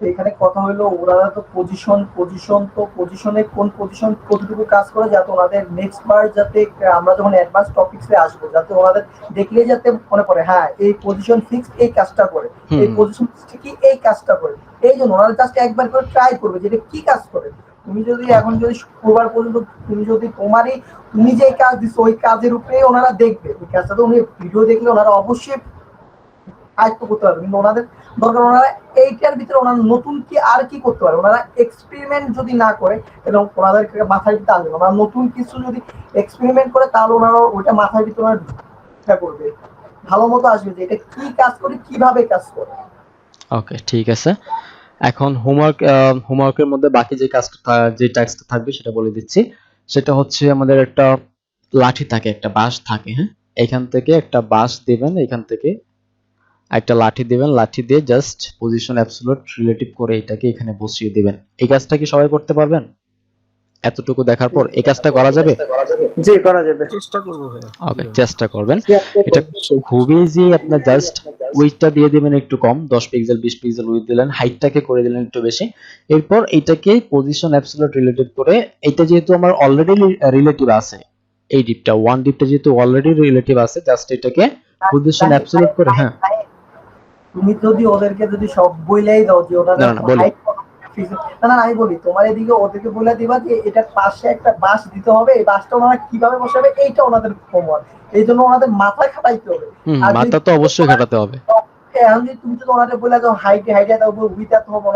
এখানে কথা হলো ওনারা তো পজিশনে কোন পজিশন কতটুকু কাজ করে, যাতে ওনাদের নেক্সট বার যাতে আমরা যখন অ্যাডভান্স টপিকসে আসবো যাতে ওনাদের দেখলেই যাতে মনে পড়ে হ্যাঁ এই পজিশন ফিক্স এই কাজটা করে, এই পজিশন কি এই কাজটা করে। এই জন্য ওনারা জাস্ট একবার করে ট্রাই করবে যে এটা কি কাজ করে। তুমি যদি এখন যদি শুক্রবার পর্যন্ত তুমি যদি তুমি যে কাজ দিচ্ছ ওই কাজের উপরে ওনারা দেখবে, ওই কাজটা তো উনি ভিডিও দেখলে ওনারা অবশ্যই আয়ত্ত করতে পারবে, কিন্তু ওনাদের দরকার ওনারা এইটার ভিতরে ওনারা নতুন কি আর কি করতে পারে। ওনারা এক্সপেরিমেন্ট যদি না করে এবং ওনাদের মাথার ভিতরে আসবে, ওনারা নতুন কিছু যদি এক্সপেরিমেন্ট করে তাহলে ওনারা ওইটা মাথার ভিতরে করবে, ভালো মতো আসবে যে এটা কি কাজ করে, কিভাবে কাজ করে। ওকে, ঠিক আছে। এখন হোমওয়ার্কের মধ্যে বাকি যে কাজটা, যে টাস্কটা থাকবে সেটা বলে দিচ্ছি। সেটা হচ্ছে আমাদের একটা লাঠি থাকে, একটা বাঁশ থাকে। হ্যাঁ, এখান থেকে একটা বাঁশ দিবেন, এখান থেকে একটা লাঠি দিবেন, লাঠি দিয়ে জাস্ট পজিশন অ্যাবসলিউট রিলেটিভ করে এটাকে এখানে বসিয়ে দিবেন। এই কাজটা কি সবাই করতে পারবেন? এতটুকু দেখার পর এই কাজটা করা যাবে? জি করা যাবে। চেষ্টা করবো ভাইয়া। ওকে, চেষ্টা করবেন। এটা খুবই ইজি। আপনার জাস্ট উইডথটা দিয়ে দিবেন একটু কম, 10 পিক্সেল 20 পিক্সেল উইডথ দিলেন, হাইটটাকে করে দিলেন একটু বেশি। এরপর এটাকে পজিশন অ্যাবসলিউট রিলেটিভ করে, এটা যেহেতু আমার অলরেডি রিলেটিভ আছে, এই ডিপটা 1 ডিপটা যেহেতু অলরেডি রিলেটিভ আছে, জাস্ট এটাকে পজিশন অ্যাবসলিউট করে। হ্যাঁ, তুমি যদি ওদেরকে যদি সব বইলাই দাও যে ওনাদের না, বলি। না আমি বলি তোমার এদিকে ওদেরকে বলে দিবা যে এটার পাশে একটা বাঁশ দিতে হবে, এই বাঁশটা ওনারা কিভাবে বসাবে এইটা ওনাদের হোমওয়ার্ক। এই জন্য ওনাদের মাথা খাটাইতে হবে। মাথা তো অবশ্যই খাটাতে হবে। এখন যদি তুমি যদি ওনাদের বলে দাও হাইটে দাও উইথ এত হবে,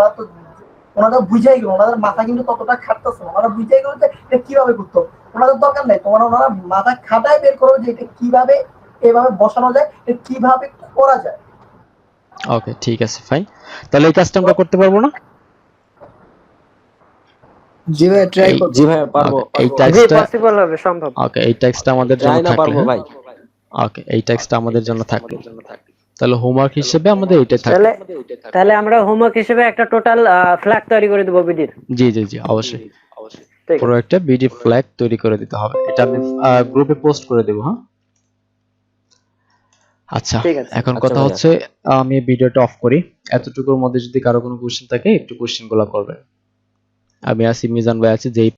ওনারা বুঝাই গেল, ওনাদের মাথা কিন্তু ততটা খাটতেছে না, ওনারা বুঝাই গেল যে এটা কিভাবে করতে হবে। ওনাদের দরকার নাই, ওনারা মাথা খাটায় বের করো যে এটা কিভাবে এভাবে বসানো যায়, এটা কিভাবে করা যায়। ওকে, ঠিক আছে, ফাইন। তাহলে এই কাজটা আমরা করতে পারবো না? জি ভাই ট্রাই করব। জি ভাই পারবো। এই জি টাস্কটা, পসিবল হবে, সম্ভব। ওকে, এই টাস্কটা আমাদের জন্য যাই না থাকলো। পারবো ভাই। ওকে, এই টাস্কটা আমাদের জন্য থাকলো। তাহলে হোমওয়ার্ক হিসেবে আমাদের এইটাই থাকবে। তাহলে আমরা হোমওয়ার্ক হিসেবে একটা টোটাল ফ্ল্যাগ তৈরি করে দেব বিডির। জি, অবশ্যই। ঠিক পুরো একটা বিডি ফ্ল্যাগ তৈরি করে দিতে হবে। এটা আমি গ্রুপে পোস্ট করে দেব। হ্যাঁ, আচ্ছা। ঠিক আছে। এখন আচ্ছা কথা ভাইয়া। হচ্ছে, আমি ভিডিওটা অফ করি। এতটুকুর মধ্যে যদি কারো কোনো কোশ্চেন থাকে একটু কোশ্চেন গুলো করবেন। আমি আছি, মিজান ভাই আছে, যেই